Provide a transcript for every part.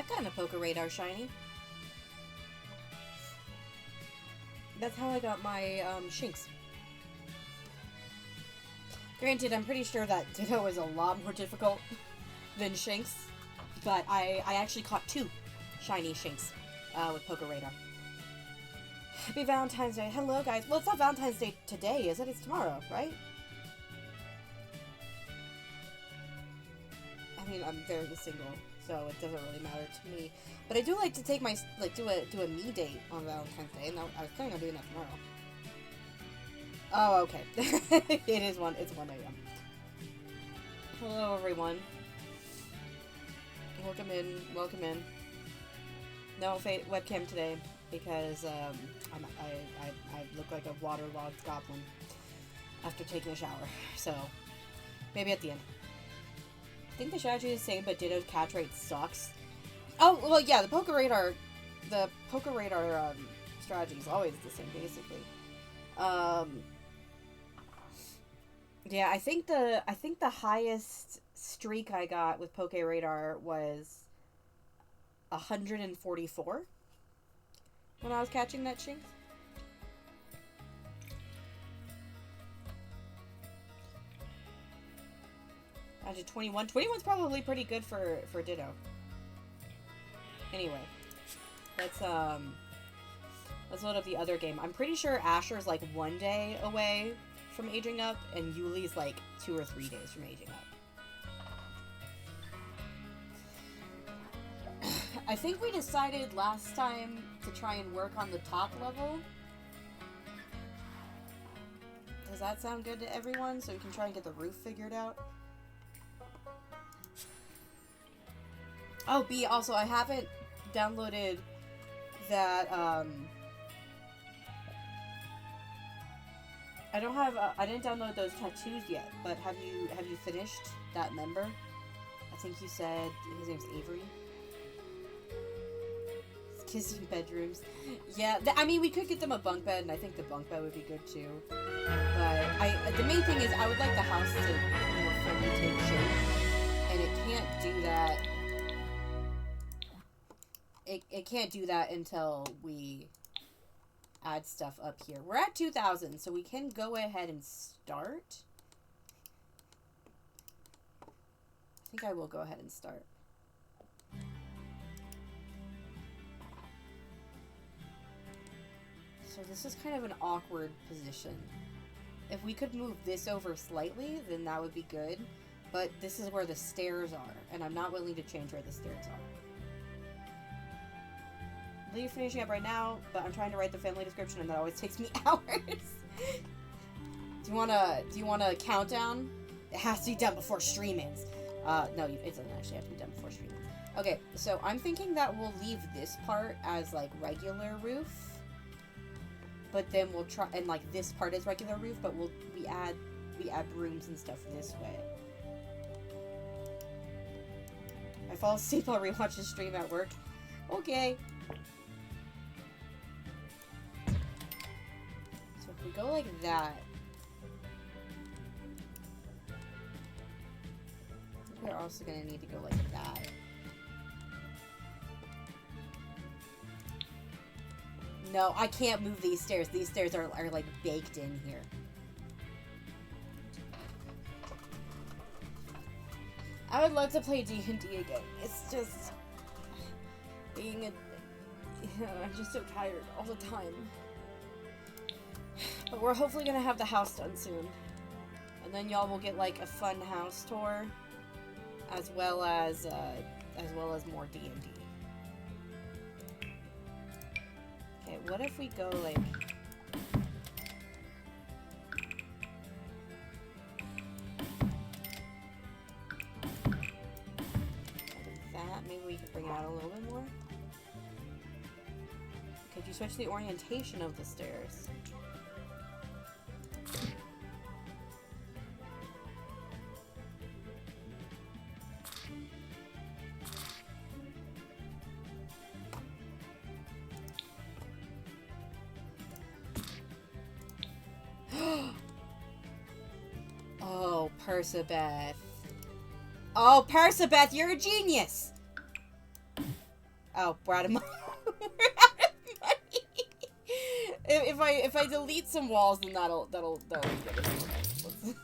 I've gotten a Poker Radar shiny. That's how I got my Shinx. Granted, I'm pretty sure that Ditto is a lot more difficult than Shinx, but I actually caught 2 shiny Shinx with Poker Radar. Happy Valentine's Day. Hello, guys. Well, it's not Valentine's Day today, is it? It's tomorrow, right? I mean, I'm very single, so it doesn't really matter to me. But I do like to take my, like, do a me date on Valentine's Day, and I was planning on doing that tomorrow. Oh, okay. It's 1 a.m. Hello, everyone. Welcome in. Welcome in. No webcam today because I look like a waterlogged goblin after taking a shower. So maybe at the end. I think the strategy is the same, but Ditto's catch rate sucks. Oh well, yeah. The Poker Radar strategy is always the same, basically. Yeah, I think the highest streak I got with Poke Radar was 144 when I was catching that Shinx. I did 21. 21's probably pretty good for Ditto. Anyway, let's load up the other game. I'm pretty sure Asher's like 1 day away from aging up, and Yuli's like 2 or 3 days from aging up. I think we decided last time to try and work on the top level. Does that sound good to everyone? So we can try and get the roof figured out? Oh, B, also, I haven't downloaded that, I didn't download those tattoos yet, but have you finished that member? I think you said his name's Avery. Kissing bedrooms. Yeah, I mean, we could get them a bunk bed, and I think the bunk bed would be good too. But the main thing is I would like the house to more fully take shape, and it can't do that. It can't do that until we add stuff up here. We're at 2,000, so we can go ahead and start. I think I will go ahead and start. So this is kind of an awkward position. If we could move this over slightly, then that would be good. But this is where the stairs are, and I'm not willing to change where the stairs are. You're finishing up right now, but I'm trying to write the family description, and that always takes me hours. Do you want a countdown? It has to be done before stream ends. No, it doesn't actually have to be done before stream ends. Okay, so I'm thinking that we'll leave this part as like regular roof, but then we'll try, and like this part is regular roof, but we add rooms and stuff this way. I fall asleep, I'll rewatch the stream at work. Okay. We go like that. We're also gonna need to go like that. No, I can't move these stairs. These stairs are like baked in here. I would love to play D&D again. It's just being I'm just so tired all the time. But we're hopefully gonna have the house done soon. And then y'all will get like a fun house tour as well as more D&D. Okay, what if we go like that? Maybe we could bring it out a little bit more. Could you switch the orientation of the stairs? Oh, Persebeth. Oh, Persebeth, you're a genius! Oh, we're out of money. We're out of money. If I delete some walls, then that'll get us more money.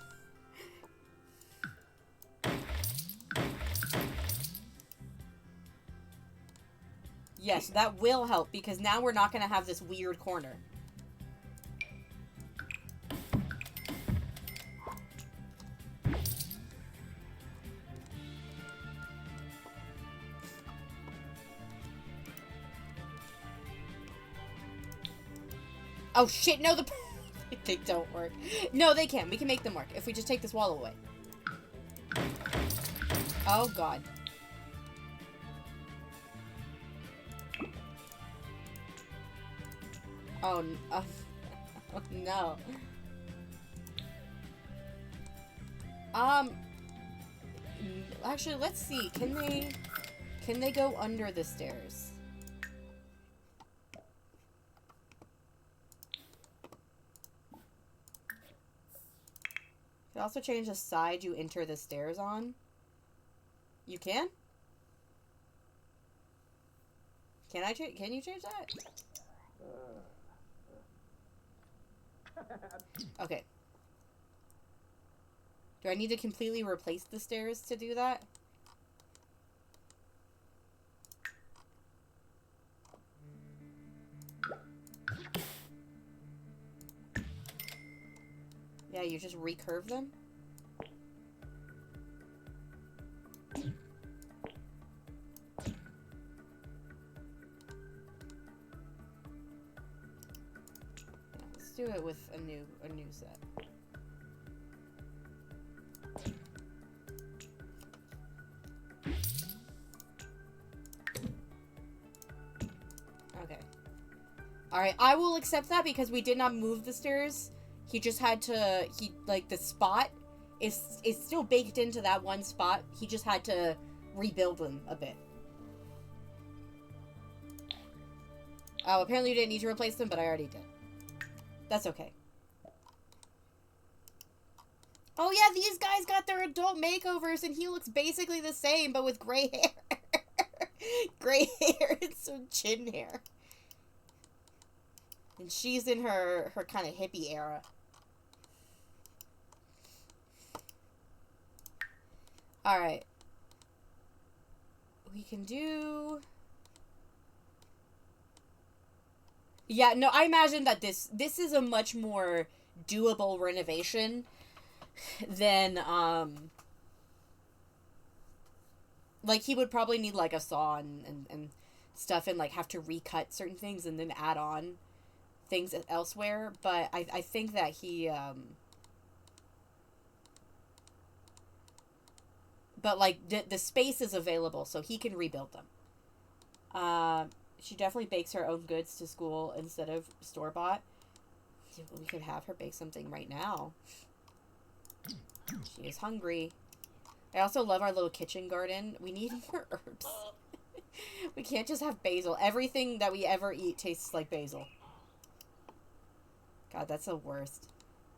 Yes, that will help, because now we're not going to have this weird corner. Oh shit, no, they don't work. No, they can. We can make them work if we just take this wall away. Oh god. Oh, oh no. Actually, let's see. Can they go under the stairs? You can also change the side you enter the stairs on. You can? Can you change that? Okay. Do I need to completely replace the stairs to do that? Yeah, you just recurve them? Let's do it with a new set. Okay. Alright, I will accept that because we did not move the stairs. He just had to, like, the spot is still baked into that one spot. He just had to rebuild them a bit. Oh, apparently you didn't need to replace them, but I already did. That's okay. Oh yeah, these guys got their adult makeovers, and he looks basically the same, but with gray hair. Gray hair and some chin hair. And she's in her kind of hippie era. Alright. We can do... Yeah, no, I imagine that this is a much more doable renovation than, like, he would probably need, like, a saw and stuff and, like, have to recut certain things and then add on things elsewhere, but I think that he, but, like, the space is available, so he can rebuild them. She definitely bakes her own goods to school instead of store-bought. We could have her bake something right now. She is hungry. I also love our little kitchen garden. We need more herbs. We can't just have basil. Everything that we ever eat tastes like basil. God, that's the worst.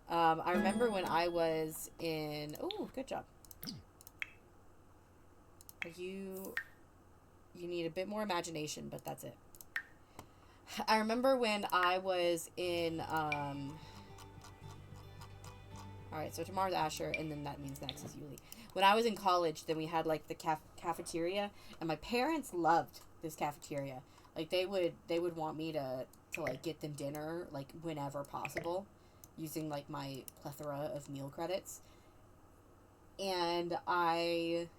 I remember when I was in... Oh, good job. You need a bit more imagination, but that's it. I remember when I was in, Alright, so tomorrow's Asher, and then that means next is Yuli. When I was in college, then we had, like, the cafeteria, and my parents loved this cafeteria. Like, they would want me to like, get them dinner, like, whenever possible, using, like, my plethora of meal credits. And I'm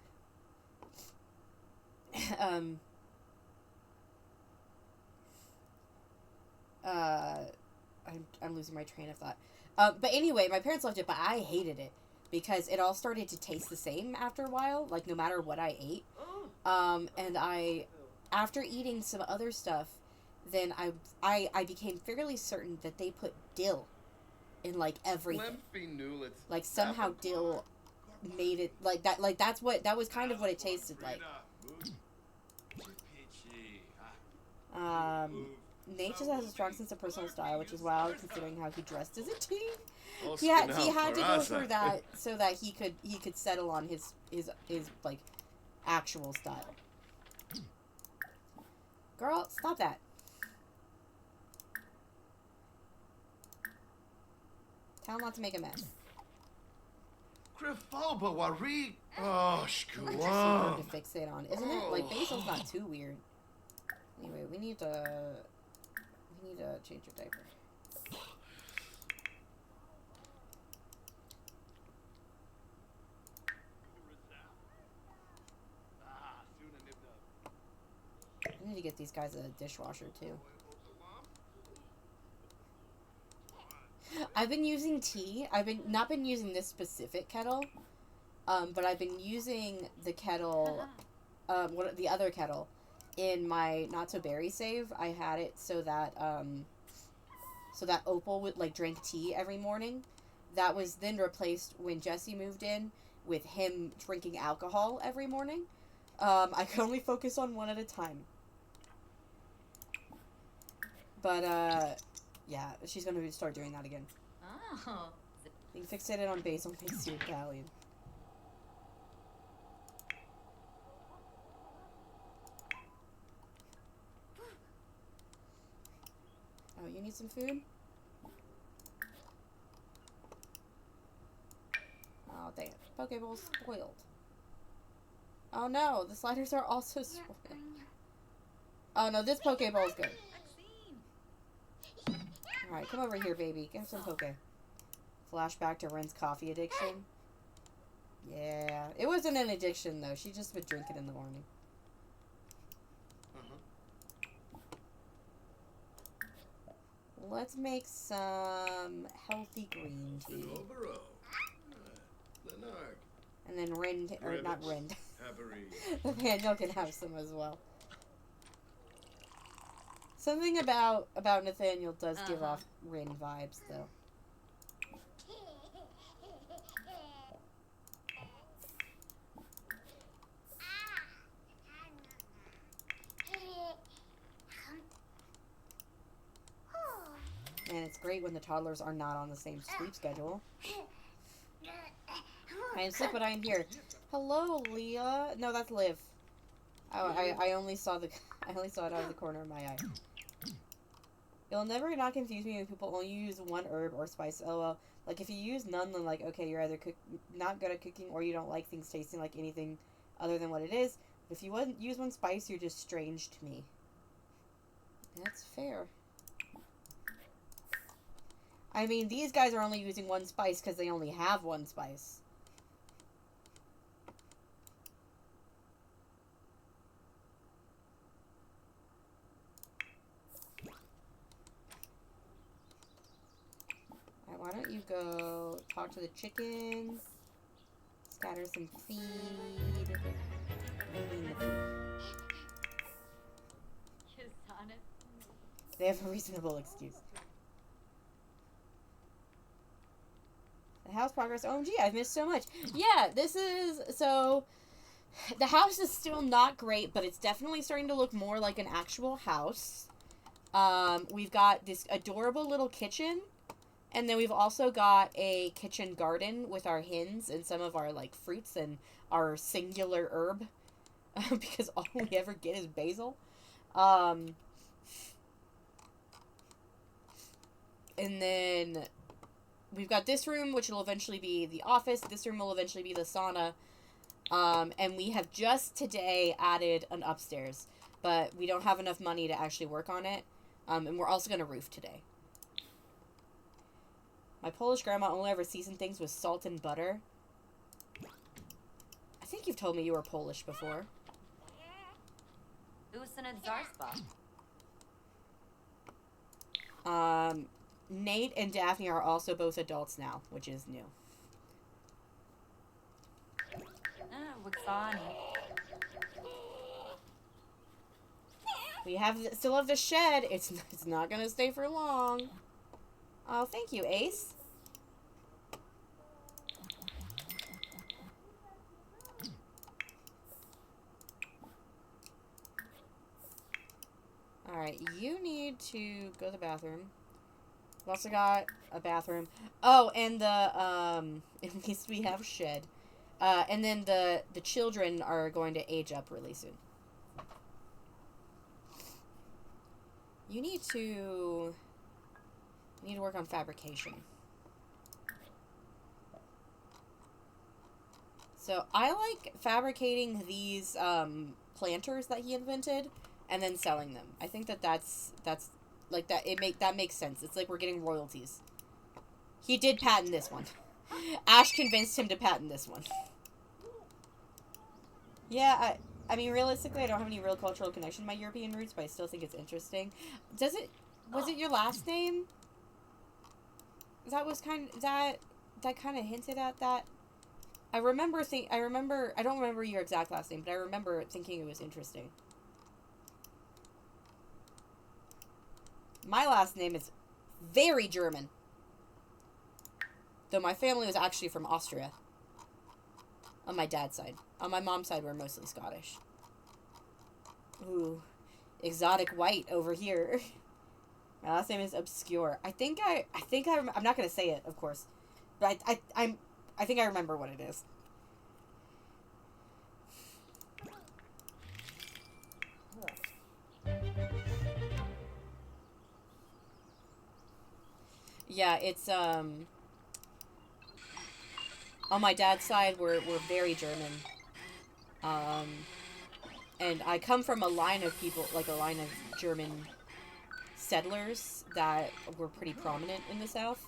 losing my train of thought. But anyway, my parents loved it, but I hated it because it all started to taste the same after a while, like no matter what I ate. And after eating some other stuff, then I became fairly certain that they put dill in, like, everything. Like, somehow dill made it, like, that, like, that was kind of what it tasted like. Nate just has a strong sense of personal style, which is wild considering how he dressed as a teen. He had to go through that so that he could settle on his like, actual style. Girl, stop that. Tell him not to make a mess. Crefalba Wari. Oh, It's so hard to fixate on, isn't it? Like, basil's not too weird. Anyway, we need to change your diaper. I need to get these guys a dishwasher too. I've been using tea. I've not been using this specific kettle, but I've been using the kettle, the other kettle, in my not so berry save. I had it so that Opal would like drink tea every morning. That was then replaced when Jesse moved in with him drinking alcohol every morning. I could only focus on one at a time. But, yeah, she's gonna start doing that again. Oh. Being fixated on basil makes you Italian. Oh, you need some food? Oh, dang it. Pokeball's spoiled. Oh no, the sliders are also spoiled. Oh no, this Pokeball is good. Alright, come over here, baby. Get some Poke. Flashback to Ren's coffee addiction. Yeah. It wasn't an addiction, though. She just would drink it in the morning. Let's make some healthy green tea. And then Ren, or not Ren. Nathaniel can have some as well. Something about Nathaniel does give off Rin vibes, though. And it's great when the toddlers are not on the same sleep schedule. I am sick, but I am here. Hello, Leah. No, that's Liv. Oh, I only saw it out of the corner of my eye. You'll never not confuse me when people only use one herb or spice. LOL. Like, if you use none, then, like, okay, you're either not good at cooking or you don't like things tasting like anything other than what it is. But if you wouldn't use one spice, you're just strange to me. That's fair. I mean, these guys are only using one spice because they only have one spice. Why don't you go talk to the chickens, scatter some feed, clean the food. They have a reasonable excuse. The house progress. OMG, I've missed so much. Yeah, this is, so, the house is still not great, but it's definitely starting to look more like an actual house. We've got this adorable little kitchen. And then we've also got a kitchen garden with our hens and some of our, like, fruits and our singular herb. Because all we ever get is basil. And then we've got this room, which will eventually be the office. This room will eventually be the sauna. And we have just today added an upstairs. But we don't have enough money to actually work on it. And we're also going to roof today. My Polish grandma only ever seasoned things with salt and butter. I think you've told me you were Polish before. Nate and Daphne are also both adults now, which is new. We still have the shed. It's not gonna stay for long. Oh, thank you, Ace. Alright, you need to go to the bathroom. We've also got a bathroom. Oh, and the, at least we have shed. And then the children are going to age up really soon. You need to work on fabrication. So I like fabricating these planters that he invented and then selling them. I think that's like that that makes sense. It's like we're getting royalties. He did patent this one. Ash convinced him to patent this one. Yeah, I mean realistically I don't have any real cultural connection to my European roots, but I still think it's interesting. Was it your last name? That kind of hinted at that. I don't remember your exact last name, but I remember thinking it was interesting. My last name is very German. Though my family was actually from Austria. On my dad's side. On my mom's side, we're mostly Scottish. Ooh. Exotic white over here. My last name is obscure. I'm not going to say it, of course. But I think I remember what it is. Yeah, it's on my dad's side we're very German. And I come from a line of people, like a line of German settlers that were pretty prominent in the South.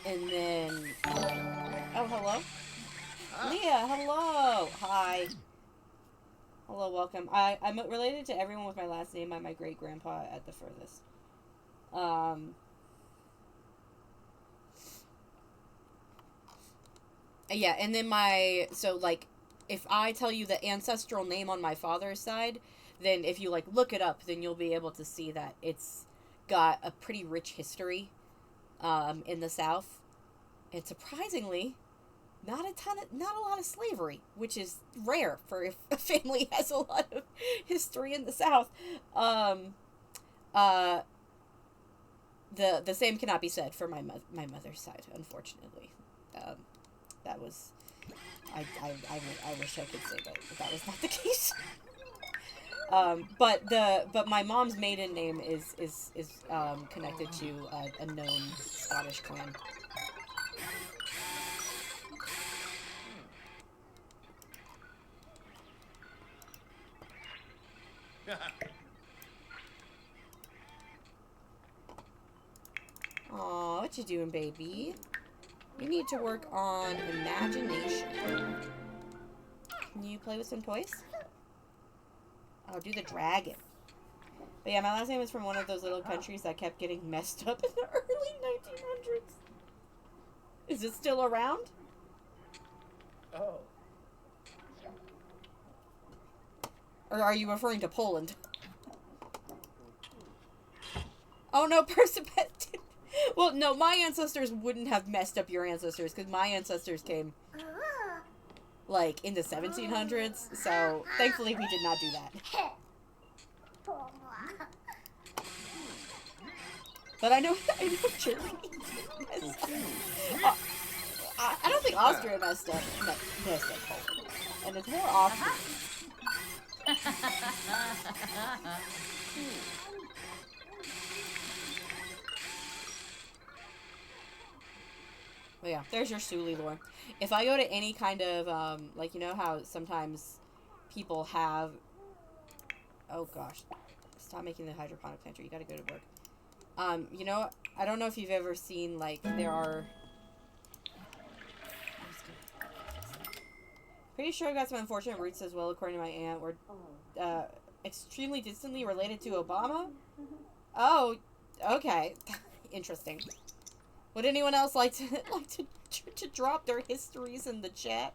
And then oh, hello. Leah, hello. Hi. Hello, welcome. I'm related to everyone with my last name by my great-grandpa at the furthest. Yeah, and then so, like, if I tell you the ancestral name on my father's side, then if you, like, look it up, then you'll be able to see that it's got a pretty rich history, in the South. And surprisingly, not a lot of slavery, which is rare for if a family has a lot of history in the South. The same cannot be said for my mother's side, unfortunately. That was, I wish I could say that was not the case. But my mom's maiden name is connected to a known Scottish clan. Aw, what you doing, baby? You need to work on imagination. Can you play with some toys? I'll do the dragon. But yeah, my last name is from one of those little countries that kept getting messed up in the early 1900s. Is it still around? Oh. Or are you referring to Poland? Oh no, Persephone. Well, no, my ancestors wouldn't have messed up your ancestors, because my ancestors came, like, in the 1700s, so thankfully we did not do that. But I know Germany messed up. I don't think Austria messed up Poland. And it's more Austria. But yeah, there's your Suli lore. If I go to any kind of, like, you know how sometimes people have... Oh, gosh. Stop making the hydroponic planter. You gotta go to work. You know, I don't know if you've ever seen, like, there are... Pretty sure I've got some unfortunate roots as well, according to my aunt. We're, extremely distantly related to Obama? Oh, okay. Interesting. Would anyone else like to drop their histories in the chat?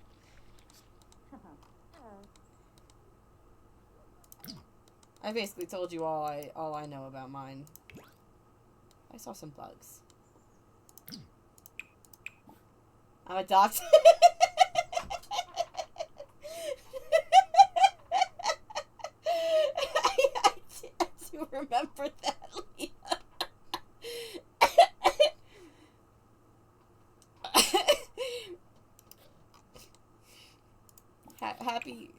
I basically told you all I know about mine. I saw some bugs. I'm adopted. I do remember that, Leah. Happy...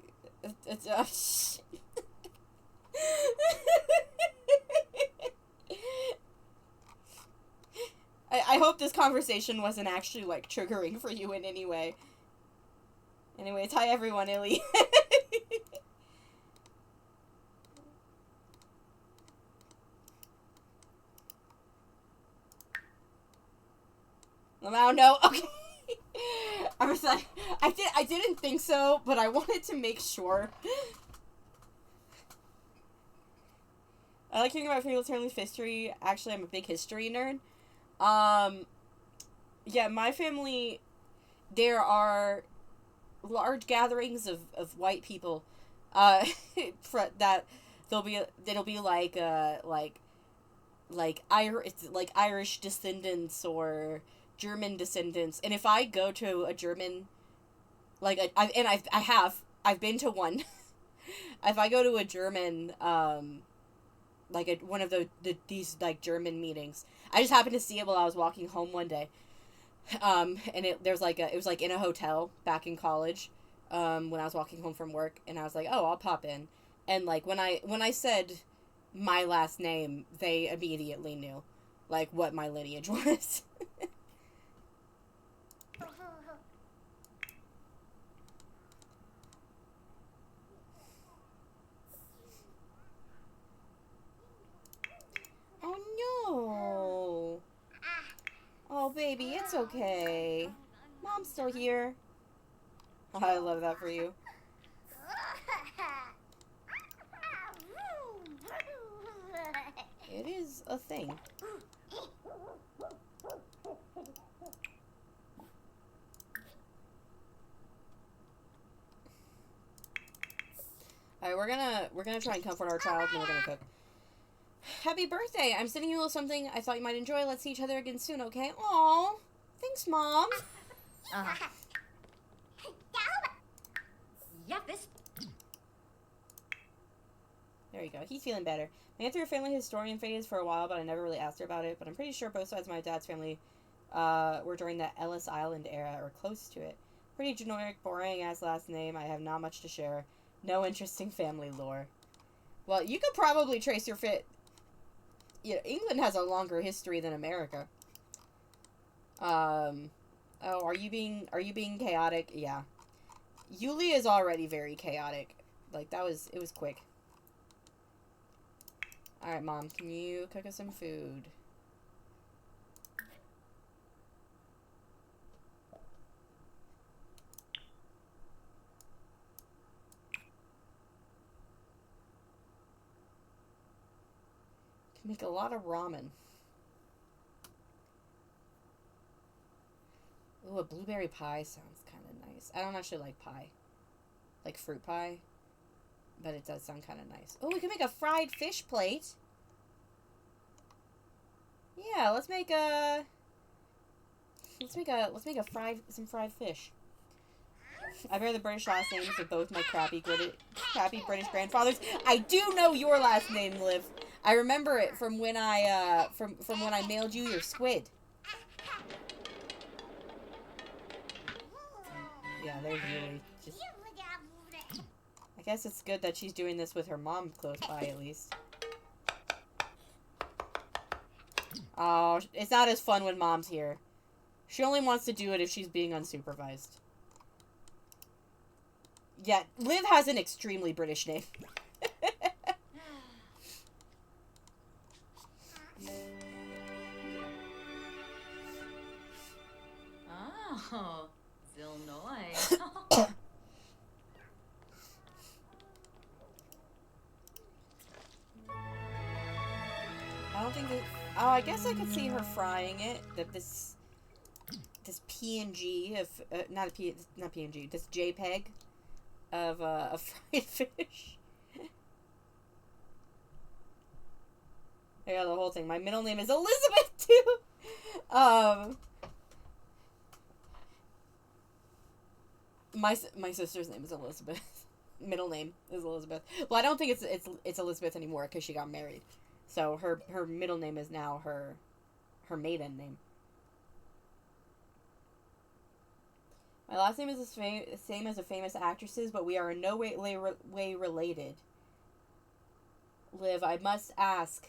I hope this conversation wasn't actually, like, triggering for you in any way. Anyways, hi everyone, Illy. Oh no, okay. I was like, I didn't think so, but I wanted to make sure. I like hearing about people's family's history. Actually, I'm a big history nerd. Yeah, my family, there are large gatherings of white people, that it'll be like Irish descendants or German descendants. And if I go to a German, I've been to one. If I go to a German, one of these like German meetings, I just happened to see it while I was walking home one day. And it was like in a hotel back in college, when I was walking home from work, and I was like, oh, I'll pop in. And like when I said my last name, they immediately knew like what my lineage was. Oh no. Oh baby, it's okay. Mom's still here. Oh, I love that for you. It is a thing. Alright, we're gonna try and comfort our child, and then we're gonna cook. Happy birthday! I'm sending you a little something I thought you might enjoy. Let's see each other again soon, okay? Aw, thanks, Mom. There you go. He's feeling better. I went through a family historian phase for a while, but I never really asked her about it. But I'm pretty sure both sides of my dad's family were during the Ellis Island era or close to it. Pretty generic, boring-ass last name. I have not much to share. No interesting family lore. Well, you could probably trace your fit. You know, England has a longer history than America. Oh, are you being chaotic? Yeah. Yuli is already very chaotic. Like, it was quick. Alright, Mom, can you cook us some food? Can make a lot of ramen. Ooh, a blueberry pie sounds kind of nice. I don't actually like pie. Like fruit pie. But it does sound kind of nice. Oh, we can make a fried fish plate. Yeah, let's make some fried fish. I bear the British last names of both my crappy British grandfathers. I do know your last name, Liv. I remember it from when I from when I mailed you your squid. Yeah, there's really just. I guess it's good that she's doing this with her mom close by, at least. Oh, it's not as fun when Mom's here. She only wants to do it if she's being unsupervised. Yeah, Liv has an extremely British name. Oh, Zilnoy. I don't think that. Oh, I guess I could see her frying it. That this PNG of not PNG. This JPEG of a fried fish. Yeah, the whole thing. My middle name is Elizabeth too. My sister's name is Elizabeth. Middle name is Elizabeth. Well, I don't think it's Elizabeth anymore because she got married. So her middle name is now her maiden name. My last name is the same as a famous actress's, but we are in no way related. Liv, I must ask.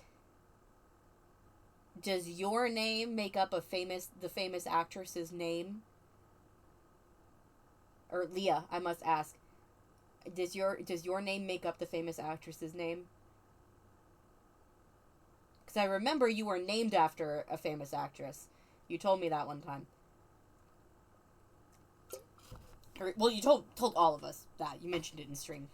Does your name make up the famous actress's name? Or Leah, I must ask. Does your name make up the famous actress's name? Because I remember you were named after a famous actress. You told me that one time. Or, well, you told all of us that. You mentioned it in stream.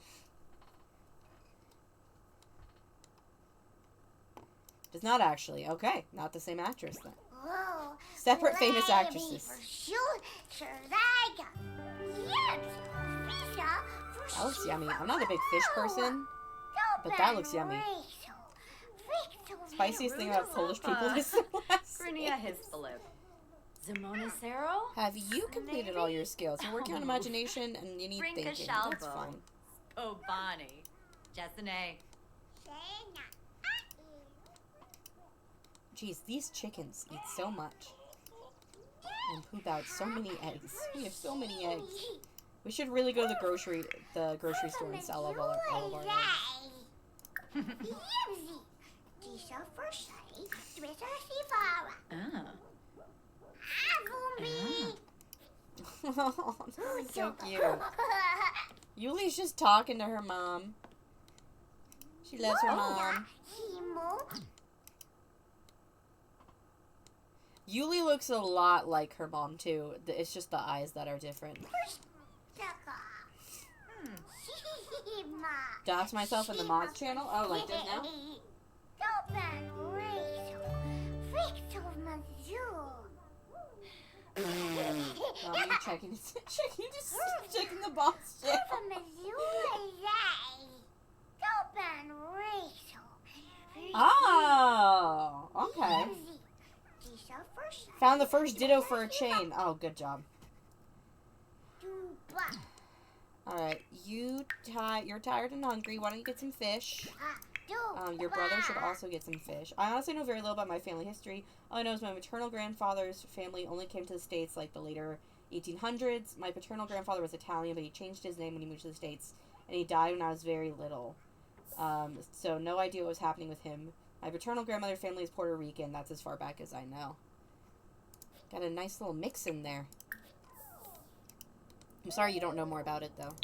Does not actually. Okay, not the same actress then. Whoa, Separate famous actresses. That looks yummy. I'm not a big fish person, but that looks yummy. Spiciest thing about Polish people is the last name. Brunia Hispalip. Zimonicero? Have you completed all your skills? You're working on imagination and you need Brinka thinking. Shalbo. That's fine. Obani. Jessene. Jeez, these chickens eat so much. And poop out so many eggs. We have so many eggs. We should really go to the grocery store and sell all of our eggs. Oh, that's so cute. Yuli's just talking to her mom. She loves her mom. Yuli looks a lot like her mom, too. It's just the eyes that are different. Dox myself in the mods channel? Oh, like this now? Mommy checking the box shit. Oh, okay. Found the first ditto for a chain. Oh, good job. Alright, you're tired and hungry. Why don't you get some fish? Your brother should also get some fish. I honestly know very little about my family history. All I know is my maternal grandfather's family only came to the States like the later 1800s. My paternal grandfather was Italian, but he changed his name when he moved to the States. And he died when I was very little. So no idea what was happening with him. My paternal grandmother's family is Puerto Rican. That's as far back as I know. Got a nice little mix in there. I'm sorry you don't know more about it, though.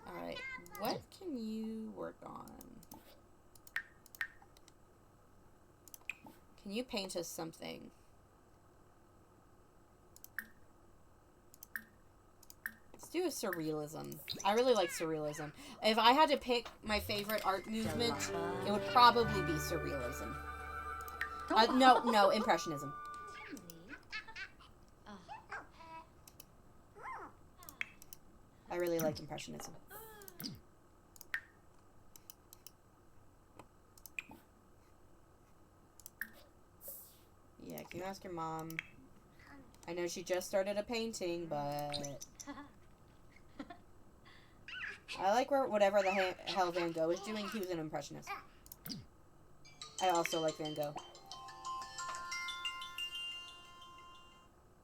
Alright, what can you work on? Can you paint us something? Let's do a surrealism. I really like surrealism. If I had to pick my favorite art movement, it would probably be surrealism. No, impressionism. I really like impressionism. Yeah, can you ask your mom? I know she just started a painting, but I like whatever the hell Van Gogh is doing. He was an impressionist. I also like Van Gogh.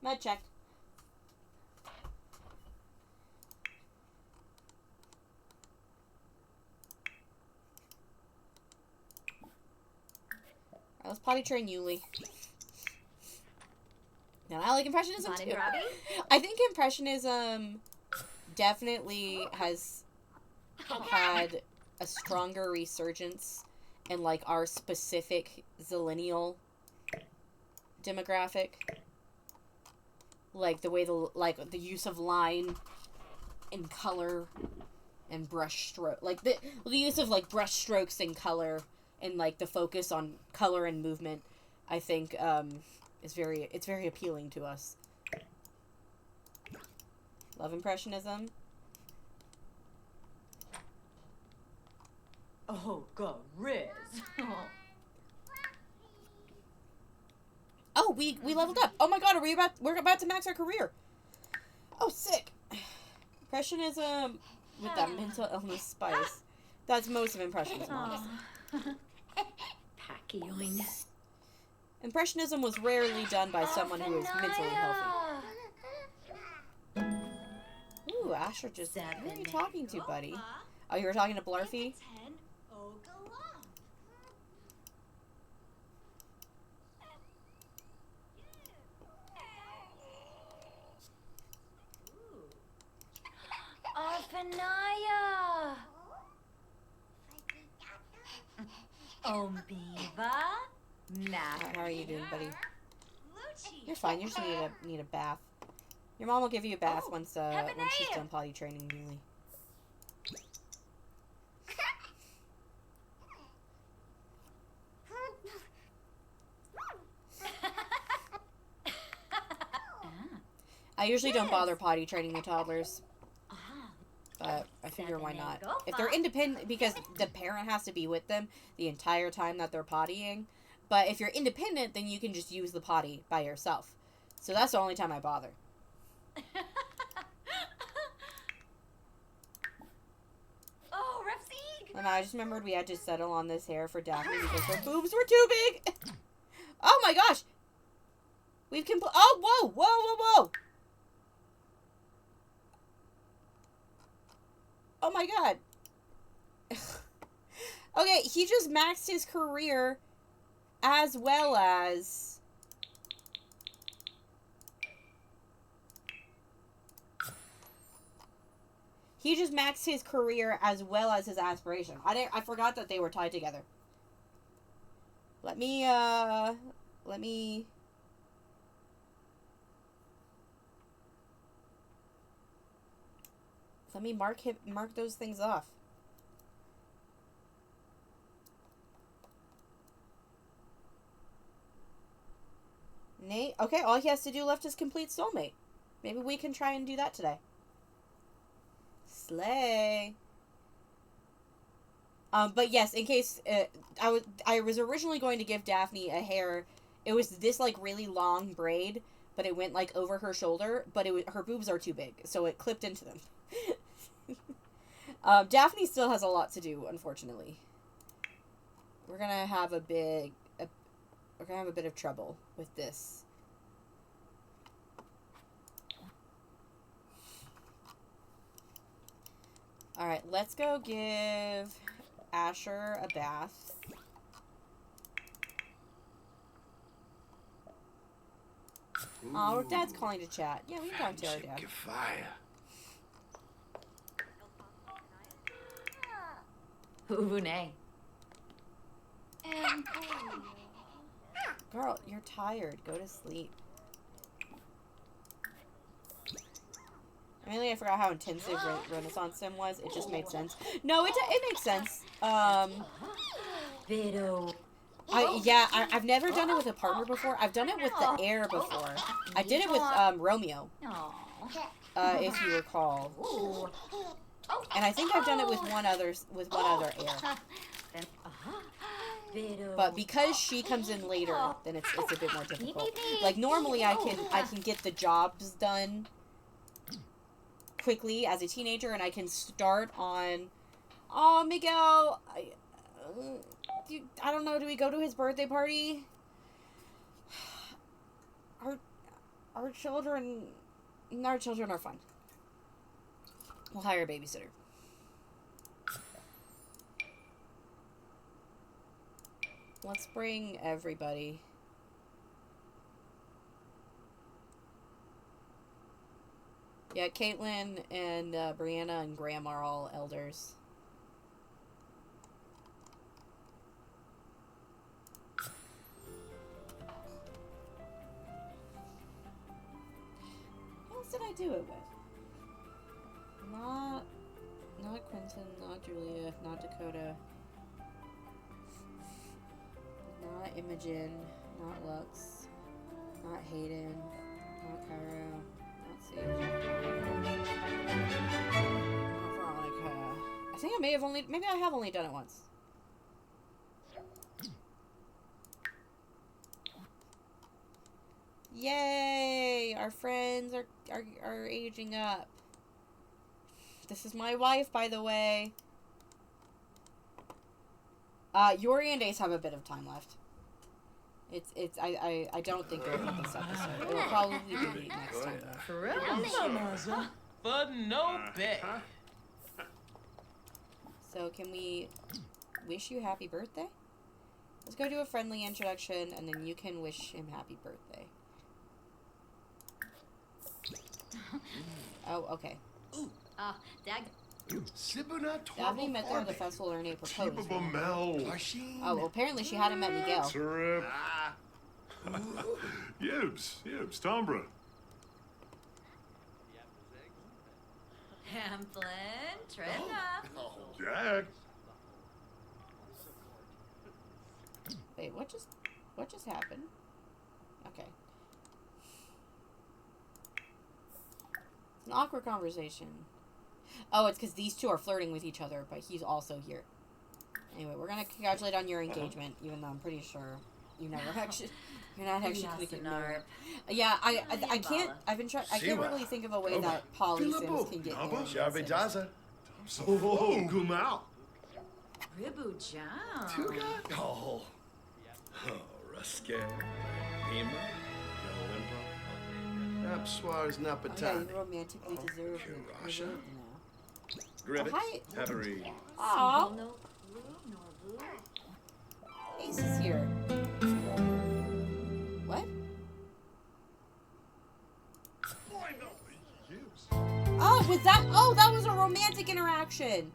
Med check. Alright, let's potty train Yuli. Now I like impressionism too. I think impressionism definitely has had a stronger resurgence in like our specific zillennial demographic. Like the way the use of line and color and brush stroke, like the use of like brush strokes and color and like the focus on color and movement, I think it's very appealing to us. Love impressionism. Oh, God, Riz. Oh, we leveled up. Oh my god, we're about to max our career. Oh, sick. Impressionism with that mental illness spice. That's most of Impressionism, honestly. Pacioin. Impressionism was rarely done by someone who is mentally healthy. Ooh, Ooh, Asher just... Who are you Seven. talking to, buddy? Oh, you were talking to Blarfy? Orphanaya. Ombiva. How are you doing, buddy? You're fine. You just need a bath. Your mom will give you a bath once she's done potty training, Julie. I usually don't bother potty training the toddlers. But I figure why not. If they're independent, because the parent has to be with them the entire time that they're pottying. But if you're independent, then you can just use the potty by yourself. So that's the only time I bother. Oh, Repsig! And I just remembered we had to settle on this hair for Daphne because her boobs were too big. Oh my gosh! We've oh, whoa, whoa, whoa, whoa! Oh my god. Okay, he just maxed his career as well as... He just maxed his career as well as his aspiration. I forgot that they were tied together. Let me mark those things off. Nate, okay, all he has to do left is complete soulmate. Maybe we can try and do that today. Slay. But yes, in case I was originally going to give Daphne a hair. It was this like really long braid, but it went like over her shoulder. But her boobs are too big, so it clipped into them. Daphne still has a lot to do, unfortunately. We're gonna have a bit of trouble with this. Alright, let's go give Asher a bath. Oh, our dad's calling to chat. Yeah, we can talk to our dad. Fire. Huvune. Girl, you're tired. Go to sleep. Really, I forgot how intensive Renaissance Sim was. It just made sense. No, it makes sense. I've never done it with a partner before. I've done it with the air before. I did it with Romeo. If you recall. And I think I've done it with one other air. But because she comes in later, then it's a bit more difficult. Like normally I can get the jobs done quickly as a teenager, and I can start on... Oh, Miguel, I don't know, do we go to his birthday party? Our children are fun. We'll hire a babysitter. Let's bring everybody. Yeah, Caitlin and Brianna and Graham are all elders. Who else did I do it with? Not Quentin, not Julia, not Dakota, not Imogen, not Lux, not Hayden, not Cairo, not Sage, not Veronica. I think maybe I have only done it once. Yay! Our friends are aging up. This is my wife, by the way. Yuri and Ace have a bit of time left. I don't think it'll be this episode. It'll probably be next time. but no bay. So can we wish you happy birthday? Let's go do a friendly introduction, and then you can wish him happy birthday. Oh, okay. Dag. Daphne met them at the festival and Renee proposed. Right? Oh, well, apparently she hadn't met Miguel. Yibs, Tombra. Hamplin, Trina. Jack. Wait, what just happened? Okay. It's an awkward conversation. Oh, it's because these two are flirting with each other, but he's also here. Anyway, we're gonna congratulate on your engagement, even though I'm pretty sure you're not actually gonna get married. Yeah, I can't. I've been trying. I can't really think of a way that poly sims can get married. Shabidaza. Oh, Gumau. Ribu Jam. Tuga. Oh, Ruske. Hima. Abswars Oh, yeah, Napatan. you romantically deserve it. Kirasha. Deserve it now. Grivet. Oh, hi. Peppery. Aw, No clue, nor boo. Ace is here. What? Oh, was that? Oh, that was a romantic interaction.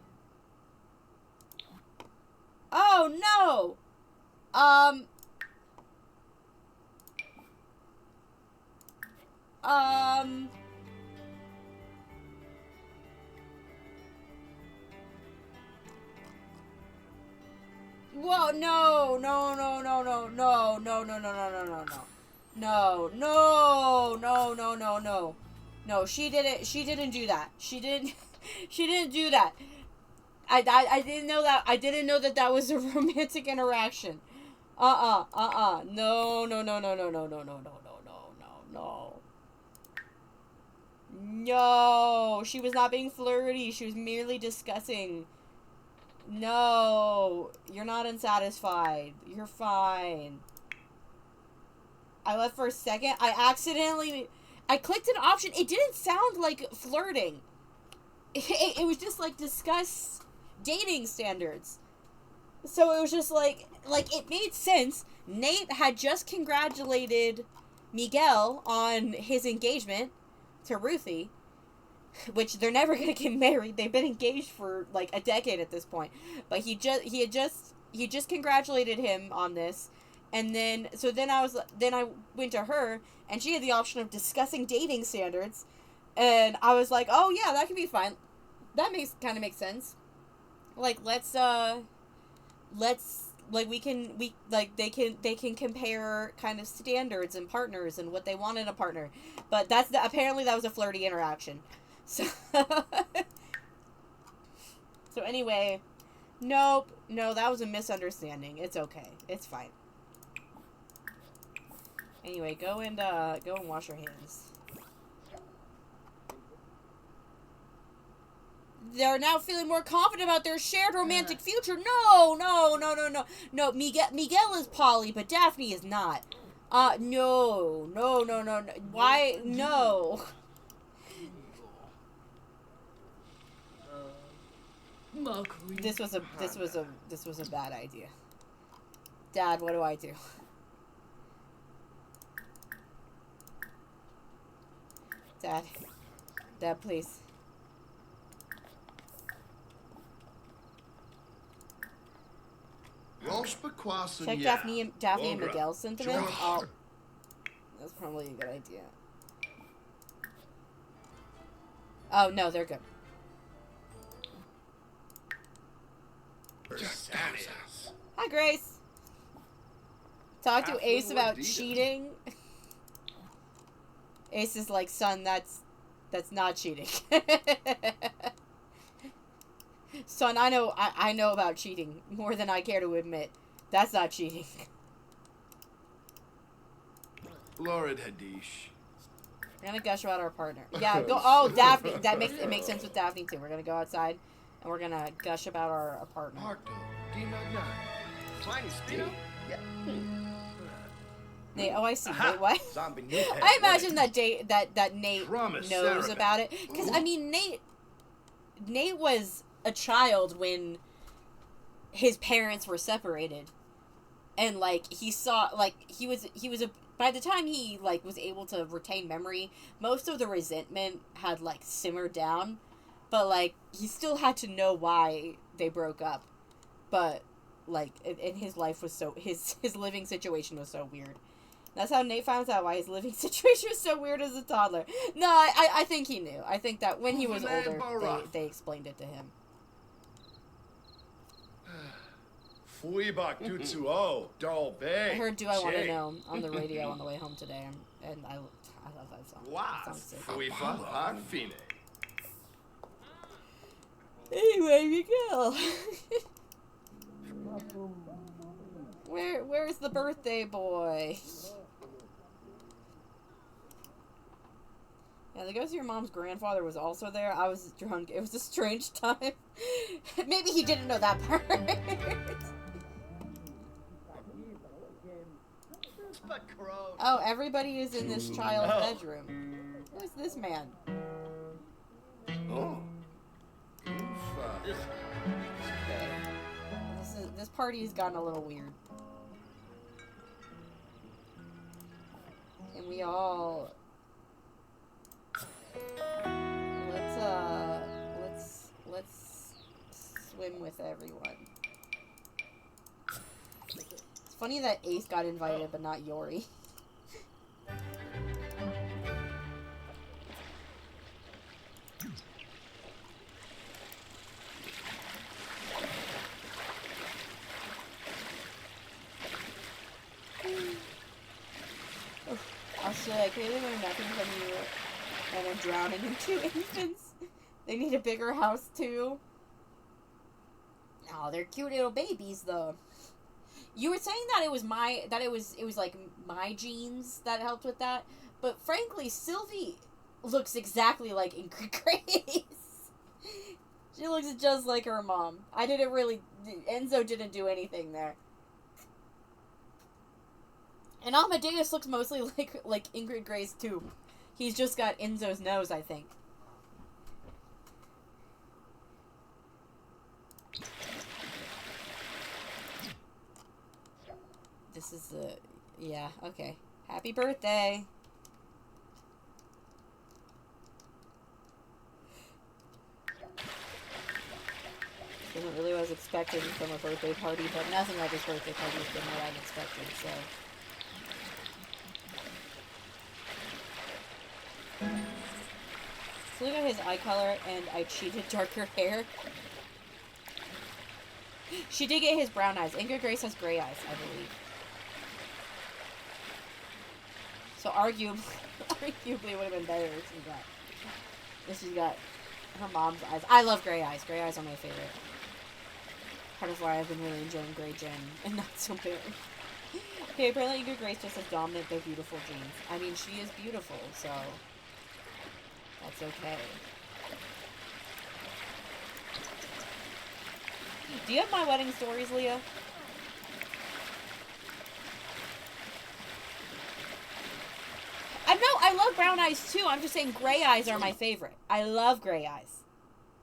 Oh no. Whoa, no, no, no, no, no, no, no, no, no, no, no, no, no. No, no, no, no, no, no. No, she didn't do that. She didn't do that. I didn't know that. I didn't know that that was a romantic interaction. No, no, no, no, no, no, no, no, no, no, no, no. No, she was not being flirty. She was merely discussing. No, you're not unsatisfied. You're fine. I left for a second. I clicked an option. It didn't sound like flirting. It was just like discuss dating standards. So it was just like it made sense. Nate had just congratulated Miguel on his engagement to Ruthie, which they're never gonna get married. They've been engaged for like a decade at this point. But he just congratulated him on this, and then I went to her, and she had the option of discussing dating standards, and I was like, oh yeah, that can be fine. That kind of makes sense. Like they can compare kind of standards and partners and what they want in a partner, but apparently that was a flirty interaction. So anyway, no, that was a misunderstanding. It's okay. It's fine. Anyway, go and wash your hands. They're now feeling more confident about their shared romantic future. No. Miguel is poly, but Daphne is not. No. Why? No. This was a bad idea. Dad, what do I do? Dad, please. Check Daphne and Miguel's sentiments. Oh, that's probably a good idea. Oh no, they're good. Hi, Grace. Talk to Ace about cheating. Ace is like, son, that's not cheating. Son, I know about cheating more than I care to admit. That's not cheating. Lord Hadish. We're gonna gush about our partner. Yeah, go. Oh, Daphne. It makes sense with Daphne too. We're gonna go outside and we're gonna gush about our partner. Marto. D Magna. Pliny Spino? Yeah. Nate, oh, I see. Aha! Wait, what? Zombie new head, I imagine wasn't that Nate Promise, knows Sarah. about it. Because, I mean, Nate was a child when his parents were separated. And, like, he saw, like, he was a, by the time he, like, was able to retain memory, most of the resentment had, like, simmered down. But, like, he still had to know why they broke up. But, like, and his life was so, his living situation was so weird. That's how Nate found out why his living situation was so weird as a toddler. No, I think he knew. I think that when he was older, they explained it to him. Fuibak Tutsuo, Dolbe. I heard "Do I Want to Know" on the radio on the way home today, and I love that song. That Wow. song's sick. Fuifa Hakfine. Anyway, Miguel. Where's the birthday boy? Yeah, the ghost of your mom's grandfather was also there. I was drunk. It was a strange time. Maybe he didn't know that part. Oh, everybody is in this child's bedroom. Who is this man? Oh. This party's gotten a little weird. And we all let's swim with everyone. It's funny that Ace got invited but not Yori. Also, I clearly learned nothing from you, and I'm drowning in 2 infants. They need a bigger house too. Oh, they're cute little babies though. You were saying that it was like my genes that helped with that, but frankly, Sylvie looks exactly like Ingrid Grace. She looks just like her mom. Enzo didn't do anything there. And Amadeus looks mostly like Ingrid Grace too. He's just got Enzo's nose, I think. This is the... Yeah, okay. Happy birthday! Isn't really what I was expecting from a birthday party, but nothing like this birthday party has been what I've expected, so... So look at his eye color, and I cheated darker hair. She did get his brown eyes. Ingrid Grace has gray eyes, I believe. So arguably it would have been better if she got her mom's eyes. I love gray eyes. Gray eyes are my favorite. Part of why I've been really enjoying Grey Jen and not so bad. Okay, apparently Ingrid Grace just has dominant but beautiful genes. I mean, she is beautiful, so that's okay. Do you have my wedding stories, Leah? I love brown eyes too. I'm just saying gray eyes are my favorite. I love gray eyes.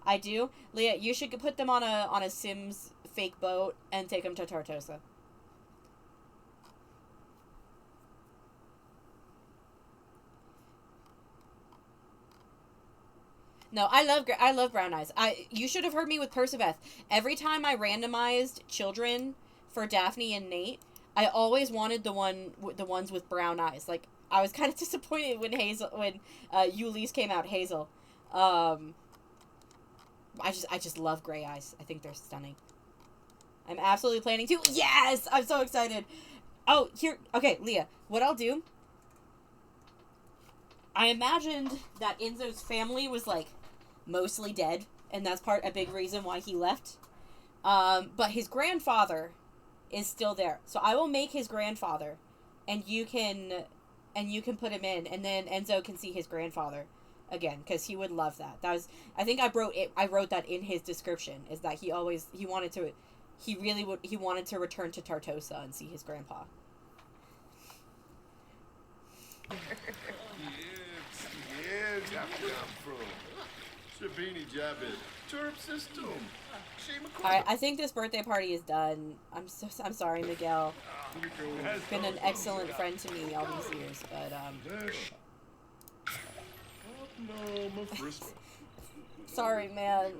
I do. Leah, you should put them on a Sims fake boat and take them to Tartosa. No, I love brown eyes. You should have heard me with Persebeth. Every time I randomized children for Daphne and Nate, I always wanted the ones with brown eyes. Like, I was kind of disappointed when Yuli's came out, Hazel. I just love gray eyes. I think they're stunning. I'm absolutely planning to. Yes! I'm so excited. Oh, here. Okay, Leah, what I'll do, I imagined that Enzo's family was, like, mostly dead, and that's a big reason why he left. But his grandfather is still there. So I will make his grandfather, and you can put him in, and then Enzo can see his grandfather again, because he would love that. I think I wrote that in his description, is that he wanted to return to Tartosa and see his grandpa. Yes, have come from. Shabini Jabit, Turp System. Alright, I think this birthday party is done. I'm sorry, Miguel. That's Been an excellent friend to me all these years, but no, my frisbee. sorry, man.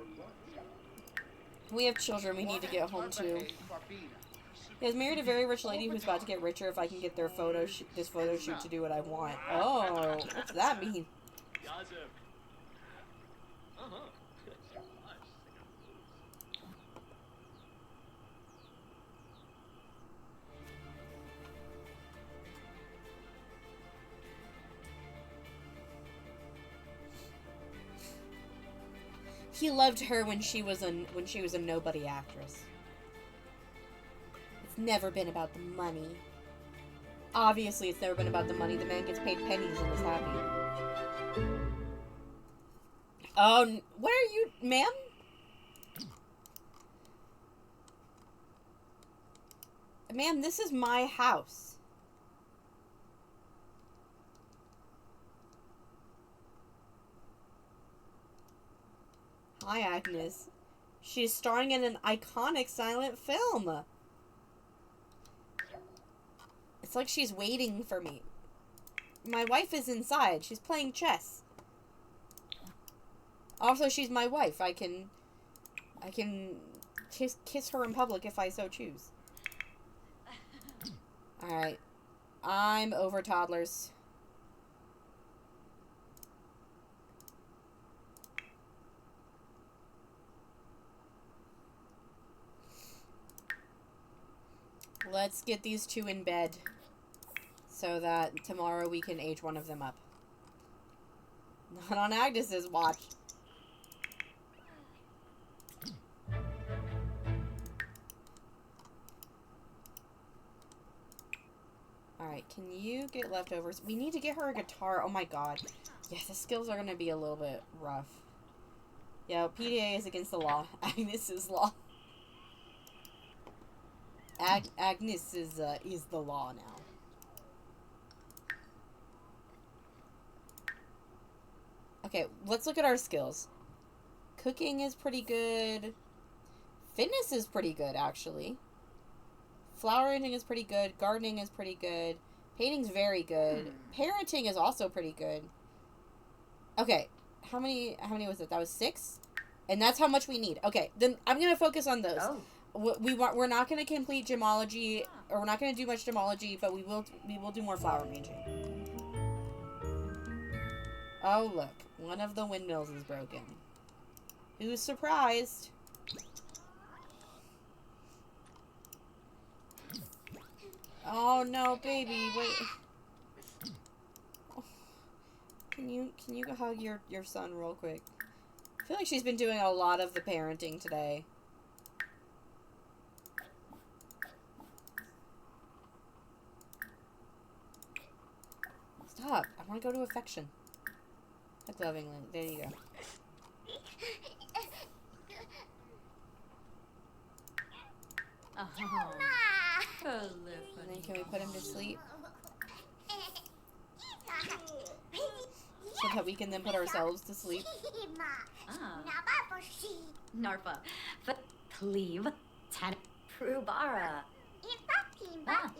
We have children we need to get home to. He has married a very rich lady who's about to get richer if I can get their this photo shoot to do what I want. Oh, what's that mean? He loved her when she was a nobody actress. It's never been about the money. Obviously, it's never been about the money. The man gets paid pennies and is happy. Oh, what are you, ma'am? Ma'am, this is my house. Hi, Agnes. She's starring in an iconic silent film. It's like she's waiting for me. My wife is inside. She's playing chess. Also, she's my wife. I can kiss her in public if I so choose. Alright. I'm over toddlers. Let's get these two in bed so that tomorrow we can age one of them up. Not on Agnes's watch. Alright, can you get leftovers? We need to get her a guitar. Oh my god. Yeah, the skills are going to be a little bit rough. Yeah, PDA is against the law. Agnes is law. Agnes is the law now. Okay, let's look at our skills. Cooking is pretty good. Fitness is pretty good, actually. Flower arranging is pretty good. Gardening is pretty good. Painting's very good. Parenting is also pretty good. Okay, how many was it? That was 6? And that's how much we need. Okay, then I'm going to focus on those. Oh. We're not going to complete gemology, or we're not going to do much gemology, but we will do more flower arranging. Oh, look. One of the windmills is broken. Who's surprised? Oh, no, baby. Wait. Oh. Can you go hug your son real quick? I feel like she's been doing a lot of the parenting today. Stop. I want to go to affection. Hug lovingly. There you go. Oh. And then can we put him to sleep? So that we can then put ourselves to sleep. Ah. Narpa. Cleave. Tan. Prubara. Ah.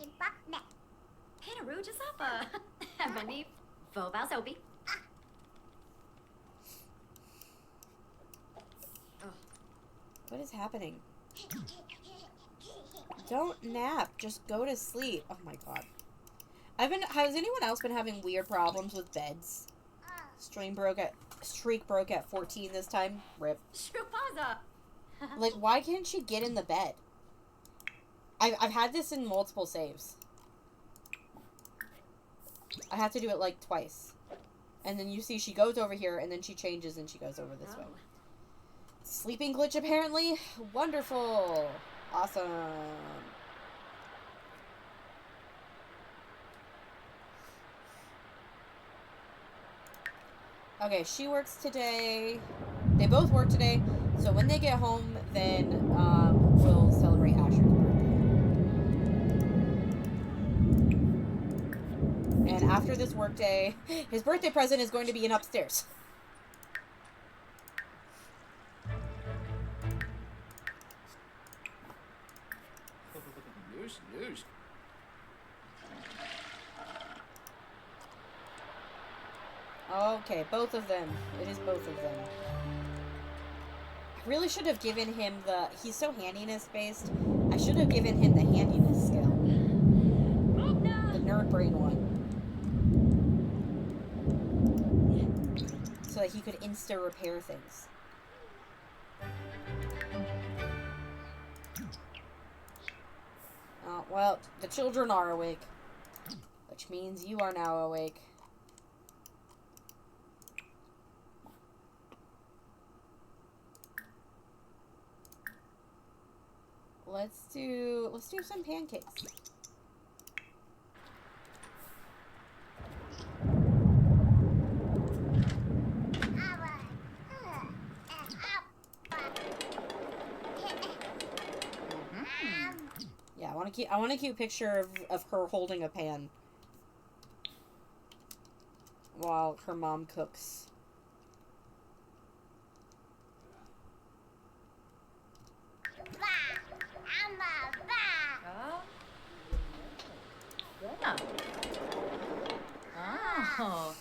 Hinaru Jasapa. Vani. Vobal Sobi. What is happening? Don't nap. Just go to sleep. Oh my god. Has anyone else been having weird problems with beds? Streak broke at 14 this time. Rip. Shrupaza. Like, why can't she get in the bed? I've had this in multiple saves. I have to do it like twice. And then you see she goes over here and then she changes and she goes over this way. Sleeping glitch apparently. Wonderful. Awesome. Okay, she works today. They both work today. So when they get home, then we'll celebrate Asher's birthday. And after this workday, his birthday present is going to be in upstairs. News. Okay, both of them. It is both of them. I really should have given him the... He's so handiness-based. I should have given him the handiness skill. The nerd brain one. So that he could insta-repair things. Oh, well, the children are awake. Which means you are now awake. Let's do some pancakes. Yeah, I want a cute picture of her holding a pan while her mom cooks. Oh,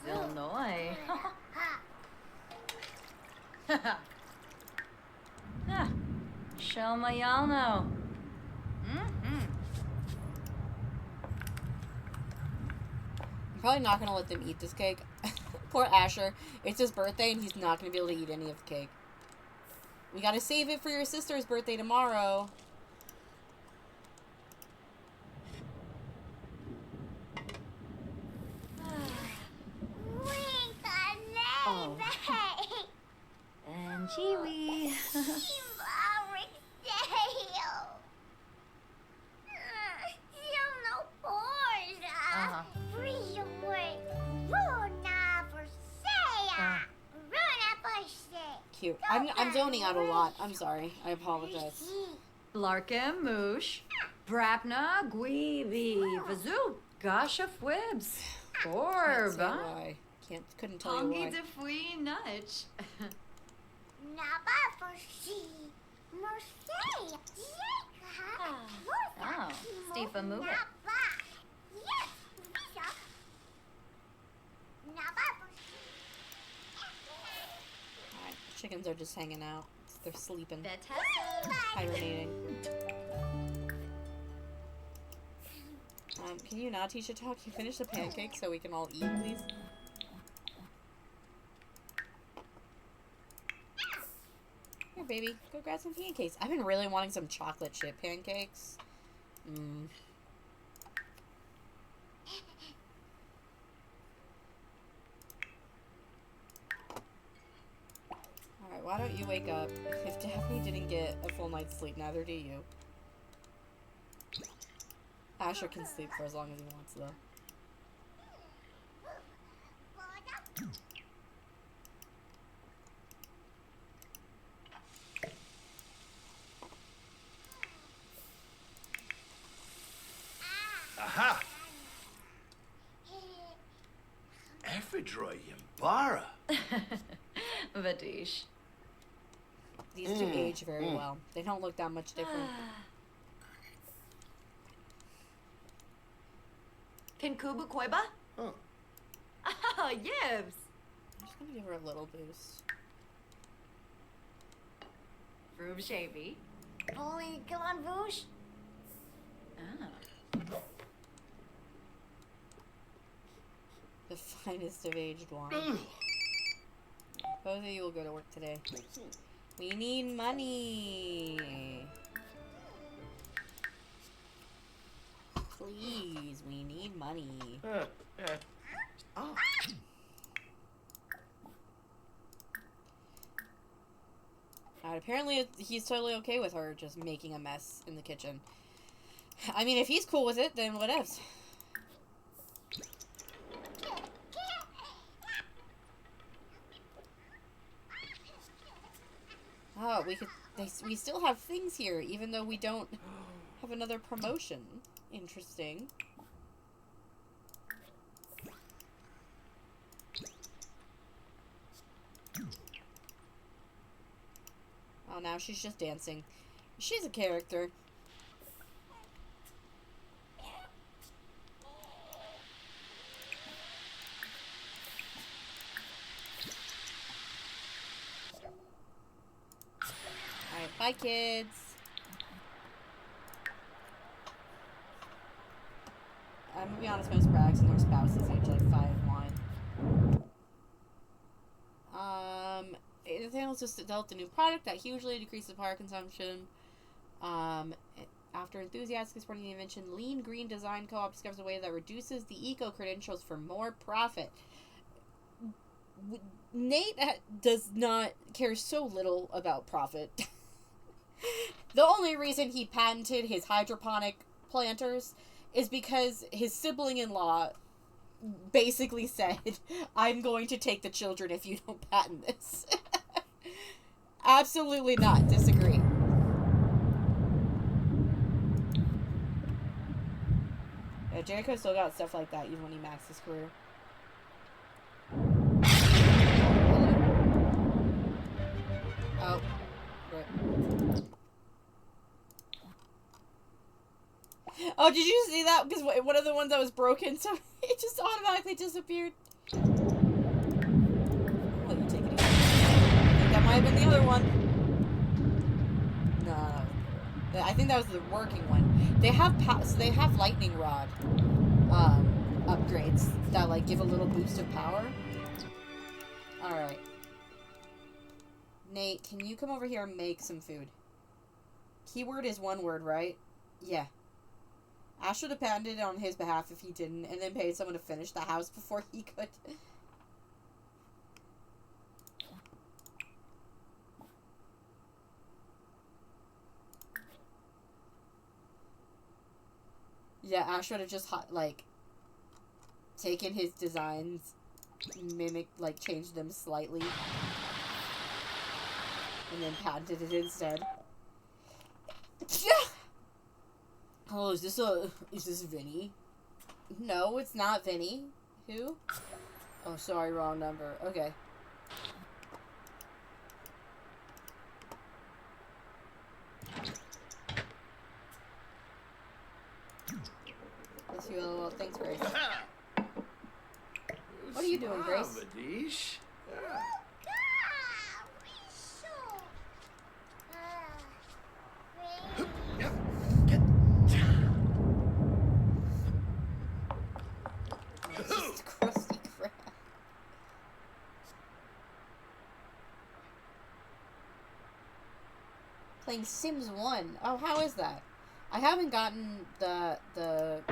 Illinois. Shelmayalno. I'm probably not gonna let them eat this cake. Poor Asher. It's his birthday and he's not gonna be able to eat any of the cake. We gotta save it for your sister's birthday tomorrow. Oh. And Chiwi. Cute. I'm zoning out a lot. I'm sorry. I apologize. Larkin, Moosh, Brapna, Guivi, Vazoo, Gasha Fwibs, Can't say Orba. why. Couldn't tell you Pongi why. de Fui Nudge. Oh, Stifa Moo. Alright, the chickens are just hanging out. They're sleeping. Betessa. Hibernating. Can you now teach a talk? You finish the pancake so we can all eat, please? Here, baby. Go grab some pancakes. I've been really wanting some chocolate chip pancakes. Alright, why don't you wake up? If Daphne didn't get a full night's sleep, neither do you. Asher can sleep for as long as he wants, though. Aha! Ephedra Yambara. Vadish. These two age very well. They don't look that much different. Pinkubu Koiba? Huh. Ah, Yibs. I'm just gonna give her a little boost. Rube Shavy. Bully Galan Voosh. Ah. The finest of aged wine. Both of you will go to work today. We need money. Please, we need money. Oh. Apparently, he's totally okay with her just making a mess in the kitchen. I mean, if he's cool with it, then whatevs. Oh, we still have things here, even though we don't have another promotion. Interesting. Oh, now she's just dancing. She's a character. Alright, bye kids. I'm gonna be honest, most Braggs and their spouses age like 5'1". Nathaniel's just developed a new product that hugely decreases power consumption. After enthusiastically supporting the invention, Lean Green Design Co-op discovers a way that reduces the eco-credentials for more profit. Nate does not care so little about profit. The only reason he patented his hydroponic planters is because his sibling-in-law basically said, I'm going to take the children if you don't patent this. Absolutely not. Disagree. Yeah, Jericho still got stuff like that even when he maxed his career. Oh. Right. Oh, did you see that? Because one of the ones that was broken, so it just automatically disappeared. I'll let you take it easy. I think that might have been the other one. No, I think that was the working one. They have so they have lightning rod upgrades that like give a little boost of power. All right, Nate, can you come over here and make some food? Keyword is one word, right? Yeah. Ash would have patented it on his behalf if he didn't, and then paid someone to finish the house before he could. Yeah, Ash would have just, like, taken his designs, like, changed them slightly, and then patented it instead. Oh, is this Vinny? No, it's not Vinny. Who? Oh, sorry, wrong number. Okay. Let's see, well, thanks, Grace. What are you doing, Grace? Just crusty crap. Playing Sims 1. Oh, how is that? I haven't gotten the bundle.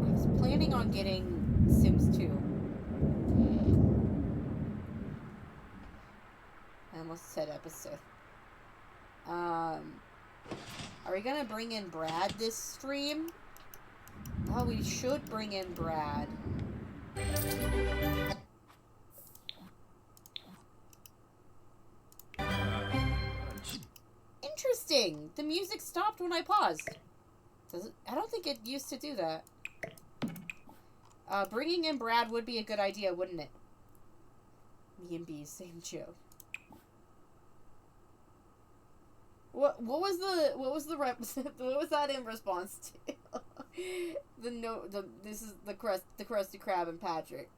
I was planning on getting Sims 2. I almost said episode. Are we gonna bring in Brad this stream? Oh, we should bring in Brad. Interesting. The music stopped when I paused. Does it? I don't think it used to do that. Bringing in Brad would be a good idea, wouldn't it? Me and B, same joke. What was that in response to? This is the Krusty Krab and Patrick.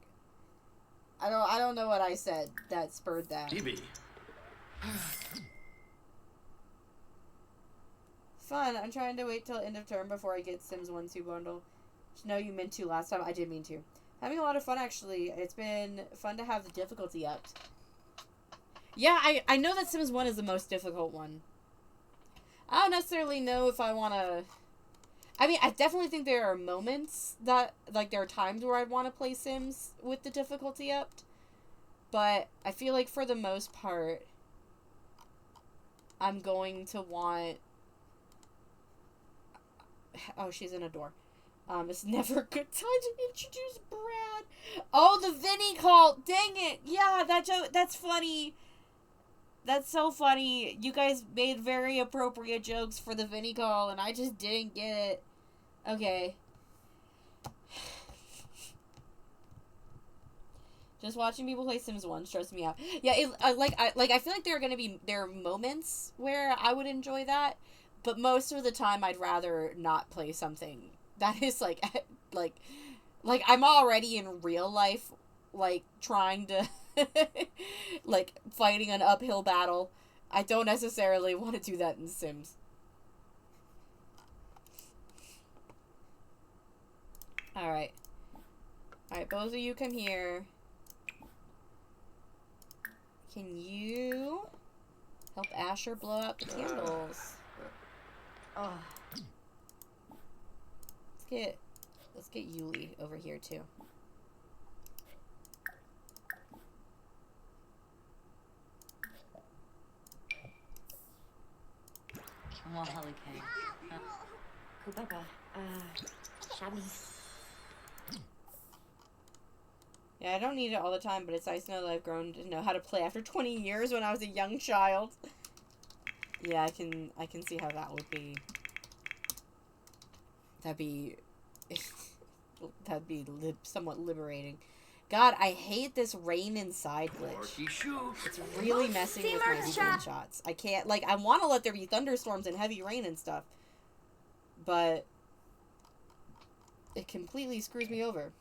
I don't know what I said that spurred that. DB. Fun. I'm trying to wait till end of term before I get Sims 1-2 bundle. No, you meant to last time. I did mean to. Having a lot of fun, actually. It's been fun to have the difficulty upped. Yeah, I know that Sims 1 is the most difficult one. I don't necessarily know if I want to... I mean, I definitely think there are moments that... Like, there are times where I'd want to play Sims with the difficulty upped. But I feel like for the most part, I'm going to want... Oh, she's in a door. It's never a good time to introduce Brad. Oh, the Vinny call. Dang it. Yeah, that's funny. That's so funny. You guys made very appropriate jokes for the Vinny call, and I just didn't get it. Okay. Just watching people play Sims 1 stresses me out. Yeah, I feel like there are moments where I would enjoy that, but most of the time I'd rather not play something that is like like I'm already in real life, like trying to like fighting an uphill battle. I don't necessarily want to do that in Sims. Alright. Alright, both of you come here. Can you help Asher blow out the candles? Oh. Let's get Yuli over here too. Oh, okay. Kubaba. Shami. Yeah, I don't need it all the time, but it's nice to know that I've grown to know how to play after 20 years when I was a young child. Yeah, I can see how that would be. That'd be somewhat liberating. God, I hate this rain inside glitch. Porky shoot. It's really messing with my screenshots. I can't, like, I want to let there be thunderstorms and heavy rain and stuff, but it completely screws me over.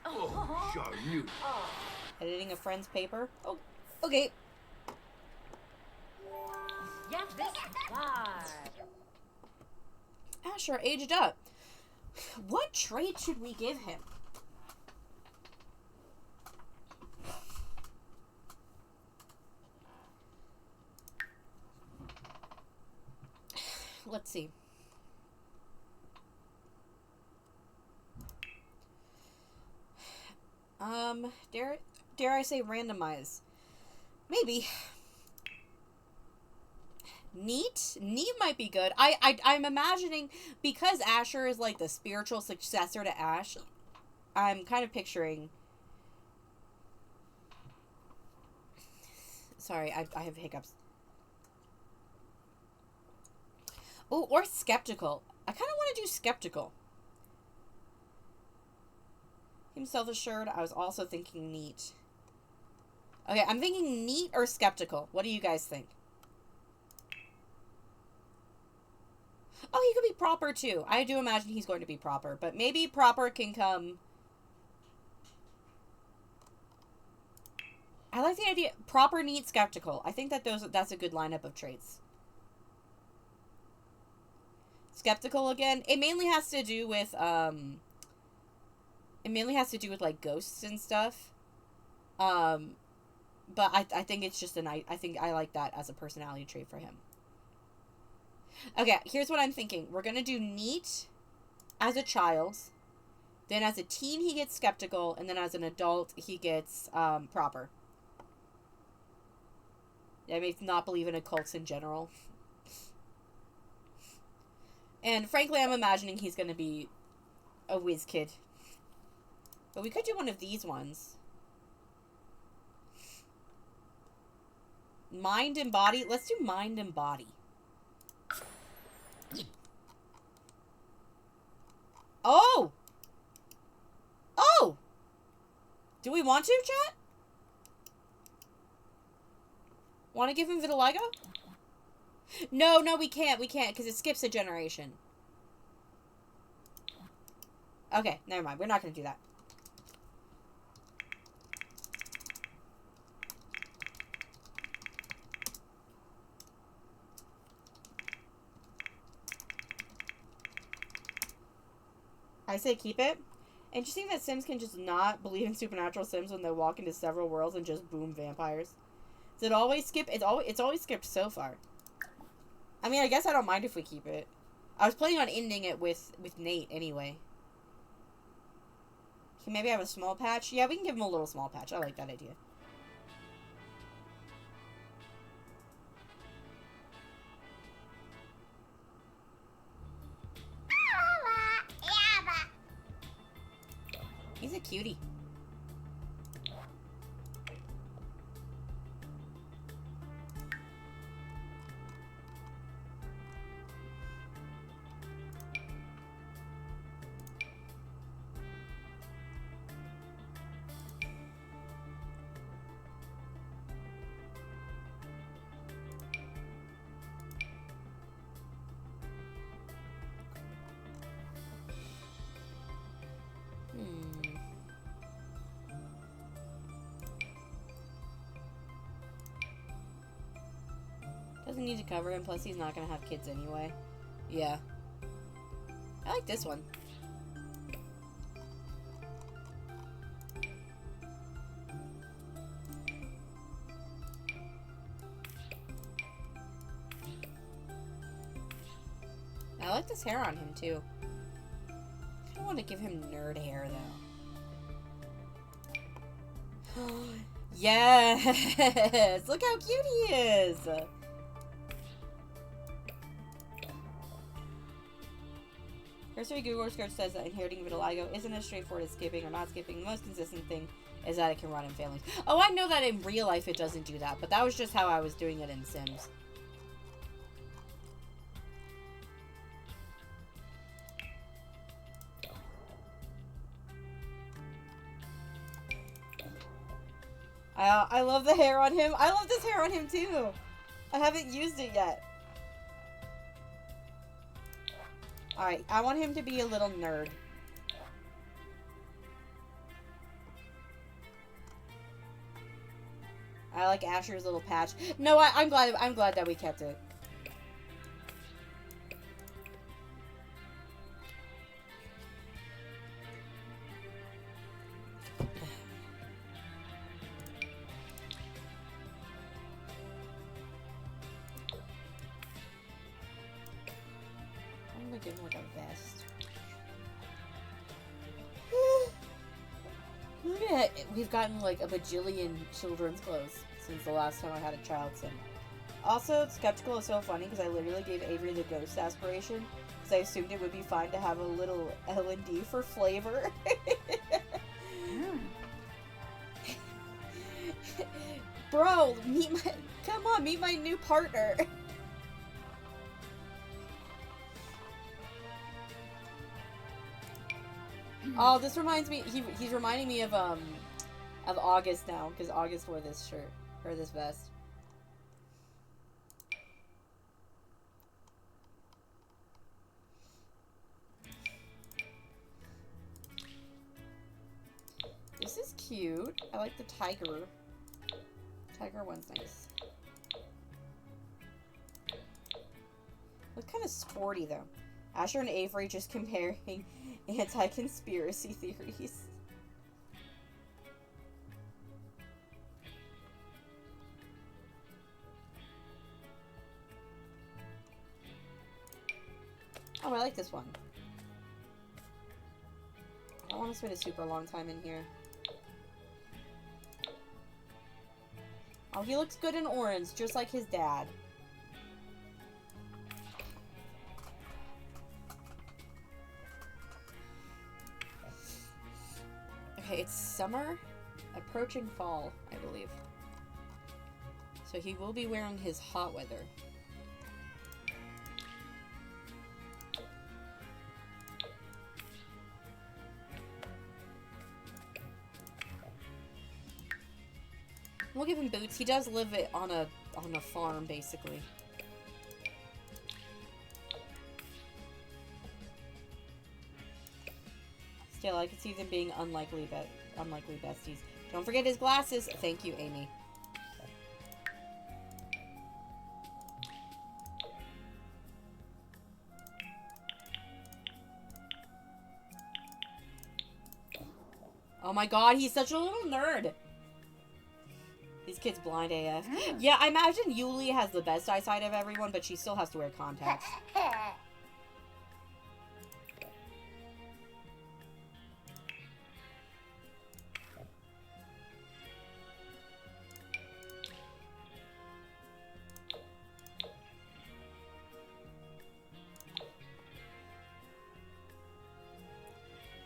Oh, Charnu. Editing a friend's paper? Oh, okay. Yeah, this fly. Asher aged up. What trait should we give him? Let's see. Dare I say randomize? Maybe. Neat might be good. I'm imagining, because Asher is like the spiritual successor to Ash, I'm kind of picturing. Sorry, I have hiccups. Oh, or skeptical. I kind of want to do skeptical. Him self-assured. I was also thinking neat. Okay, I'm thinking neat or skeptical. What do you guys think? Oh, he could be proper too. I do imagine he's going to be proper, but maybe proper can come. I like the idea. Proper, neat, skeptical. I think that that's a good lineup of traits. Skeptical again. It mainly has to do with like ghosts and stuff. But I think it's just I think I like that as a personality trait for him. Okay, here's what I'm thinking. We're gonna do neat as a child. Then as a teen he gets skeptical, and then as an adult he gets proper. Yeah, I may not believe in occults in general. And frankly, I'm imagining he's gonna be a whiz kid. But we could do one of these ones. Mind and body. Let's do mind and body. Oh! Oh! Do we want to, chat? Want to give him vitiligo? No, we can't, because it skips a generation. Okay, never mind. We're not going to do that. I say keep it. Interesting that Sims can just not believe in supernatural Sims when they walk into several worlds and just boom vampires. Does it always skip? It's always skipped so far. I mean, I guess I don't mind if we keep it. I was planning on ending it with Nate anyway. Can maybe have a small patch? Yeah, we can give him a little small patch. I like that idea. He's a cutie. Hmm. Doesn't need to cover him, plus he's not gonna have kids anyway. Yeah. I like this one. I like this hair on him, too. I don't want to give him nerd hair, though. Yes! Look how cute he is! Cursory Google search says that inheriting vitiligo isn't as straightforward as skipping or not skipping. The most consistent thing is that it can run in families. Oh, I know that in real life it doesn't do that, but that was just how I was doing it in Sims. I love the hair on him. I love this hair on him too. I haven't used it yet. Alright, I want him to be a little nerd. I like Asher's little patch. No, I'm glad that we kept it. I'm gonna give him like a vest. Look at it. We've gotten like a bajillion children's clothes since the last time I had a child sim. Also, Skeptical is so funny because I literally gave Avery the ghost aspiration because I assumed it would be fine to have a little L&D for flavor. Bro, come on, meet my new partner. Oh, this reminds me. He's reminding me of August now because August wore this shirt or this vest. This is cute. I like the tiger. Tiger one's nice. Looks kind of sporty though. Asher and Avery just comparing anti-conspiracy theories. Oh, I like this one. I don't want to spend a super long time in here. Oh, he looks good in orange, just like his dad. Okay, it's summer, approaching fall, I believe. So he will be wearing his hot weather. We'll give him boots. He does live it on a farm, basically. Still, I could see them being unlikely besties. Don't forget his glasses. Thank you, Amy. Oh my god, he's such a little nerd. These kids blind AF. Yeah, I imagine Yuli has the best eyesight of everyone, but she still has to wear contacts.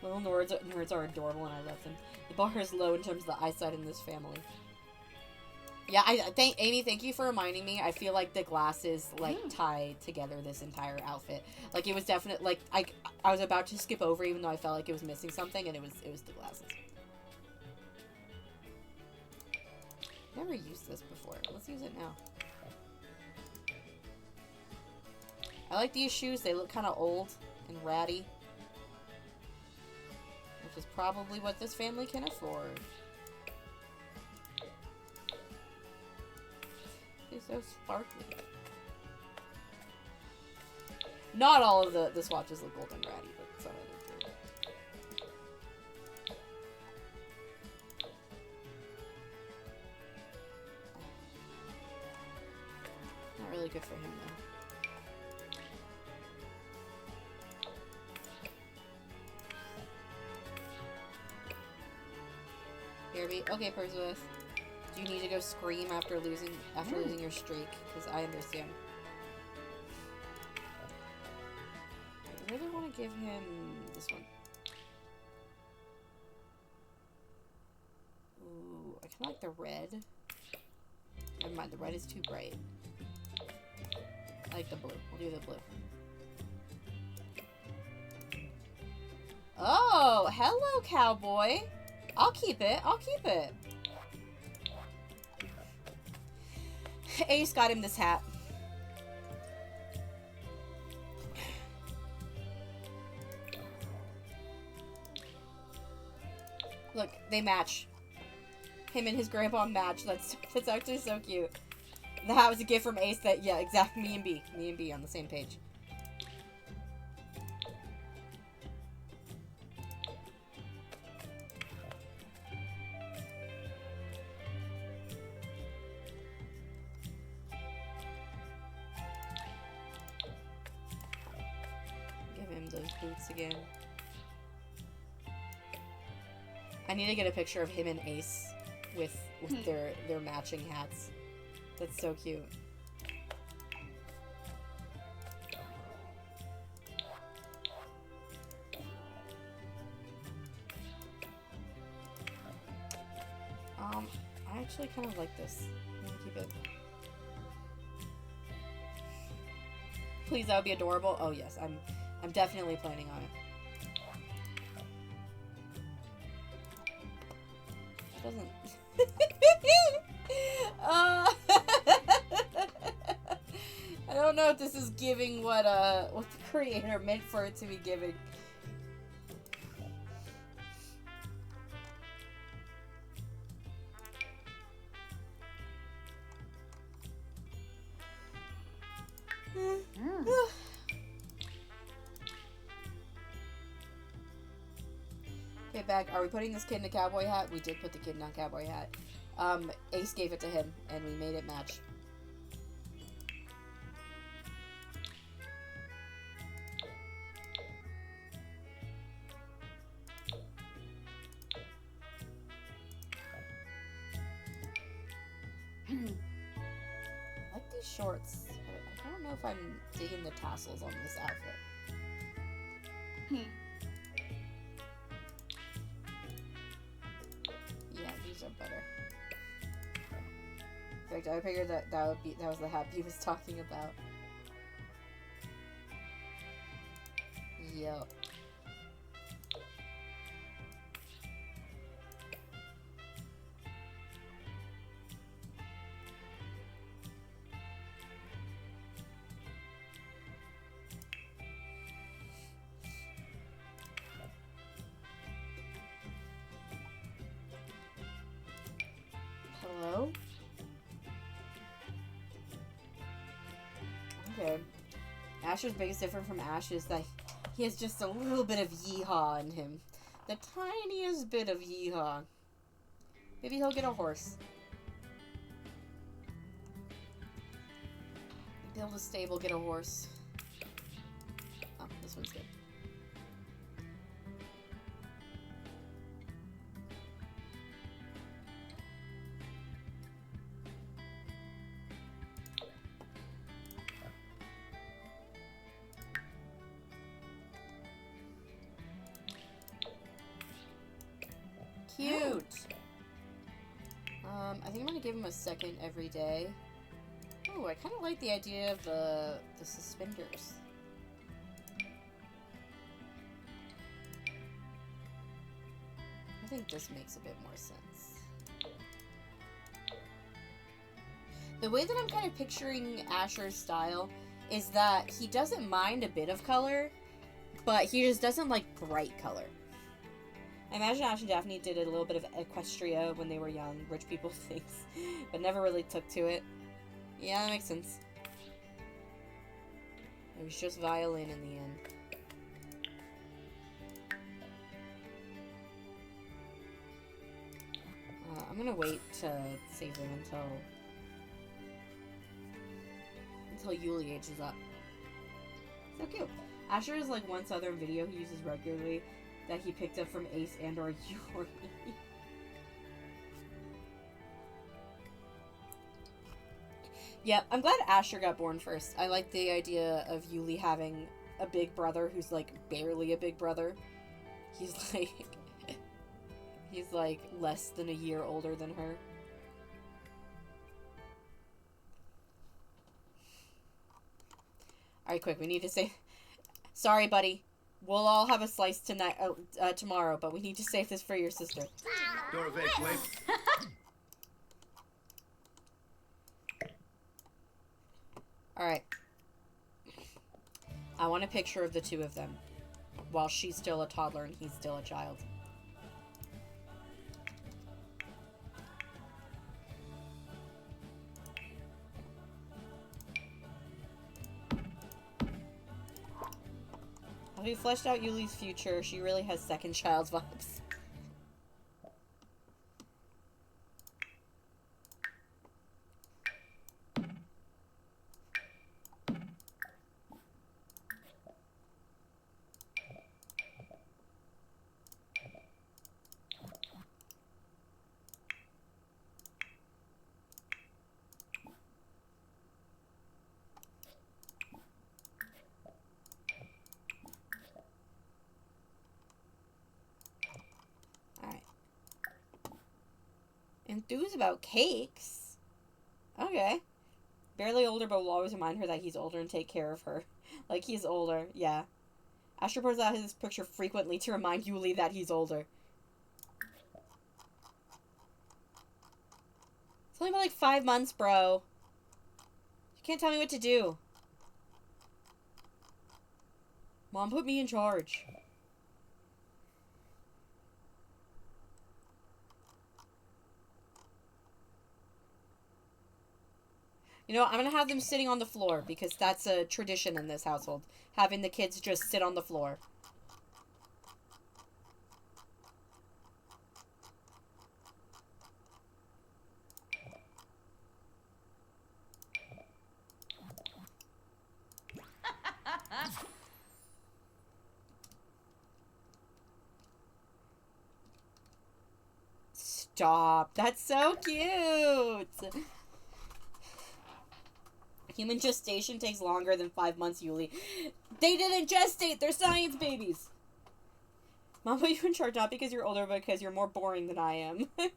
Little nerds are adorable and I love them. The bar is low in terms of the eyesight in this family. Yeah, Amy, thank you for reminding me. I feel like the glasses, like, tie together this entire outfit. Like, it was definitely, like, I was about to skip over even though I felt like it was missing something, and it was the glasses. Never used this before. Let's use it now. I like these shoes. They look kind of old and ratty. which is probably what this family can afford. It's so sparkly. Not all of the swatches look golden ratty, but some of them do. Not really good for him, though. Here, okay, Perseus. Do you need to go scream after losing your streak? Because I understand. I really want to give him this one. Ooh, I kind of like the red. Never mind, the red is too bright. I like the blue. We'll do the blue. Oh, hello, cowboy. I'll keep it. I'll keep it. Ace got him this hat. Look, they match. Him and his grandpa match. That's actually so cute. The hat was a gift from Ace that, yeah, exactly, me and B. Me and B on the same page. Give him those boots again. I need to get a picture of him and Ace with their matching hats. That's so cute. I actually kind of like this. I'm gonna keep it. Please, that would be adorable. Oh yes, I'm definitely planning on it. Doesn't. I don't know if this is giving what the creator meant for it to be giving. Okay, Bag, are we putting this kid in a cowboy hat? We did put the kid in a cowboy hat. Ace gave it to him, and we made it match. I like these shorts. I don't know if I'm digging the tassels on this outfit. Yeah, these are better. In fact, I figured that was the hat he was talking about. Yup. Hello? Okay. Asher's biggest difference from Ash is that he has just a little bit of yeehaw in him. The tiniest bit of yeehaw. Maybe he'll get a horse. Build a stable, get a horse. Oh, this one's good. Cute! I think I'm gonna give him a second every day. Oh, I kind of like the idea of the suspenders. I think this makes a bit more sense. The way that I'm kind of picturing Asher's style is that he doesn't mind a bit of color, but he just doesn't like bright color. I imagine Ash and Daphne did a little bit of Equestria when they were young, rich people things, but never really took to it. Yeah, that makes sense. It was just violin in the end. I'm gonna wait to save them until Yuli ages up. So cute. Asher is like one southern video he uses regularly that he picked up from Ace and or Yuri. Yep, I'm glad Asher got born first. I like the idea of Yuli having a big brother who's like barely a big brother. He's like less than a year older than her. Alright, quick, we need to say... Sorry, buddy. We'll all have a slice tonight, tomorrow, but we need to save this for your sister. Alright. I want a picture of the two of them while she's still a toddler and he's still a child. Have we fleshed out Yuli's future? She really has second child vibes. Enthused about cakes? Okay. Barely older, but will always remind her that he's older and take care of her. Like, he's older, yeah. Asher pours out his picture frequently to remind Yuli that he's older. It's only been like 5 months, bro. You can't tell me what to do. Mom put me in charge. You know, I'm gonna have them sitting on the floor because that's a tradition in this household. Having the kids just sit on the floor. Stop. That's so cute. Human gestation takes longer than 5 months, Yuli. They didn't gestate! They're science babies! Mom put you in charge not because you're older, but because you're more boring than I am. It's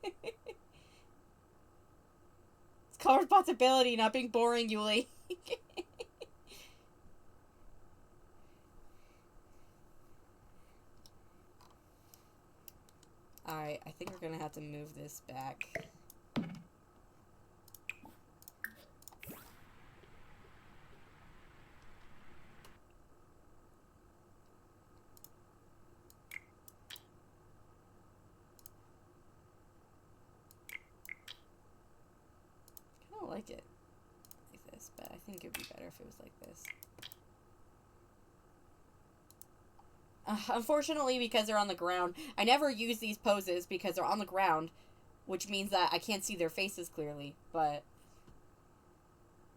called responsibility, not being boring, Yuli. Alright, I think we're gonna have to move this back. I don't like it like this, but I think it'd be better if it was like this. Unfortunately, because they're on the ground, I never use these poses because they're on the ground, which means that I can't see their faces clearly, but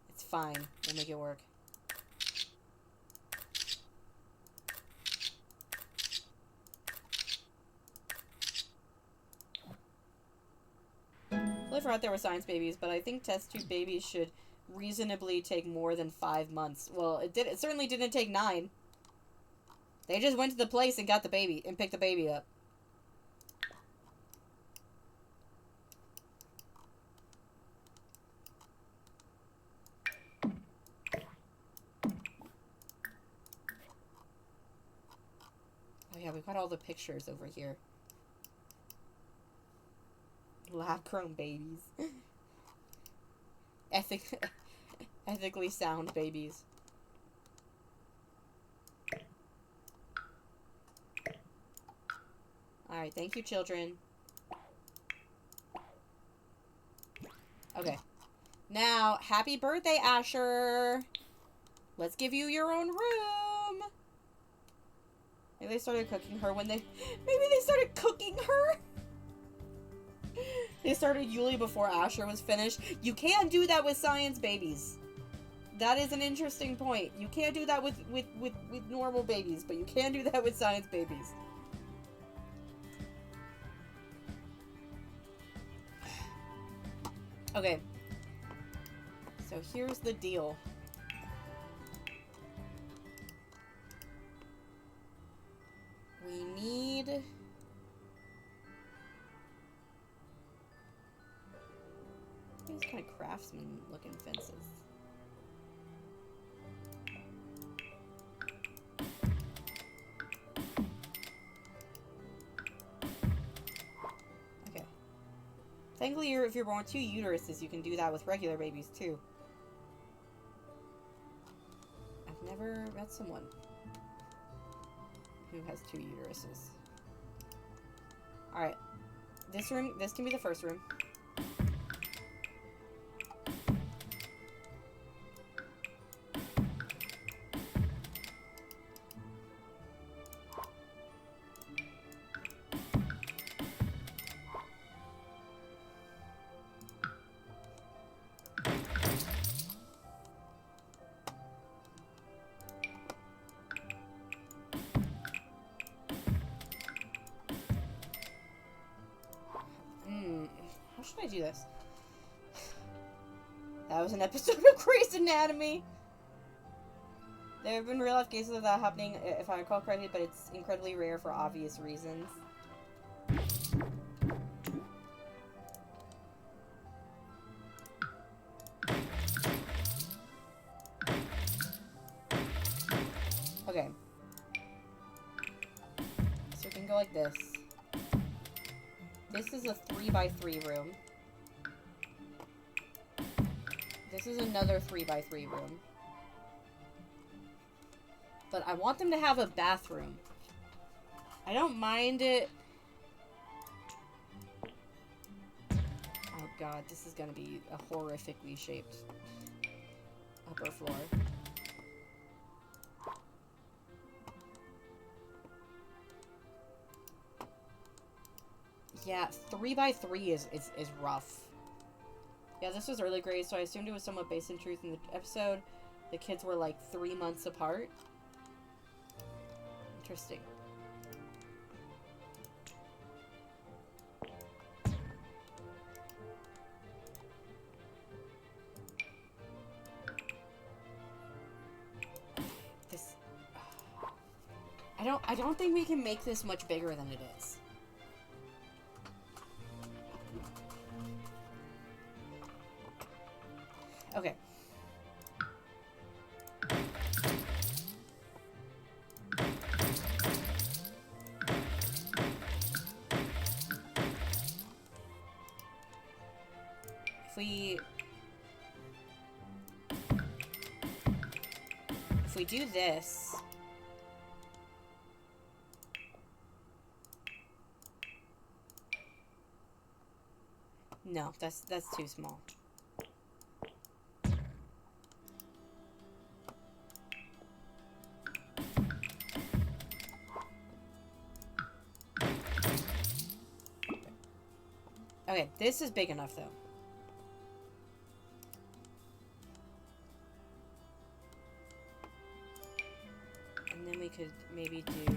it's fine. We'll make it work. I forgot there were science babies, but I think test tube babies should reasonably take more than 5 months. Well, it certainly didn't take 9. They just went to the place and got the baby, and picked the baby up. Oh yeah, we got all the pictures over here. Lab-grown babies. Ethically sound babies. Alright, thank you, children. Okay. Now, happy birthday, Asher! Let's give you your own room! Maybe they started cooking her when they... Maybe they started cooking her? They started Yuli before Asher was finished. You can't do that with science babies. That is an interesting point. You can't do that with normal babies, but you can do that with science babies. Okay. So here's the deal. We need... These kind of craftsman-looking fences. Okay. Thankfully, if you're born 2 uteruses, you can do that with regular babies, too. I've never met someone who has 2 uteruses. Alright. This room, this can be the first room. How should I do this? That was an episode of Grey's Anatomy! There have been real-life cases of that happening, if I recall correctly, but it's incredibly rare for obvious reasons. Okay. So we can go like this. This is a 3x3 room. This is another 3x3 room. But I want them to have a bathroom. I don't mind it. Oh god, this is gonna be a horrifically shaped upper floor. Yeah, 3x3 is rough. Yeah, this was early grade, so I assumed it was somewhat based in truth in the episode. The kids were like 3 months apart. Interesting. This... I don't think we can make this much bigger than it is. Okay. If we do this, no, that's too small. Okay, this is big enough, though. And then we could maybe do...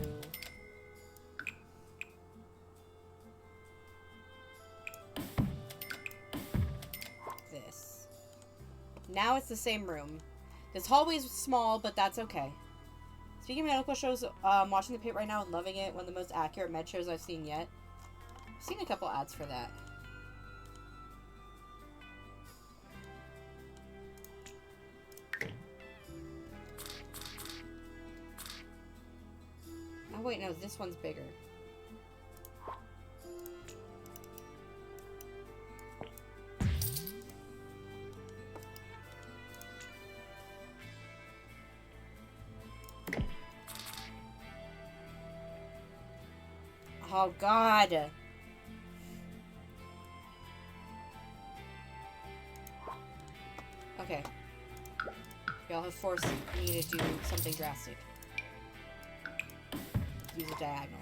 this. Now it's the same room. This hallway's small, but that's okay. Speaking of medical shows, watching The Pit right now and loving it. One of the most accurate med shows I've seen yet. I've seen a couple ads for that. Oh wait, no, this one's bigger. Oh, God. Okay. Y'all have forced me to do something drastic. Use a diagonal.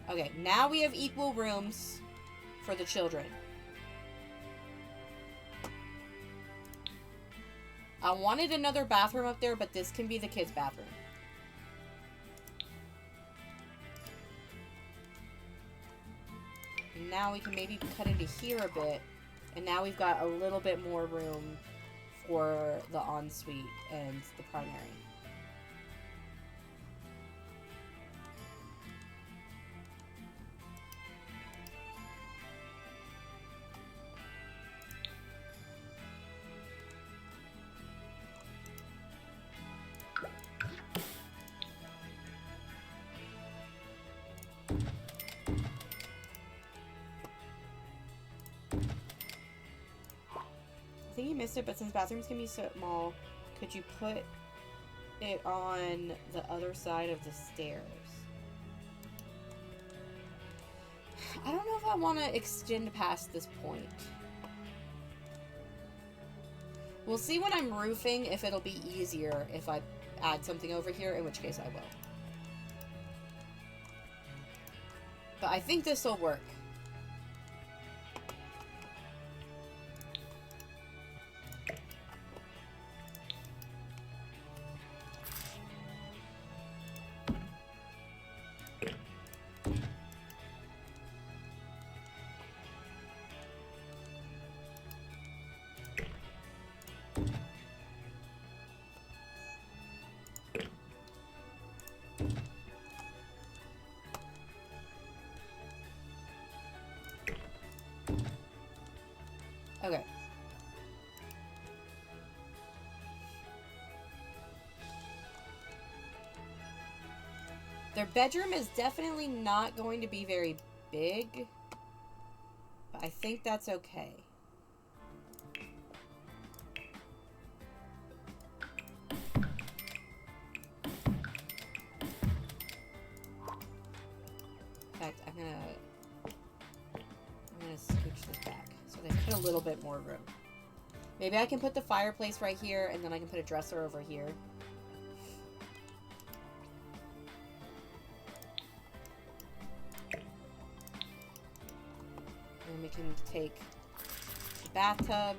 Okay, now we have equal rooms for the children. I wanted another bathroom up there, but this can be the kids' bathroom. And now we can maybe cut into here a bit. And now we've got a little bit more room for the ensuite and the primary. I think you missed it, but since bathrooms can be so small, could you put it on the other side of the stairs? I don't know if I want to extend past this point. We'll see when I'm roofing if it'll be easier if I add something over here, in which case I will. But I think this will work. Okay. Their bedroom is definitely not going to be very big, but I think that's okay. In fact, I'm gonna scooch this back so they get a little bit more room. Maybe I can put the fireplace right here, and then I can put a dresser over here. And we can take the bathtub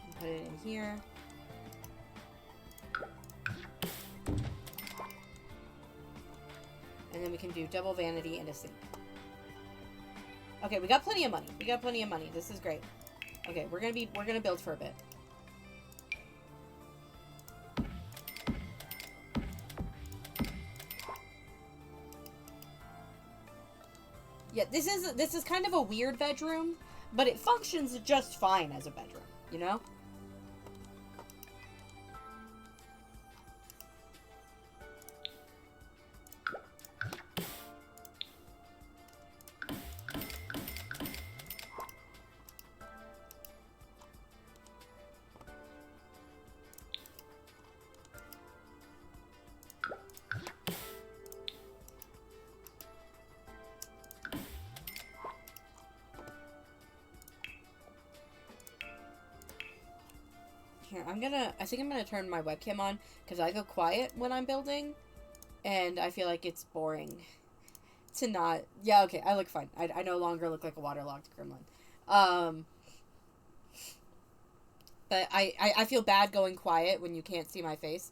and put it in here. And then we can do double vanity and a sink. Okay, we got plenty of money. We got plenty of money. This is great. Okay, we're gonna build for a bit. Yeah, this is kind of a weird bedroom, but it functions just fine as a bedroom, you know? Here, I think I'm gonna turn my webcam on, because I go quiet when I'm building, and I feel like it's boring to not... Yeah, okay, I look fine. I no longer look like a waterlogged gremlin. But I feel bad going quiet when you can't see my face.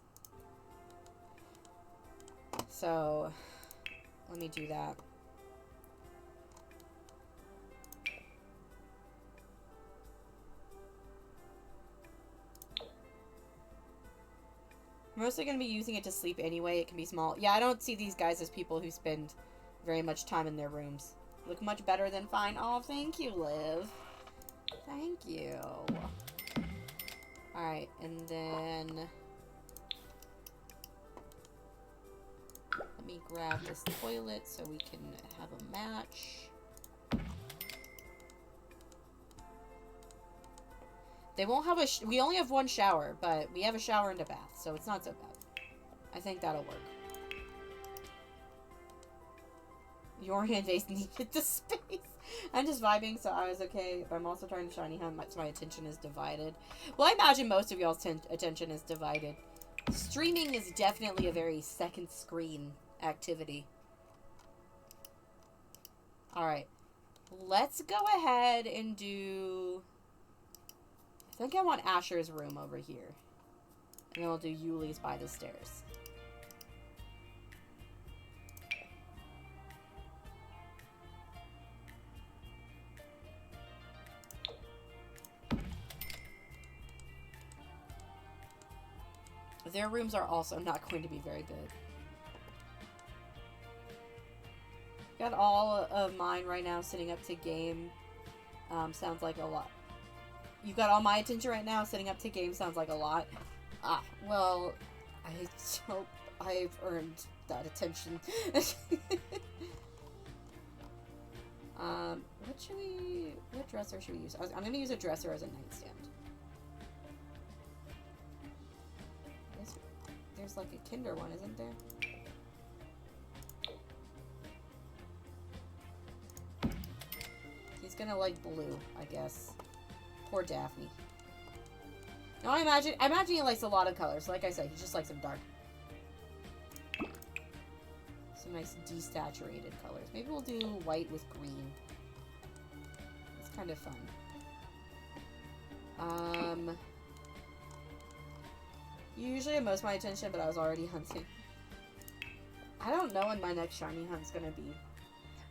So, let me do that. I'm mostly going to be using it to sleep anyway. It can be small. Yeah, I don't see these guys as people who spend very much time in their rooms. Look much better than fine. Oh, thank you, Liv. Thank you. Alright, and then... let me grab this toilet so we can have a match. They won't have we only have one shower, but we have a shower and a bath, so it's not so bad. I think that'll work. Your hand base needed the space. I'm just vibing, so I was okay. But I'm also trying to shiny hunt, so my attention is divided. Well, I imagine most of y'all's attention is divided. Streaming is definitely a very second screen activity. Alright. Let's go ahead and do... I think I want Asher's room over here. And then we'll do Yuli's by the stairs. Their rooms are also not going to be very big. Got all of mine right now sitting up to game. Sounds like a lot. You got all my attention right now sitting up to game. Sounds like a lot. Ah, well, I hope I've earned that attention. What dresser should we use? I'm going to use a dresser as a nightstand. There's like a Kinder one, isn't there? He's gonna like blue, I guess. Poor Daphne. No, I imagine he likes a lot of colors. Like I said, he just likes them dark. Some nice desaturated colors. Maybe we'll do white with green. It's kind of fun. You usually have most of my attention, but I was already hunting. I don't know when my next shiny hunt's gonna be.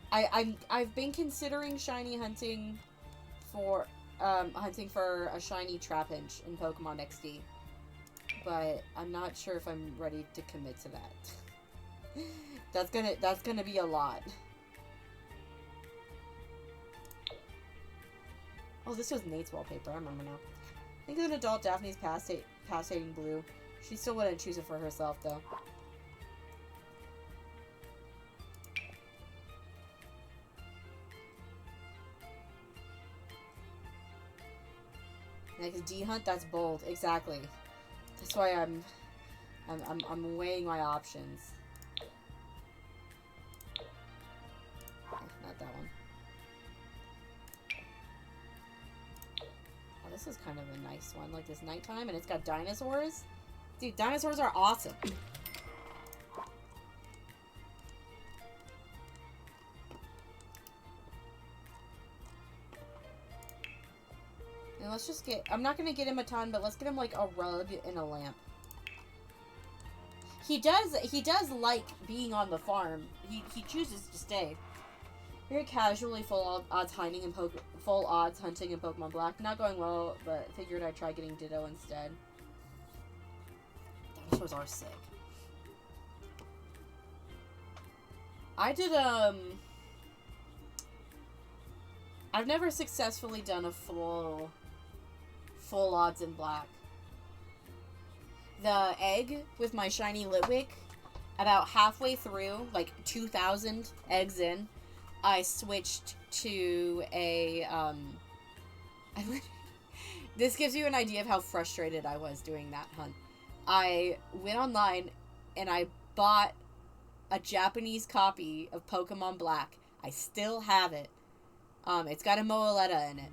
I've been considering shiny hunting for a shiny Trapinch in Pokemon XD, but I'm not sure if I'm ready to commit to that. That's gonna be a lot. Oh, this was Nate's wallpaper. I remember now. I think as an adult, Daphne's past hating blue. She still wouldn't choose it for herself, though. Next D hunt, that's bold. Exactly. That's why I'm weighing my options. Okay, not that one. Oh, this is kind of a nice one. Like this nighttime, and it's got dinosaurs. Dude, dinosaurs are awesome. And let's just get... I'm not going to get him a ton, but let's get him, like, a rug and a lamp. He does like being on the farm. He chooses to stay. Very casually full odds hunting in Pokemon Black. Not going well, but figured I'd try getting Ditto instead. Dinosaurs are sick. I did, I've never successfully done a full odds in Black. The egg with my shiny Litwick, about halfway through, like 2,000 eggs in, I switched to a, this gives you an idea of how frustrated I was doing that hunt. I went online and I bought a Japanese copy of Pokemon Black. I still have it. It's got a Moaletta in it.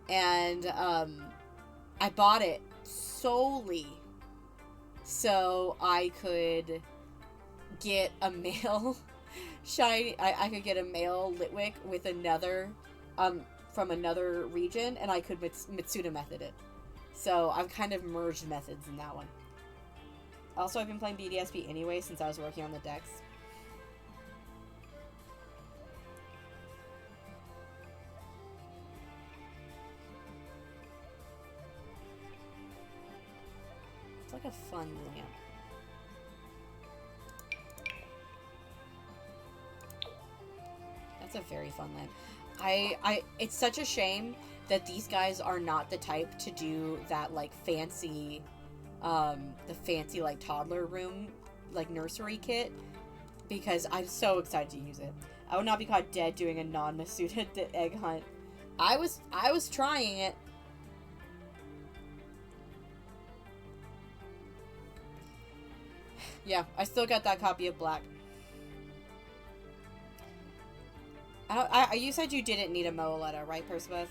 And, I bought it solely so I could get a male shiny, I could get a male Litwick with another, from another region, and I could Mitsuda method it. So I've kind of merged methods in that one. Also, I've been playing BDSP anyway since I was working on the decks. It's like a fun lamp. That's a very fun lamp. It's such a shame that these guys are not the type to do that, like, fancy, the fancy, like, toddler room, like, nursery kit, because I'm so excited to use it. I would not be caught dead doing a non-Masuda egg hunt. I was trying it. Yeah, I still got that copy of Black. You said you didn't need a Moaletta, right, Percival?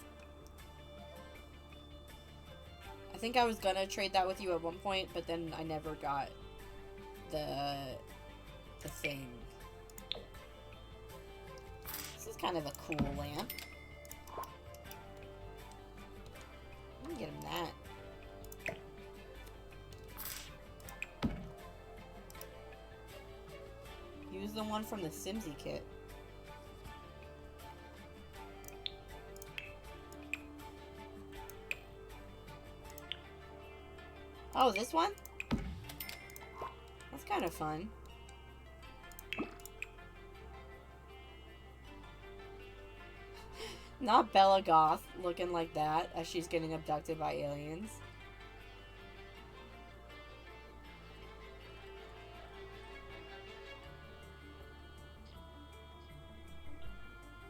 I think I was gonna trade that with you at one point, but then I never got the thing. This is kind of a cool lamp. Let me get him that. Use the one from the Simsy kit. Oh, this one? That's kind of fun. Not Bella Goth looking like that as she's getting abducted by aliens.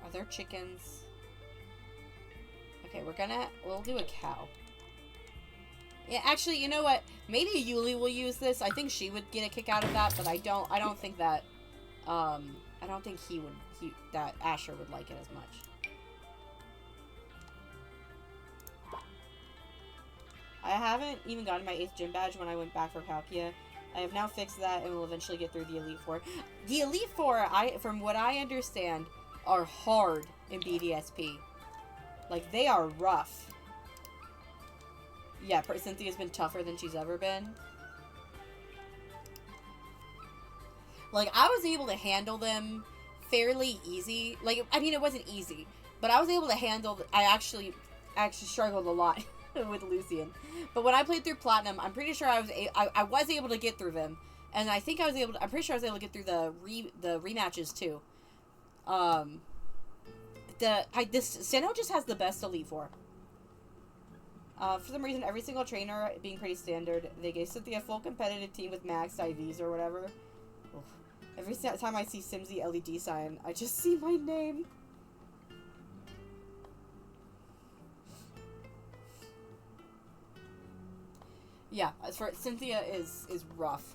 Are there chickens? Okay, we'll do a cow. Yeah, actually, you know what? Maybe Yuli will use this. I think she would get a kick out of that, but I don't think that, I don't think that Asher would like it as much. I haven't even gotten my 8th gym badge when I went back for Palkia. I have now fixed that and will eventually get through the Elite Four. The Elite Four, from what I understand, are hard in BDSP. Like, they are rough. Yeah, Cynthia's been tougher than she's ever been. Like, I was able to handle them fairly easy. Like, I mean, it wasn't easy, but I was able to handle... I actually struggled a lot with Lucian. But when I played through Platinum, I'm pretty sure I was able to get through them. And I think I'm pretty sure I was able to get through the rematches, too. Sinnoh just has the best Elite Four. For some reason, every single trainer being pretty standard, they gave Cynthia a full competitive team with max IVs or whatever. Oof. Every time I see Simsy LED sign, I just see my name. Yeah, as for Cynthia is rough.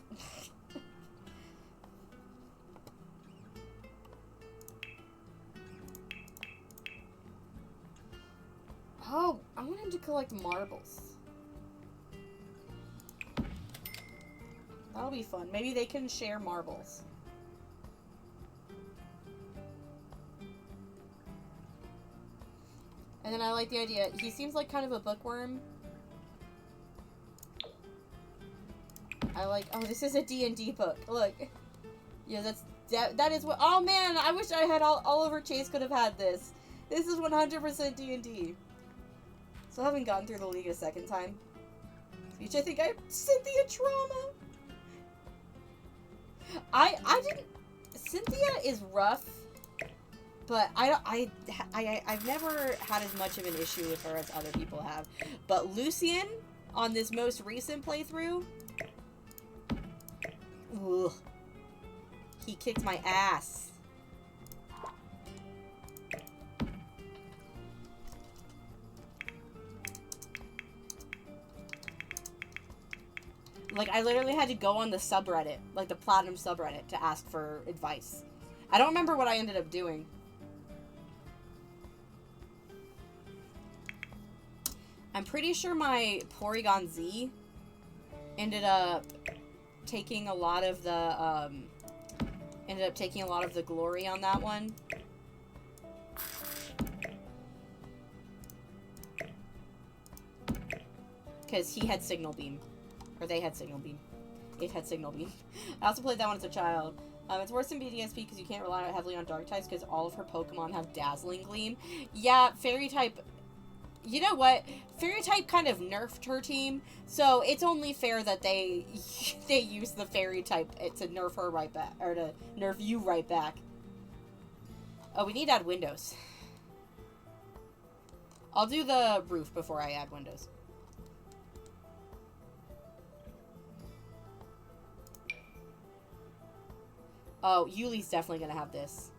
Oh, I want him to collect marbles. That'll be fun. Maybe they can share marbles. And then I like the idea. He seems like kind of a bookworm. I like... Oh, this is a D&D book. Look. Yeah, that is what... Oh, man! I wish I had Oliver Chase could have had this. This is 100% D&D. Still haven't gotten through the league a second time. Which I think I Cynthia trauma. I didn't... Cynthia is rough, but I've never had as much of an issue with her as other people have. But Lucian, on this most recent playthrough, ugh, he kicked my ass. Like, I literally had to go on the subreddit, like the Platinum subreddit, to ask for advice. I don't remember what I ended up doing. I'm pretty sure my Porygon Z ended up taking a lot of the, glory on that one. Because he had Signal Beam. Or they had Signal Beam. It had Signal Beam. I also played that one as a child. It's worse than BDSP because you can't rely heavily on Dark types because all of her Pokemon have Dazzling Gleam. Yeah, Fairy type... You know what? Fairy type kind of nerfed her team, so it's only fair that they use the Fairy type to nerf her right back, or to nerf you right back. Oh, we need to add windows. I'll do the roof before I add windows. Oh, Yuli's definitely gonna have this.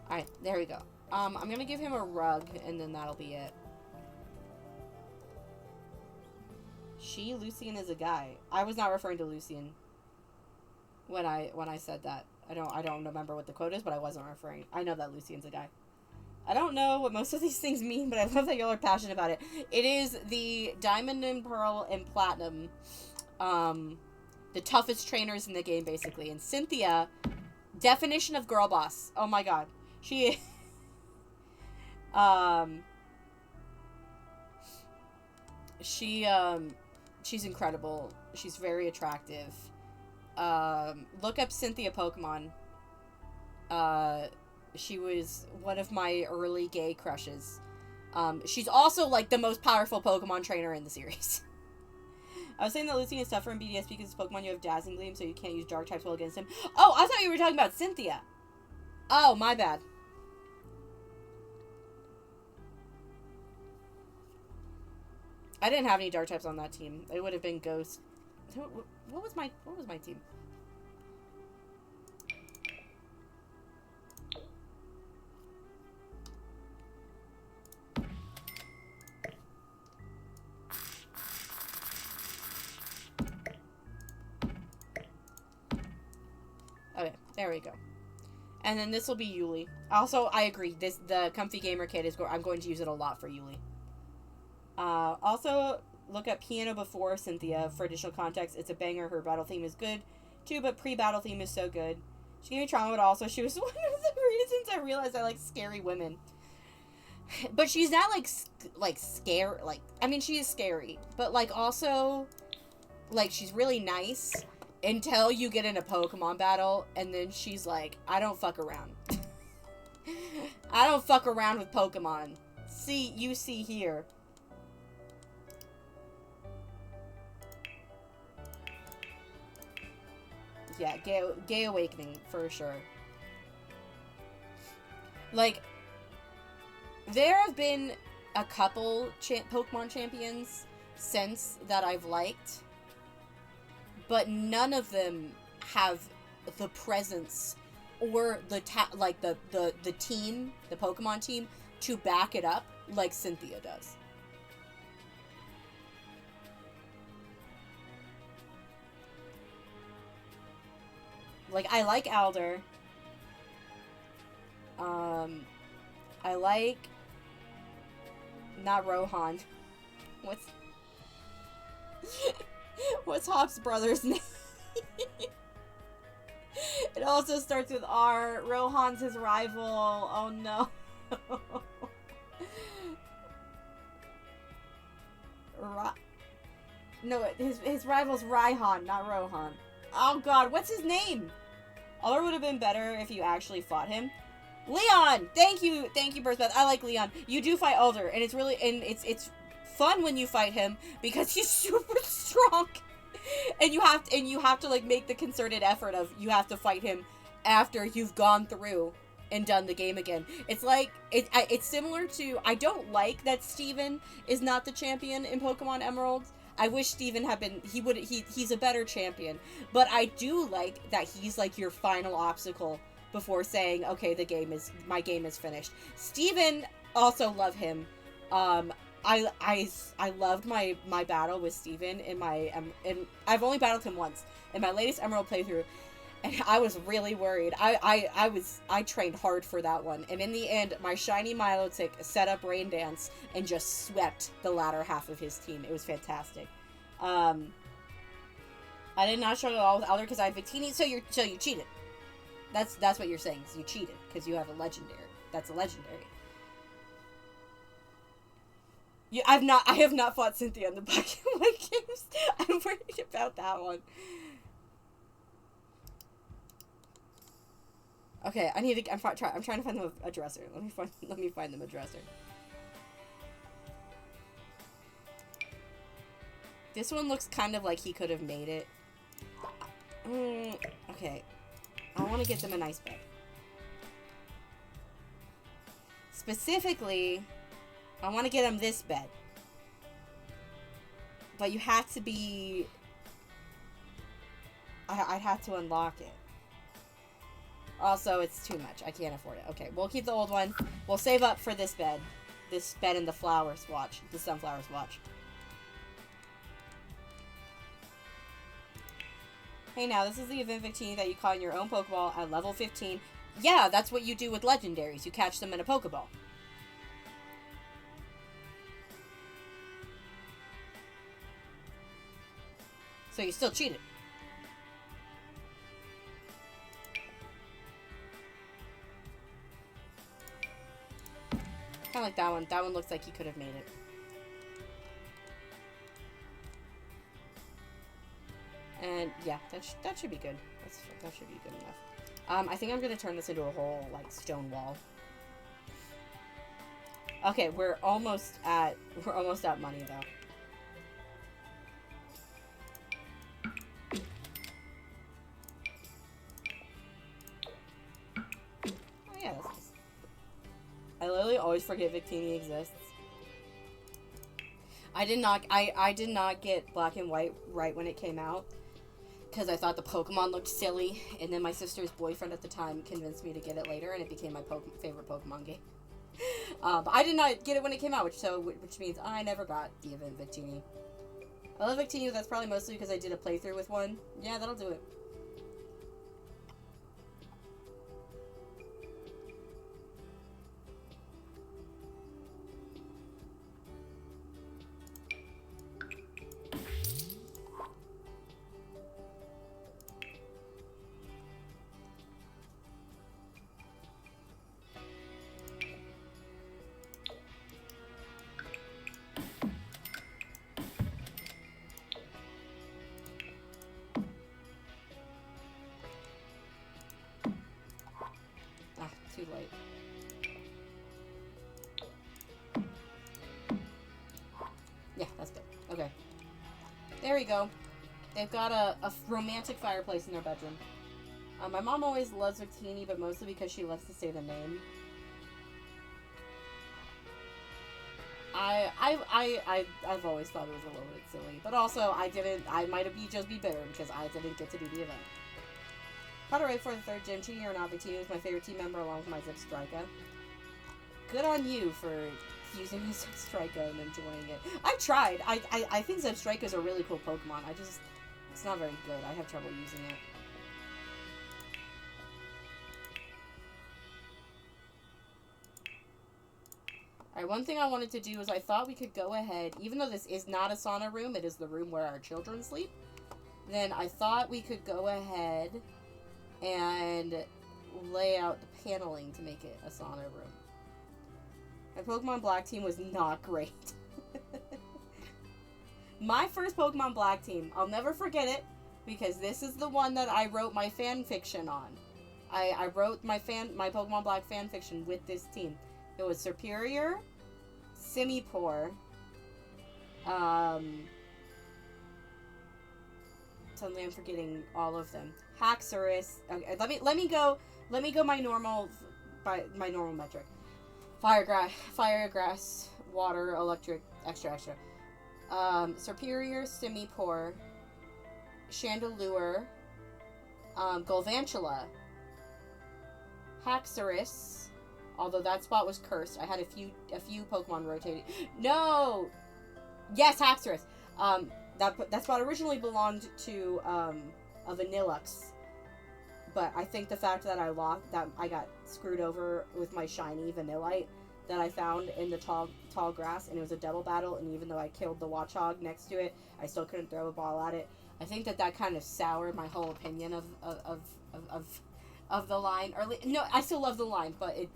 Alright, there we go. I'm gonna give him a rug, and then that'll be it. Lucian is a guy. I was not referring to Lucian when I said that. I don't remember what the quote is, but I wasn't referring. I know that Lucian's a guy. I don't know what most of these things mean, but I love that y'all are passionate about it. It is the Diamond and Pearl and Platinum, the toughest trainers in the game, basically. And Cynthia, definition of girl boss. Oh my god. She she's incredible. She's very attractive. Look up Cynthia Pokemon. She was one of my early gay crushes. She's also, like, the most powerful Pokemon trainer in the series. I was saying that Lucian is tougher in BDS because Pokemon you have Dazzling Gleam, so you can't use Dark types well against him. Oh, I thought you were talking about Cynthia. Oh, my bad. I didn't have any Dark types on that team. It would have been Ghost. What was my team? Okay, there we go. And then this will be Yuli. Also, I agree. The Comfy Gamer kit is. I'm going to use it a lot for Yuli. Also, look up Piano Before Cynthia for additional context. It's a banger. Her battle theme is good too, but pre-battle theme is so good. She gave me trauma, but also she was one of the reasons I realized I like scary women. But she's not like scary. Like, I mean, she is scary, but like also, like, she's really nice. Until you get in a Pokemon battle, and then she's like, I don't fuck around. I don't fuck around with Pokemon. You see here. Yeah, Gay Awakening, for sure. Like, there have been a couple Pokemon champions since that I've liked. But none of them have the presence or the team, the Pokemon team, to back it up like Cynthia does. Like, I like Alder. I like... Not Rohan. What's Hop's brother's name? It also starts with R. Rohan's his rival. Oh no. No, his rival's Raihan, not Rohan. Oh god, what's his name? Alder would have been better if you actually fought him. Leon! Thank you, Birthbeth. I like Leon. You do fight Alder, and it's really, and it's fun when you fight him because he's super strong, and you have to like make the concerted effort of you have to fight him after you've gone through and done the game again. It's like it's similar to, I don't like that Steven is not the champion in Pokemon Emerald. I wish Steven had been, he's a better champion, but I do like that he's like your final obstacle before saying, okay, my game is finished. Steven, also love him. I loved my battle with Steven in my, and I've only battled him once in my latest Emerald playthrough, and I was really worried. I trained hard for that one, and in the end, my shiny Milotic set up Rain Dance and just swept the latter half of his team. It was fantastic. I did not struggle at all with Alder because I had Victini, so you cheated. That's what you're saying, is you cheated because you have a legendary. That's a legendary. I have not fought Cynthia in the Black and White games. I'm worried about that one. Okay, I'm trying to find them a dresser. Let me find them a dresser. This one looks kind of like he could have made it. Okay. I want to get them a nice bed. Specifically, I want to get them this bed. But you have to be... I'd have to unlock it. Also, it's too much. I can't afford it. Okay, we'll keep the old one. We'll save up for this bed. This bed in the flower swatch. The sunflower swatch. Hey now, this is the event Victini that you caught in your own Pokeball at level 15. Yeah, that's what you do with legendaries. You catch them in a Pokeball. So you still cheated. Kind of like that one. That one looks like he could have made it. And yeah, that should be good. That should be good enough. I think I'm gonna turn this into a whole like stone wall. Okay, we're almost at money though. Oh yeah, that's nice. I literally always forget Victini exists. I did not get Black and White right when it came out because I thought the Pokemon looked silly, and then my sister's boyfriend at the time convinced me to get it later, and it became my favorite Pokemon game. But I did not get it when it came out, which means I never got the event Victini. I love Victini, that's probably mostly because I did a playthrough with one. Yeah, that'll do it. Too late. Yeah, that's good. Okay. There we go. They've got a romantic fireplace in their bedroom. My mom always loves Victini, but mostly because she loves to say the name. I've always thought it was a little bit silly. But also, I might just be bitter because I didn't get to do the event. How to rate for the third gym. Cheating or not, Victini was my favorite team member along with my Zipstrika. Good on you for using the Zipstrika and enjoying it. I've tried. I think Zipstrika is a really cool Pokemon. It's not very good. I have trouble using it. Alright, one thing I wanted to do is I thought we could go ahead, even though this is not a sauna room, it is the room where our children sleep, then I thought we could go ahead and lay out the paneling to make it a sauna room. My Pokemon Black team was not great. My first Pokemon Black team, I'll never forget it, because this is the one that I wrote my fan fiction on. I wrote my Pokemon Black fan fiction with this team. It was Superior, Simipour, suddenly I'm forgetting all of them. Haxorus. Okay, let me go my normal metric. Fire, grass, water, electric, extra. Superior, Simipour, Chandelure, Galvantula, Haxorus. Although that spot was cursed, I had a few Pokemon rotating. No, yes, Haxorus. That spot originally belonged to a Vanillux, but I think the fact that I got screwed over with my shiny Vanillite that I found in the tall grass, and it was a double battle. And even though I killed the Watchog next to it, I still couldn't throw a ball at it. I think that kind of soured my whole opinion of the line. Or no, I still love the line, but it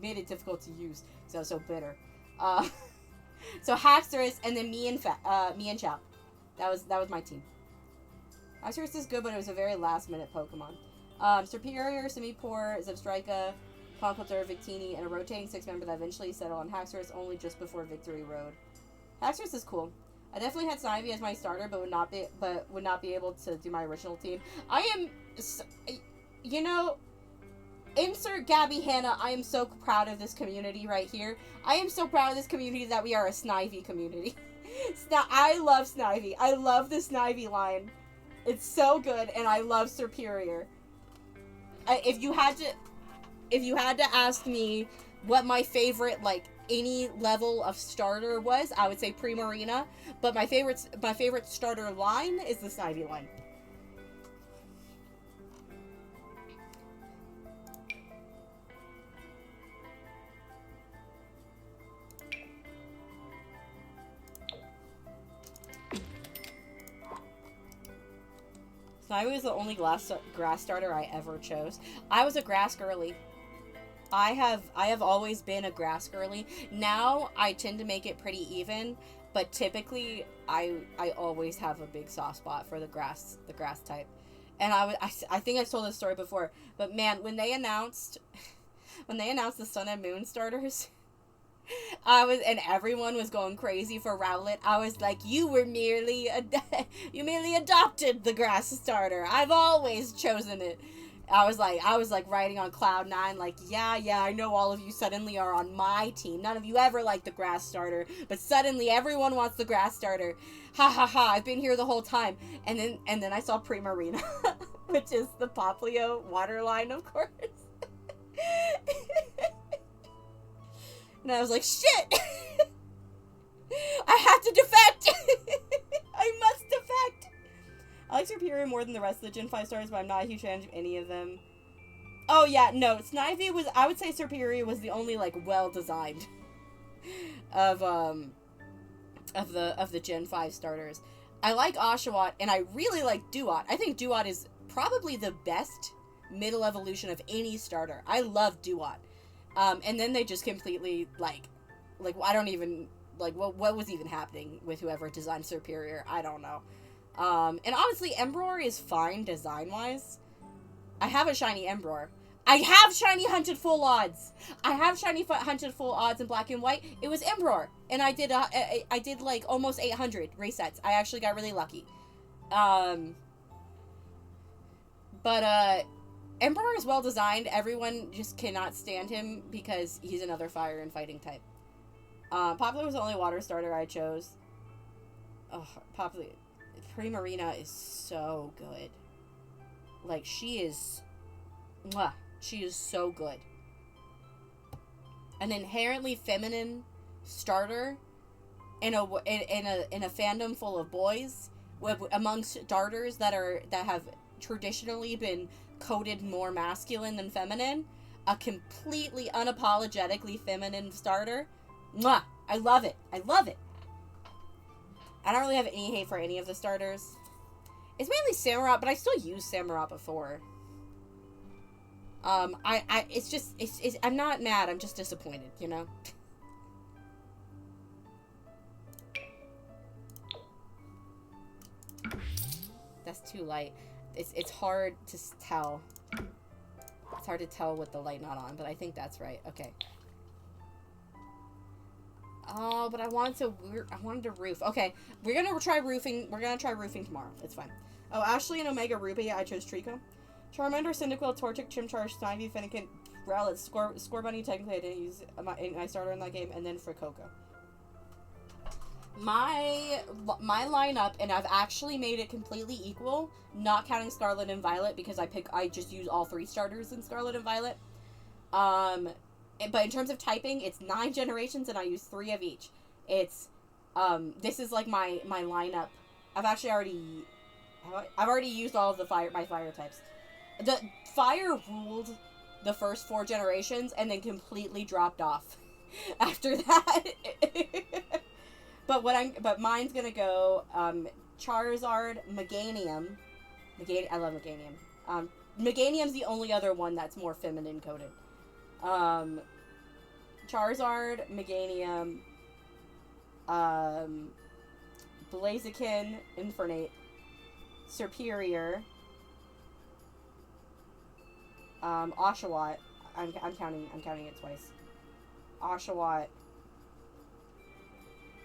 made it difficult to use. So I was so bitter. So Haxorus, and then me and Chap. That was my team. Haxorus is good, but it was a very last minute Pokemon. Superior, Simipour, Zipstrika, Conkeldurr, Victini, and a rotating 6-member that eventually settled on Haxorus only just before Victory Road. Haxorus is cool. I definitely had Snivy as my starter, but would not be able to do my original team. I am, you know, insert Gabby Hanna. I am so proud of this community right here. I am so proud of this community that we are a Snivy community. I love Snivy. I love the Snivy line. It's so good, and I love Superior. if you had to ask me what my favorite, like, any level of starter was, I would say Primarina. But my favorite starter line is the Snivy line. Snivy was the only grass starter I ever chose. I was a grass girly. I have always been a grass girly. Now I tend to make it pretty even, but typically I always have a big soft spot for the grass type. And I think I've told this story before, but man, when they announced the Sun and Moon starters, and everyone was going crazy for Rowlet. I was like, you merely adopted the grass starter. I've always chosen it. I was like riding on cloud 9, like, yeah, I know all of you suddenly are on my team. None of you ever liked the grass starter, but suddenly everyone wants the grass starter. Ha ha ha, I've been here the whole time. And then I saw Primarina, which is the Poplio water line, of course. And I was like, shit! I have to defect! I must defect! I like Serperior more than the rest of the Gen 5 stars, but I'm not a huge fan of any of them. Oh yeah, no, Snivy was, I would say Serperior was the only, like, well-designed of the Gen 5 starters. I like Oshawott, and I really like Duat. I think Duat is probably the best middle evolution of any starter. I love Duat. And then they just completely, like, I don't even, like, what was even happening with whoever designed Serperior? I don't know. And honestly, Emperor is fine design-wise. I have a shiny Emperor. I have shiny Hunted Full Odds. I have shiny Hunted Full Odds in black and white. It was Emperor. And I did like almost 800 resets. I actually got really lucky. But Emperor is well designed. Everyone just cannot stand him because he's another fire and fighting type. Poplar was the only water starter I chose. Oh, Poplar. Primarina is so good. Like, she is so good. An inherently feminine starter in a fandom full of boys, amongst starters that have traditionally been coded more masculine than feminine. A completely unapologetically feminine starter. Mwah! I love it. I love it. I don't really have any hate for any of the starters. It's mainly Samurott, but I still used Samurott before. I'm not mad, I'm just disappointed, you know? That's too light. It's hard to tell. It's hard to tell with the light not on, but I think that's right. Okay. Oh, but I wanted to roof. Okay, we're gonna try roofing. We're gonna try roofing tomorrow. It's fine. Oh, Ashley and Omega Ruby. I chose Trico. Charmander, Cyndaquil, Torchic, Chimchar, Snivy, Fennekin, Rowlet, Scorbunny. Technically, I didn't use my starter in that game, and then Fuecoco. My lineup, and I've actually made it completely equal, not counting Scarlet and Violet because I just use all 3 starters in Scarlet and Violet. But in terms of typing, it's 9 generations, and I use 3 of each. It's, this is like my lineup. I've already used all of my fire types. The fire ruled the first 4 generations, and then completely dropped off after that. But mine's gonna go, Charizard, Meganium. I love Meganium. Meganium's the only other one that's more feminine coded. Charizard, Meganium, Blaziken, Infernape, Serperior, Oshawott. I'm counting it twice. Oshawott,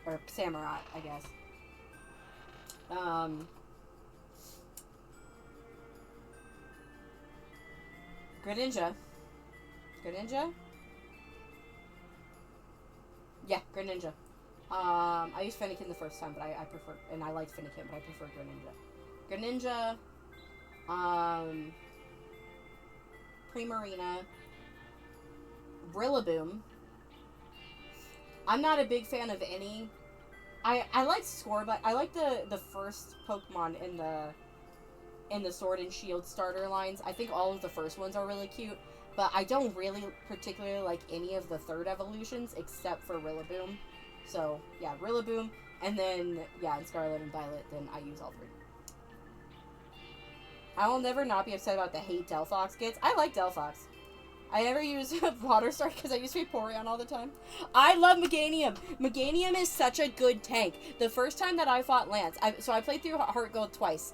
or Samurott, I guess. Greninja. Yeah, Greninja. I used Fennekin the first time, but I prefer, and I liked Fennekin, but I prefer Greninja. Primarina, Rillaboom. I'm not a big fan of any. I like Scorbunny. I like the first Pokemon in the Sword and Shield starter lines. I think all of the first ones are really cute, but I don't really particularly like any of the third evolutions except for Rillaboom. So yeah, Rillaboom, and then yeah, in Scarlet and Violet, then I use all three. I will never not be upset about the hate Delphox gets. I like Delphox. I never use Water Star because I use Vaporeon all the time. I love Meganium. Meganium is such a good tank. The first time that I fought Lance, so I played through Heart Gold twice,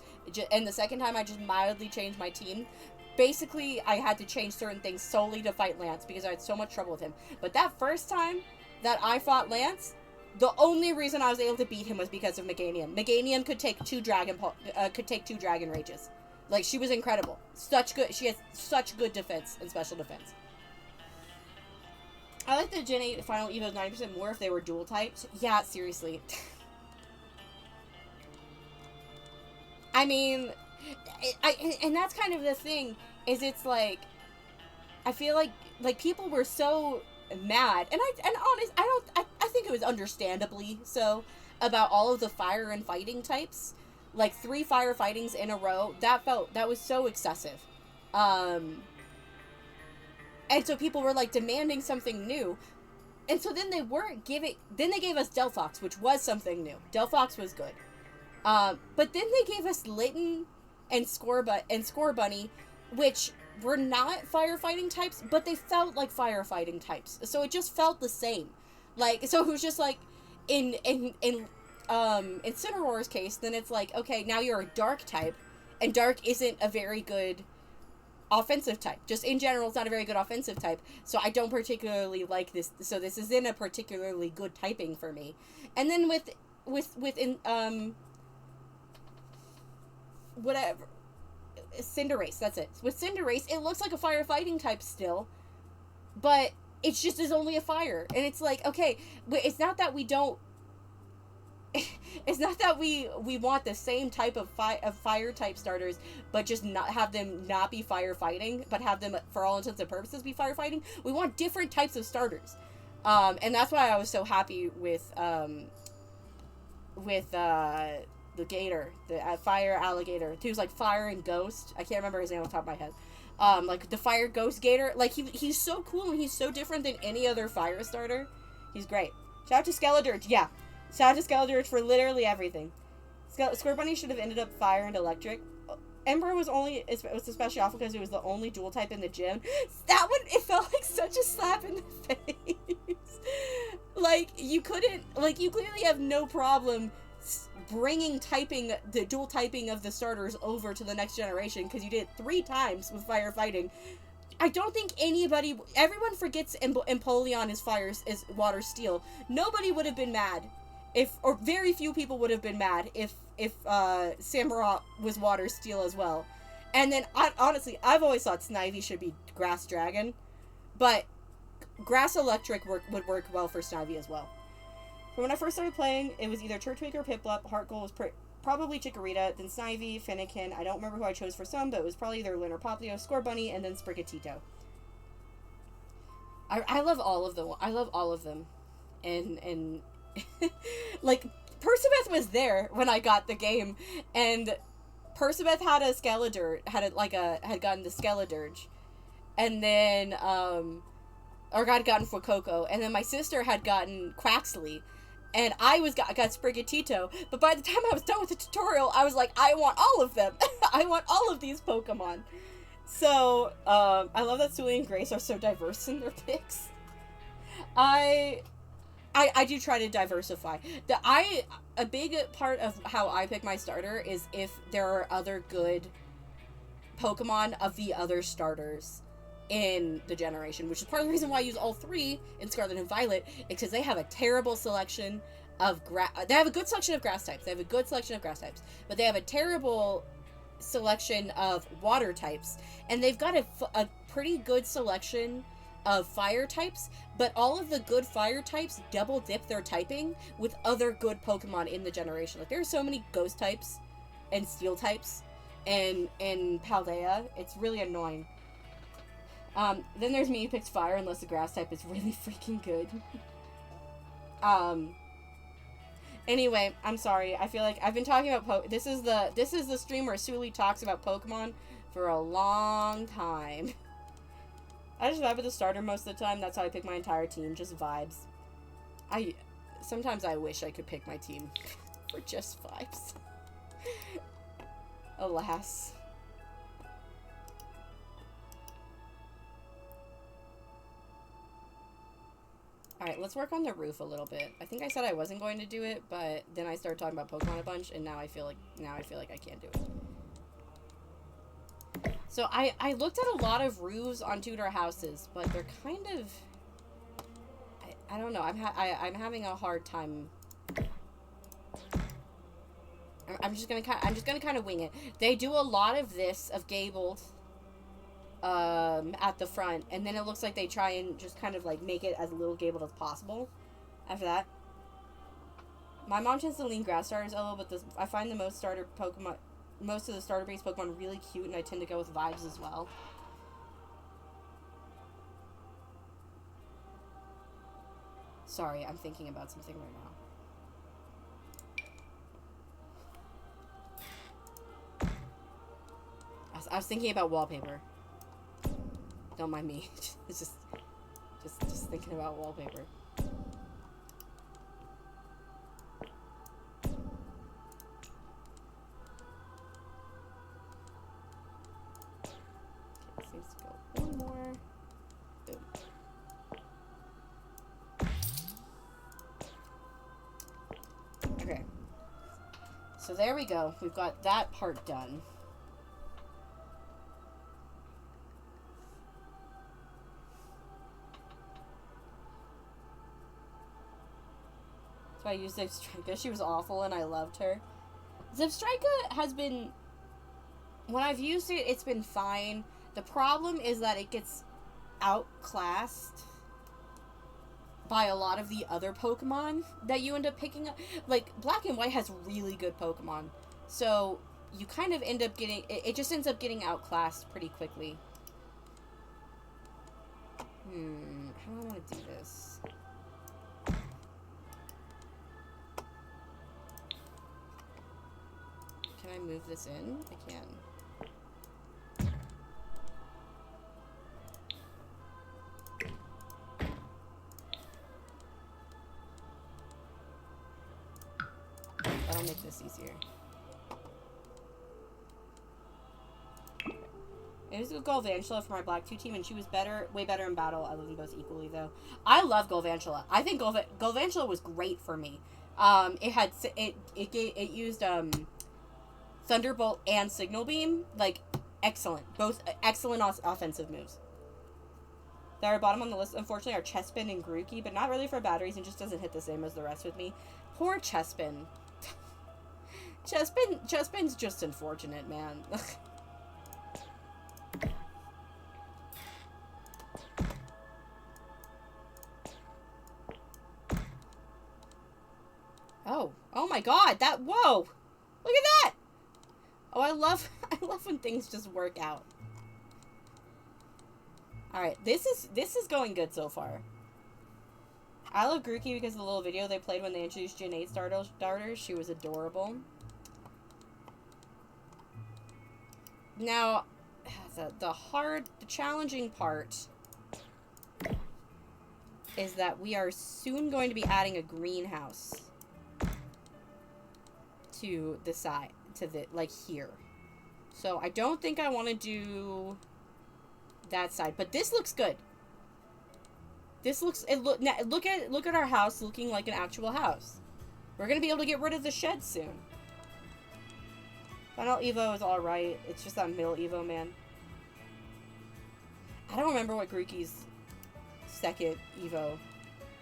and the second time I just mildly changed my team. Basically, I had to change certain things solely to fight Lance because I had so much trouble with him. But that first time that I fought Lance, the only reason I was able to beat him was because of Meganium. Meganium could take two Dragon Rages. Like, she was incredible. She has such good defense and special defense. I like the Gen 8 Final Evos 90% more if they were dual types. Yeah, seriously. I mean, and that's kind of the thing, is it's like, I feel like people were so mad, and honest, I think it was understandably so, about all of the fire and fighting types. Like 3 fire fightings in a row, that was so excessive. And so people were like demanding something new. And so then they gave us Delphox, which was something new. Delphox was good. But then they gave us Litten and Scorbunny, which were not firefighting types, but they felt like firefighting types. So it just felt the same. Like, so it was just like, in Incineroar's case, then it's like, okay, now you're a dark type, and dark isn't a very good offensive type. Just in general, it's not a very good offensive type, so I don't particularly like this. So this isn't a particularly good typing for me. And then whatever, Cinderace, that's it. With Cinderace, it looks like a firefighting type still, but it just is only a fire. And it's like, okay, it's not that we don't, it's not that we want the same type of fire type starters, but just not have them not be firefighting, but have them, for all intents and purposes, be firefighting. We want different types of starters. And that's why I was so happy with the Gator, the fire alligator. He was like fire and ghost. I can't remember his name off the top of my head. Like the fire ghost gator. Like he's so cool, and he's so different than any other fire starter. He's great. Shout out to Skeledirge. Yeah. Shout out to Skeledirge for literally everything. Scorbunny should have ended up fire and electric. Ember was especially awful because it was the only dual type in the gym. That one, it felt like such a slap in the face. Like, you clearly have no problem bringing the dual typing of the starters over to the next generation, because you did it 3 times with firefighting. I don't think everyone forgets Empoleon is water steel. Nobody would have been mad or very few people would have been mad if Samurott was water steel as well. And then, honestly, I've always thought Snivy should be grass dragon, but grass electric would work well for Snivy as well. From when I first started playing, it was either Turtwig or Piplup. Heart Gold was probably Chikorita, then Snivy, Fennekin. I don't remember who I chose for some, but it was probably either Lin or Poplio, Scorbunny, and then Sprigatito. I love all of them. I love all of them. And like, Percabeth was there when I got the game, and Percabeth had a Skeledirge, had gotten the Skeledirge, and then, or had gotten Fuecoco, and then my sister had gotten Quaxley, and I got Sprigatito, but by the time I was done with the tutorial, I was like, I want all of them. I want all of these Pokemon. So, I love that Sully and Grace are so diverse in their picks. I do try to diversify. A big part of how I pick my starter is if there are other good Pokemon of the other starters in the generation, which is part of the reason why I use all 3 in Scarlet and Violet, because they have a terrible selection of they have a good selection of grass types. But they have a terrible selection of water types, and they've got a pretty good selection of fire types, but all of the good fire types double dip their typing with other good Pokemon in the generation. Like, there are so many ghost types and steel types and Paldea. It's really annoying. Then there's me who picks fire unless the grass type is really freaking good. Anyway, I'm sorry. I feel like I've been talking about this is the stream where Suli talks about Pokemon for a long time. I just vibe with the starter most of the time. That's how I pick my entire team. Just vibes. Sometimes I wish I could pick my team for just vibes. Alas. Alright, let's work on the roof a little bit. I think I said I wasn't going to do it, but then I started talking about Pokemon a bunch, and now I feel like I can't do it. So I looked at a lot of roofs on Tudor houses, but they're kind of I don't know. I'm having a hard time. I'm just gonna kind of wing it. They do a lot of this of gabled at the front, and then it looks like they try and just kind of like make it as little gabled as possible after that. My mom tends to lean grass starters a little, but I find most of the starter based Pokemon really cute, and I tend to go with vibes as well. Sorry, I'm thinking about something right now. I was thinking about wallpaper. Don't mind me. It's just thinking about wallpaper. Okay, seems to go one more. Boom. Okay. So there we go. We've got that part done. So I used Zipstrika. She was awful and I loved her. Zipstrika has been... When I've used it, it's been fine. The problem is that it gets outclassed by a lot of the other Pokemon that you end up picking up. Like, Black and White has really good Pokemon. So, you kind of end up getting... It just ends up getting outclassed pretty quickly. How do I want to do this? Can I move this in? I can. That'll make this easier. I used to go Galvantula for my Black 2 team, and she was way better in battle. I love them both equally, though. I love Galvantula. I think Galvantula was great for me. It used Thunderbolt and Signal Beam, like, excellent. Both excellent offensive moves. That are bottom on the list, unfortunately, are Chespin and Grookey, but not really for batteries, and just doesn't hit the same as the rest with me. Poor Chespin. Chespin's just unfortunate, man. Oh my god, whoa! Look at that! Oh, I love when things just work out. Alright, this is going good so far. I love Grookey because of the little video they played when they introduced Gen 8 starters. She was adorable. Now, the challenging part is that we are soon going to be adding a greenhouse to the side, like here. So I don't think I want to do that side, but this looks good. This looks, look at our house looking like an actual house. We're gonna be able to get rid of the shed soon. Final Evo is alright. It's just that middle Evo, man. I don't remember what Grookey's second Evo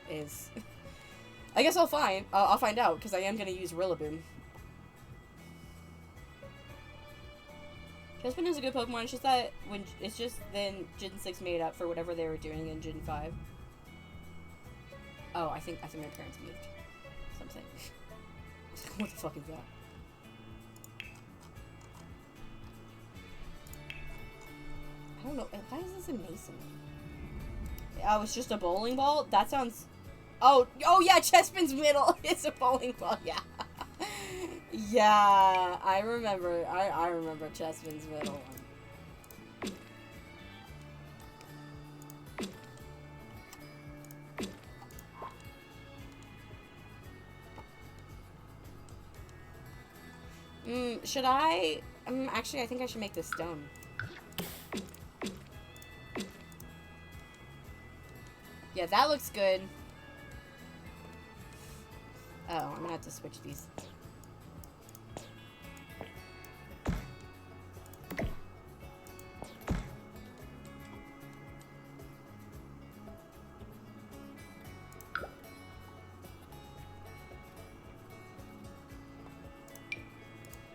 is. I guess I'll find out, because I am gonna use Rillaboom. Chespin is a good Pokemon. It's just that then Gen 6 made up for whatever they were doing in Gen 5. Oh, I think my parents moved something. What the fuck is that? I don't know. Why is this a mason? Oh, it's just a bowling ball? That sounds... Oh yeah, Chespin's middle is a bowling ball, yeah. Yeah, I remember Chespin's middle one. Should I... actually, I think I should make this stone. Yeah, that looks good. Oh, I'm gonna have to switch these.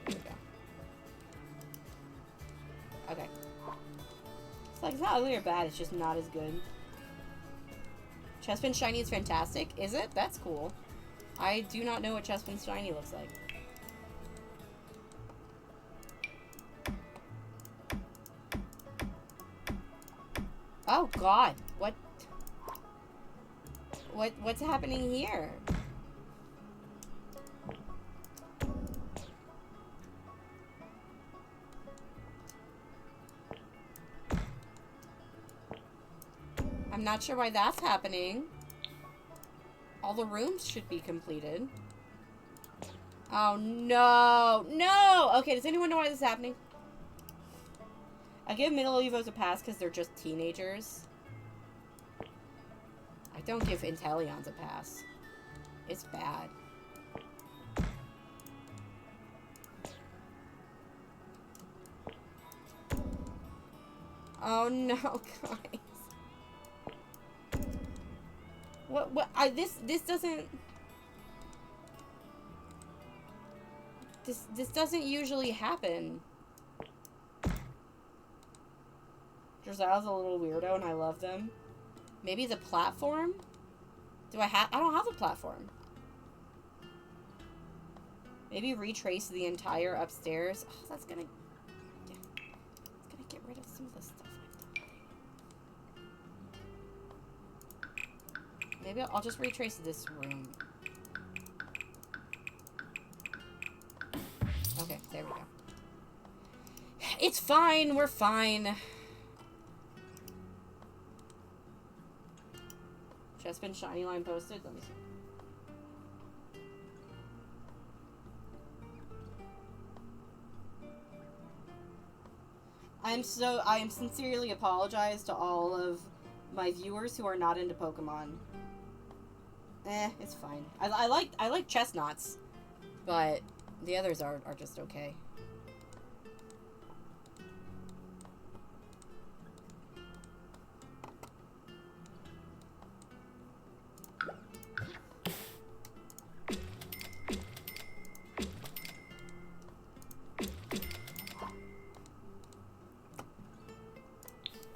There we go. Okay. It's like, it's not ugly or bad, it's just not as good. Chespin Shiny is fantastic. Is it? That's cool. I do not know what Chespin Shiny looks like. Oh god. What's happening here? I'm not sure why that's happening. All the rooms should be completed. Oh, no. No! Okay, does anyone know why this is happening? I give middle Evos a pass because they're just teenagers. I don't give Inteleons a pass. It's bad. Oh, no, guys. This doesn't... This doesn't usually happen. Drozil's a little weirdo and I love them. Maybe the platform? I don't have a platform. Maybe retrace the entire upstairs. Oh, that's gonna... Yeah. It's gonna get rid of some of the stuff I've done. Maybe I'll just retrace this room. Okay, there we go. It's fine, we're fine. Chespin Shiny line posted. Let me see. I am sincerely apologize to all of my viewers who are not into Pokemon. It's fine. I like Chestnuts, but the others are just okay.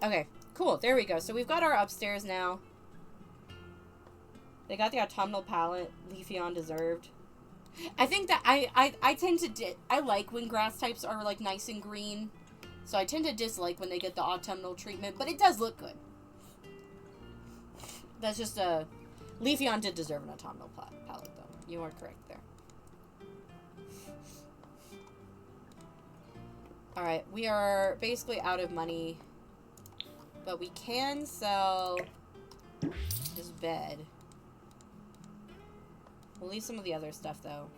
Okay, cool. There we go. So we've got our upstairs now. They got the autumnal palette. Leafeon deserved. I think that I tend to I like when grass types are like nice and green. So I tend to dislike when they get the autumnal treatment, but it does look good. That's just a... Leafeon did deserve an autumnal palette though. You are correct there. Alright, we are basically out of money. But we can sell this bed. We'll leave some of the other stuff, though.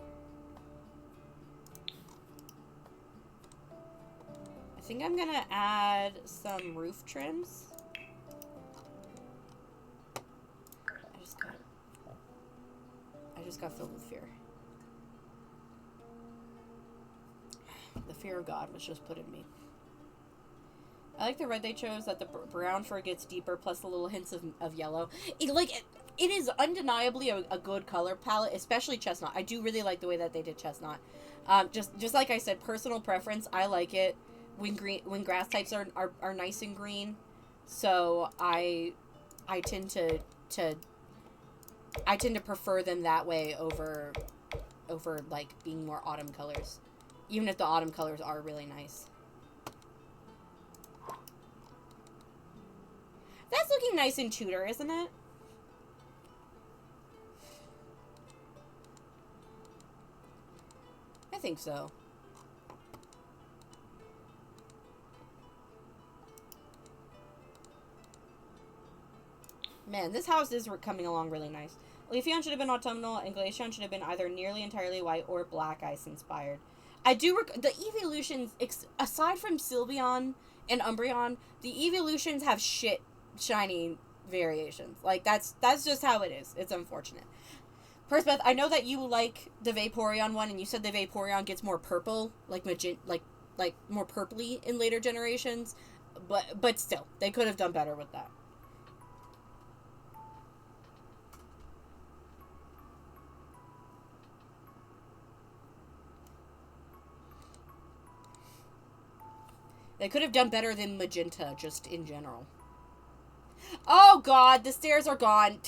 I think I'm gonna add some roof trims. I just got filled with fear. The fear of God was just put in me. I like the red they chose, that the brown fur gets deeper, plus the little hints of yellow. It is undeniably a good color palette, especially Chestnut. I do really like the way that they did Chestnut. Just like I said, personal preference. I like it when grass types are nice and green. So I tend to prefer them that way over like being more autumn colors, even if the autumn colors are really nice. nice and Tudor, isn't it? I think so. Man, this house is coming along really nice. Leafeon should have been autumnal, and Glaceon should have been either nearly entirely white or black ice inspired. I do the evolutions, aside from Sylveon and Umbreon, the evolutions have shit shiny variations. Like, that's just how it is. It's unfortunate. Perspeth, I know that you like the Vaporeon one, and you said the Vaporeon gets more purple, like like more purpley in later generations, but still, they could have done better with that. They could have done better than magenta, just in general. Oh god, the stairs are gone.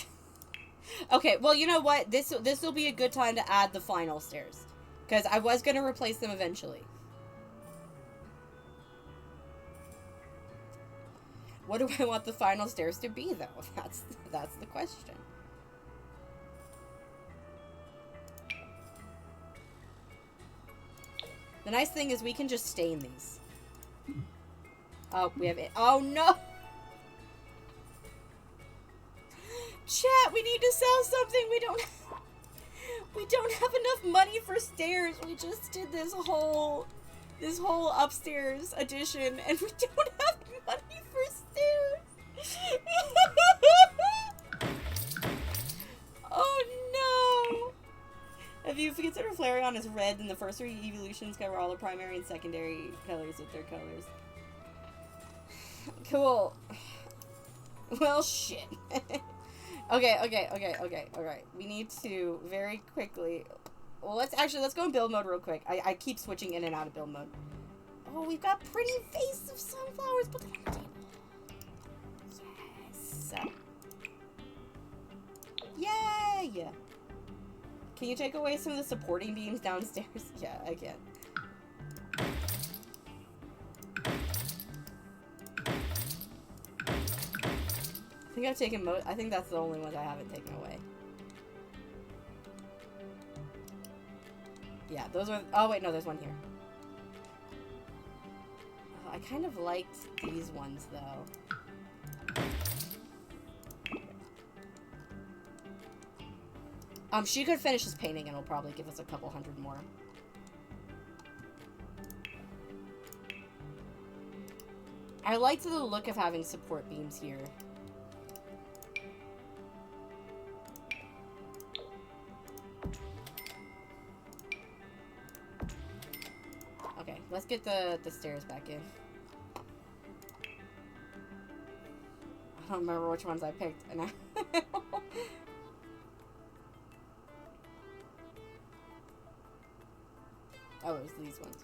Okay, well, you know what? This will be a good time to add the final stairs. Because I was going to replace them eventually. What do I want the final stairs to be, though? That's the question. The nice thing is we can just stain these. Oh, we have it. Oh, no! Chat, we need to sell something. We don't have enough money for stairs. We just did this whole upstairs addition, and we don't have money for stairs. Oh no! If you consider Flareon as red, then the first three evolutions cover all the primary and secondary colors with their colors. Cool. Well, shit. Okay. We need to very quickly... Well, let's go in build mode real quick. I keep switching in and out of build mode. Oh, we've got pretty vase of sunflowers. Put them on the table. Yes. Yay! Can you take away some of the supporting beams downstairs? Yeah, I can. I think I've taken I think that's the only ones I haven't taken away. Yeah, those are... Oh, wait, no, there's one here. Oh, I kind of liked these ones, though. She could finish this painting, and it'll probably give us a couple hundred more. I liked the look of having support beams here. Let's get the stairs back in. I don't remember which ones I picked. And oh, it was these ones.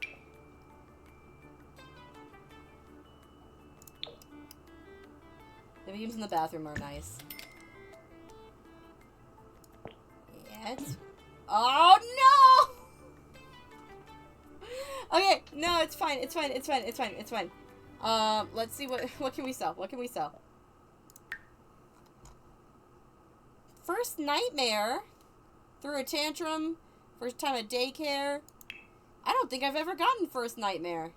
The beams in the bathroom are nice. Yes. Oh no! Okay, no, it's fine. It's fine. Let's see what can we sell? What can we sell? First nightmare. Through a tantrum. First time at daycare. I don't think I've ever gotten first nightmare.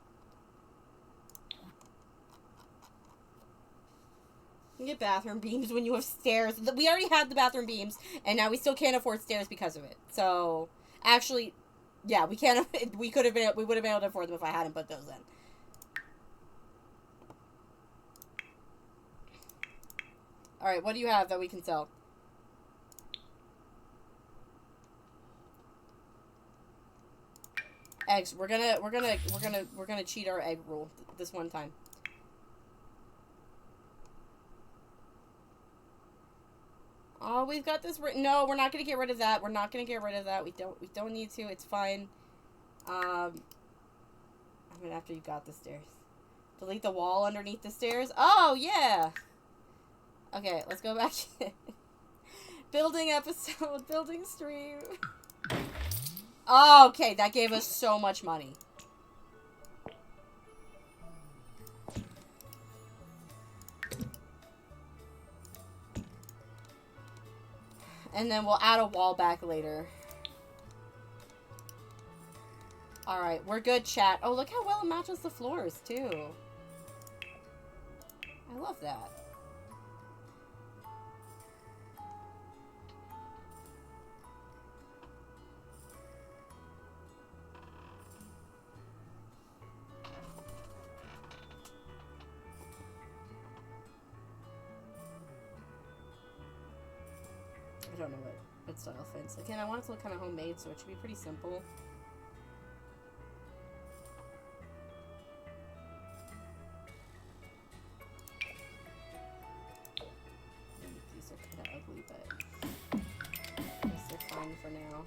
You get bathroom beams when you have stairs. We already had the bathroom beams, and now we still can't afford stairs because of it. So, actually, yeah, we can't. We would have been able to afford them if I hadn't put those in. All right, what do you have that we can sell? Eggs. We're gonna cheat our egg rule this one time. Oh, we've got this. No, we're not gonna get rid of that. We're not gonna get rid of that. We don't need to. It's fine. I mean, after you got the stairs, delete the wall underneath the stairs. Oh yeah. Okay, let's go back. Building episode, building stream. Oh, okay, that gave us so much money. And then we'll add a wall back later. Alright, we're good, chat. Oh, look how well it matches the floors, too. I love that. I don't know what style fits. Again, I want it to look kind of homemade, so it should be pretty simple. These are kind of ugly, but I guess they're fine for now.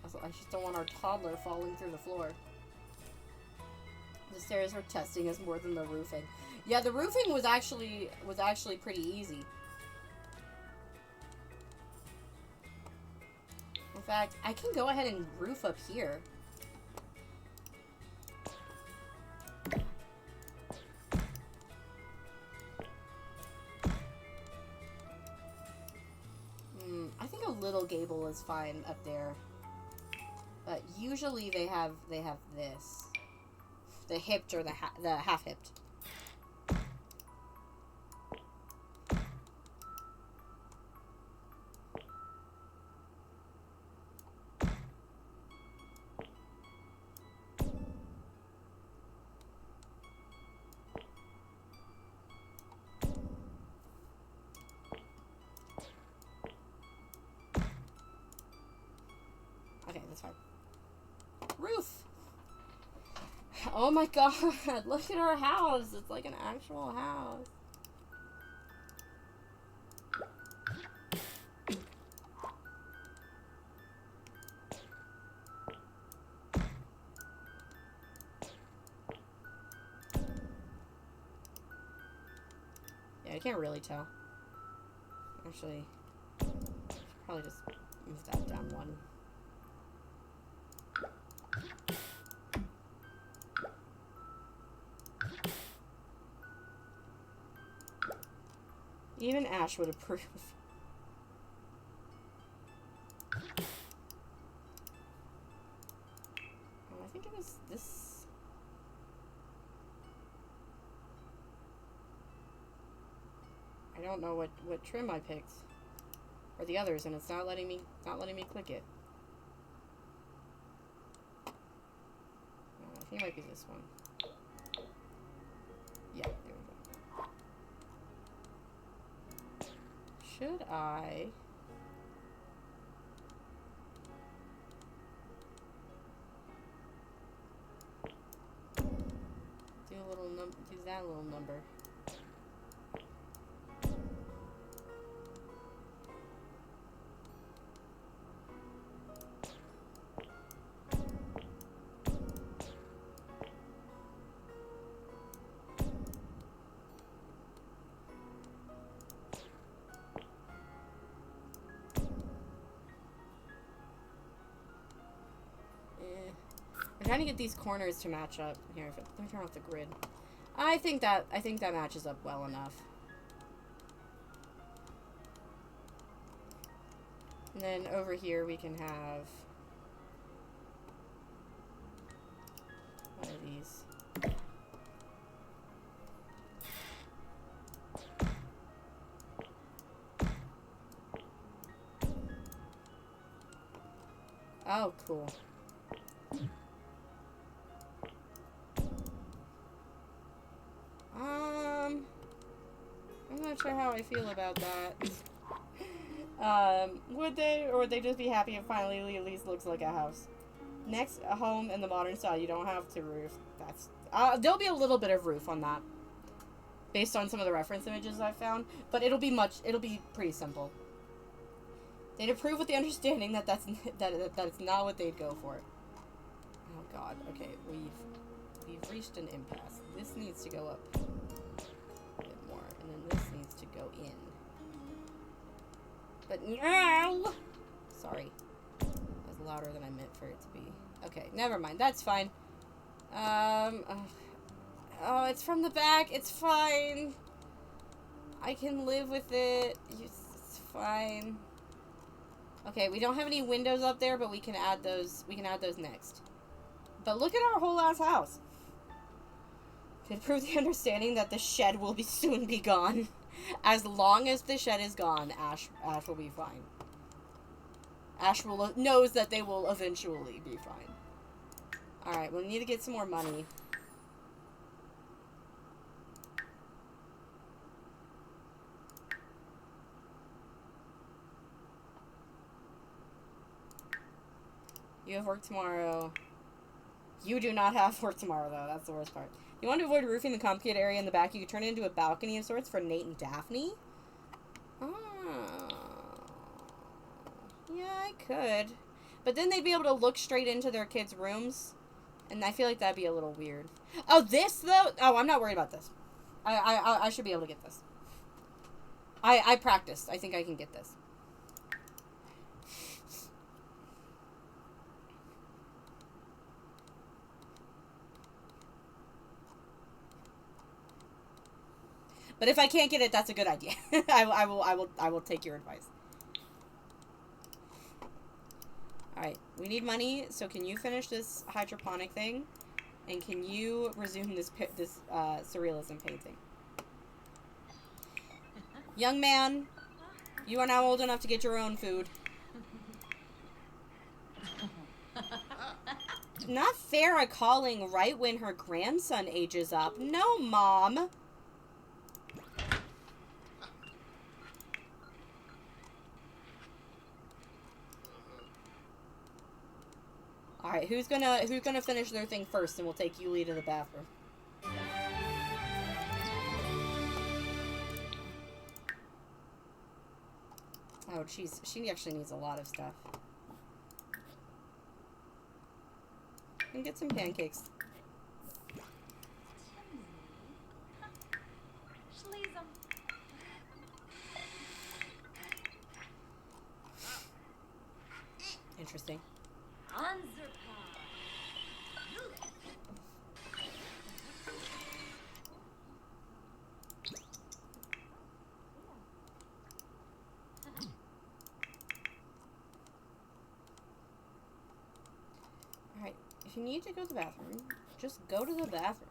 Also, I just don't want our toddler falling through the floor. The stairs are testing us more than the roofing. Yeah, the roofing was actually pretty easy. In fact, I can go ahead and roof up here. I think a little gable is fine up there. But usually they have this. The hipped or the half hipped. Roof! Oh my god, look at our house. It's like an actual house. Yeah, I can't really tell. Actually, I should probably just move that down one. Even Ash would approve. Oh, I think it was this. I don't know what trim I picked. Or the others, and it's not letting me click it. I think it might be this one. Yeah, there we go. Should I... do that little number? I'm trying to get these corners to match up. Here, let me turn off the grid. I think that matches up well enough. And then over here we can have one of these. Oh, cool. I'm not sure how I feel about that. Would they, or would they just be happy it finally at least looks like a house? Next, a home in the modern style. You don't have to roof. That's there'll be a little bit of roof on that, based on some of the reference images I've found. But it'll be pretty simple. They'd approve with the understanding that it's not what they'd go for. Oh God. Okay, we've reached an impasse. This needs to go up a bit more, and then this needs to go in. But no! Sorry. That was louder than I meant for it to be. Okay, never mind. That's fine. Oh, it's from the back. It's fine. I can live with it. It's Fine. Okay, we don't have any windows up there, but we can add those. We can add those next. But look at our whole ass house. To improve the understanding that the shed will soon be gone. As long as the shed is gone, Ash will be fine. Ash knows that they will eventually be fine. Alright, we'll need to get some more money. You have work tomorrow. You do not have work tomorrow, though. That's the worst part. You want to avoid roofing the complicated area in the back? You could turn it into a balcony of sorts for Nate and Daphne? Oh. Yeah, I could. But then they'd be able to look straight into their kids' rooms. And I feel like that'd be a little weird. Oh, this, though? Oh, I'm not worried about this. I should be able to get this. I practiced. I think I can get this. But if I can't get it, that's a good idea. I will take your advice. Alright, we need money, so can you finish this hydroponic thing? And can you resume this surrealism painting? Young man, you are now old enough to get your own food. Not fair a calling right when her grandson ages up. No, Mom. Alright, who's gonna finish their thing first, and we'll take Yuli to the bathroom. Oh, jeez. She actually needs a lot of stuff. And get some pancakes. Interesting. Alright, if you need to go to the bathroom, just go to the bathroom.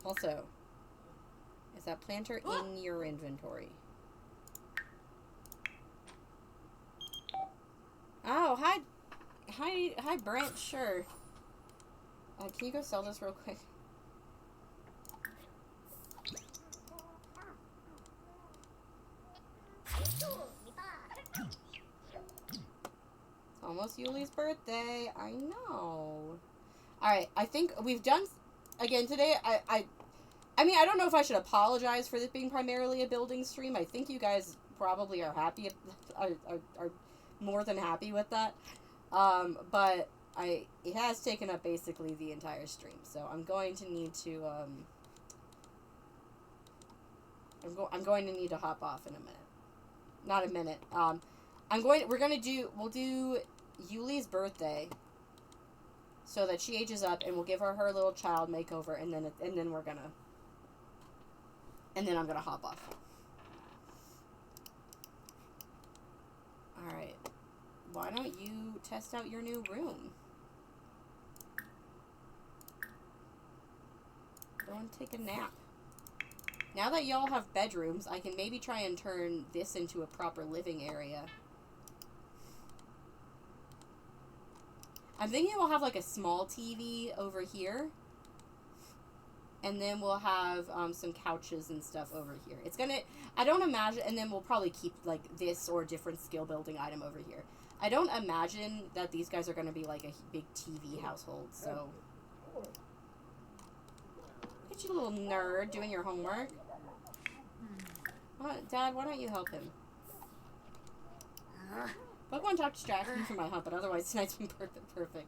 Also, is that planter in your inventory? Oh, hi, Brent. Sure. Can you go sell this real quick? It's almost Yuli's birthday. I know. Alright, I think we've done... Again, today, I mean, I don't know if I should apologize for this being primarily a building stream. I think you guys probably are happy... are more than happy with that. But it has taken up basically the entire stream. So I'm going to need to, I'm going to need to hop off in a minute. Not a minute. We'll do Yuli's birthday so that she ages up, and we'll give her her little child makeover, and then I'm gonna hop off. Alright. Why don't you test out your new room? Go and take a nap. Now that y'all have bedrooms, I can maybe try and turn this into a proper living area. I'm thinking we'll have like a small TV over here. And then we'll have some couches and stuff over here. It's gonna... I don't imagine... And then we'll probably keep like this or a different skill building item over here. I don't imagine that these guys are going to be like a big TV household, so... Look at you, little nerd, doing your homework. Dad, why don't you help him? Pokemon talk distracts me from my hunt, but otherwise tonight's been perfect.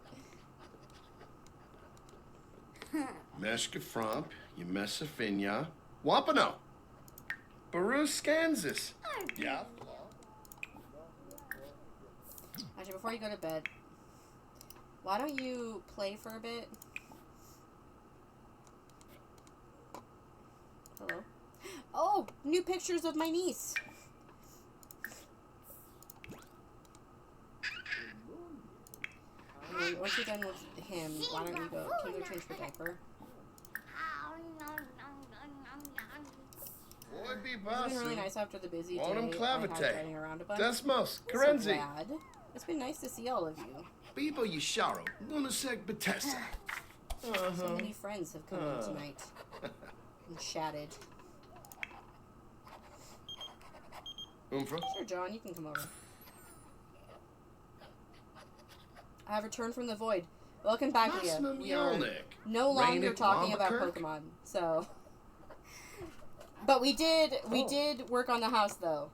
Meshka Fromp, Yemesifinya, Wampano, Baru Scansis. Yeah. Actually, before you go to bed, why don't you play for a bit? Hello? Oh, new pictures of my niece. And once you're done with him, why don't you go? Can you go change the diaper? Boy, be It's been really bossy. nice after the busy day Autumn I clavate. had driving around a bunch. Desmos, I'm so Carenzi. glad. It's been nice to see all of you. Bibo Yasharo, Lunasek Bethesda. So many friends have come in tonight and chatted. Umfra? Sure, John, you can come over. I have returned from the void. Welcome back, Leah. Masna We are Mjolnir. no longer Rainick talking about Wombakirk. Pokemon, so. But we did work on the house though.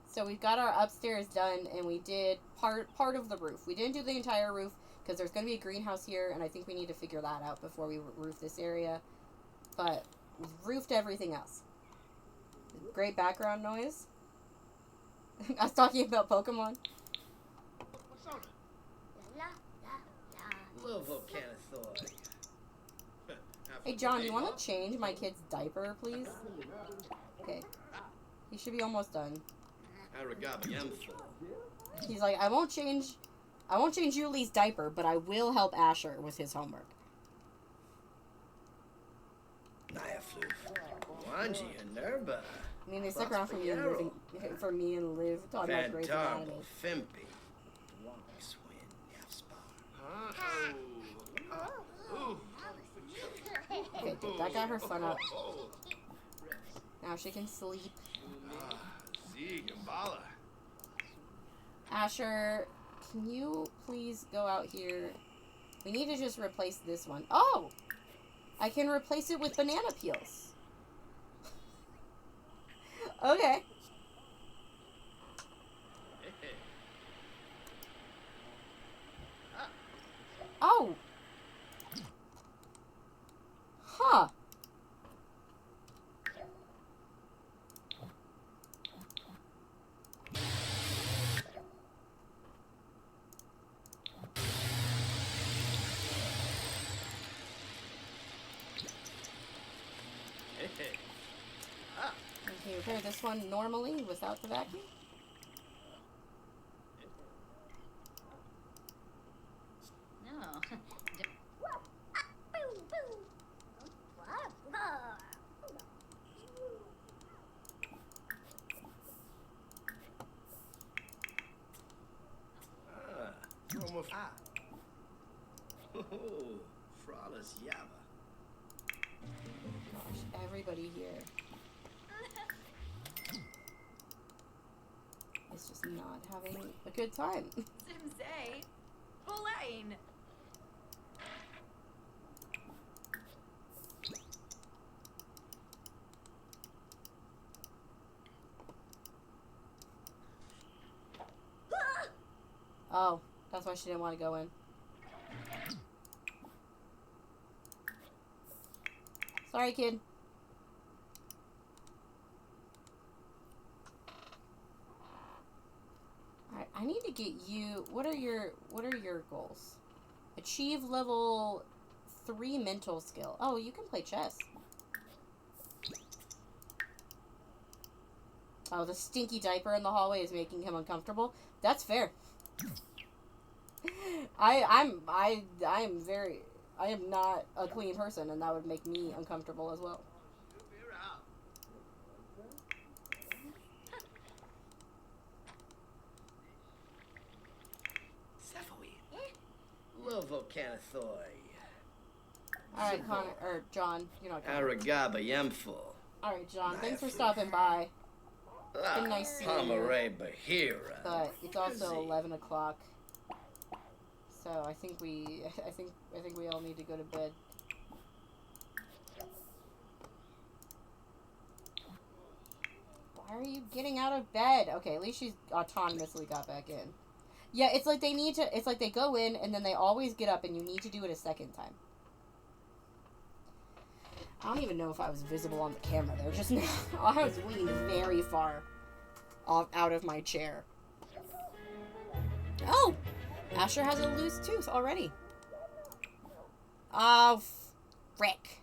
So we've got our upstairs done, and we did part of the roof. We didn't do the entire roof because there's going to be a greenhouse here, and I think we need to figure that out before we roof this area. But we've roofed everything else. Great background noise. I was talking about Pokemon. Little Volcanosaur. Hey, John, you want to change my kid's diaper, please? Okay. He should be almost done. He's like, I won't change Yuli's diaper, but I will help Asher with his homework. Wanji and Nerba. I mean, they stuck around for me and Liv talking about Grey's Anatomy. Fimpy. Okay, good. That got her fun up. Now she can sleep. Gambala. Asher, can you please go out here? We need to just replace this one. Oh! I can replace it with banana peels. Okay. Oh! Huh. Can you repair this one normally without the vacuum? No. Frolics Yaba. Gosh, everybody here is just not having a good time. Simsei. Elaine. Oh, that's why she didn't want to go in. Sorry, kid. Alright, I need to get you. What are your goals? Achieve level 3 mental skill. Oh, you can play chess. Oh, the stinky diaper in the hallway is making him uncomfortable. That's fair. I am not a clean person, and that would make me uncomfortable as well. Little Volcanosaur. Alright, Connor, or John, you're not Connor. Aragaba Yemful. Alright, John, thanks for stopping by. Been nice seeing you. Pomeray Bahira. But it's also 11 o'clock. So I think we all need to go to bed. Why are you getting out of bed? Okay, at least she's autonomously got back in. Yeah, it's like they go in and then they always get up and you need to do it a second time. I don't even know if I was visible on the camera there just now. I was leaned very far out of my chair. Oh! Asher has a loose tooth already. Oh, frick.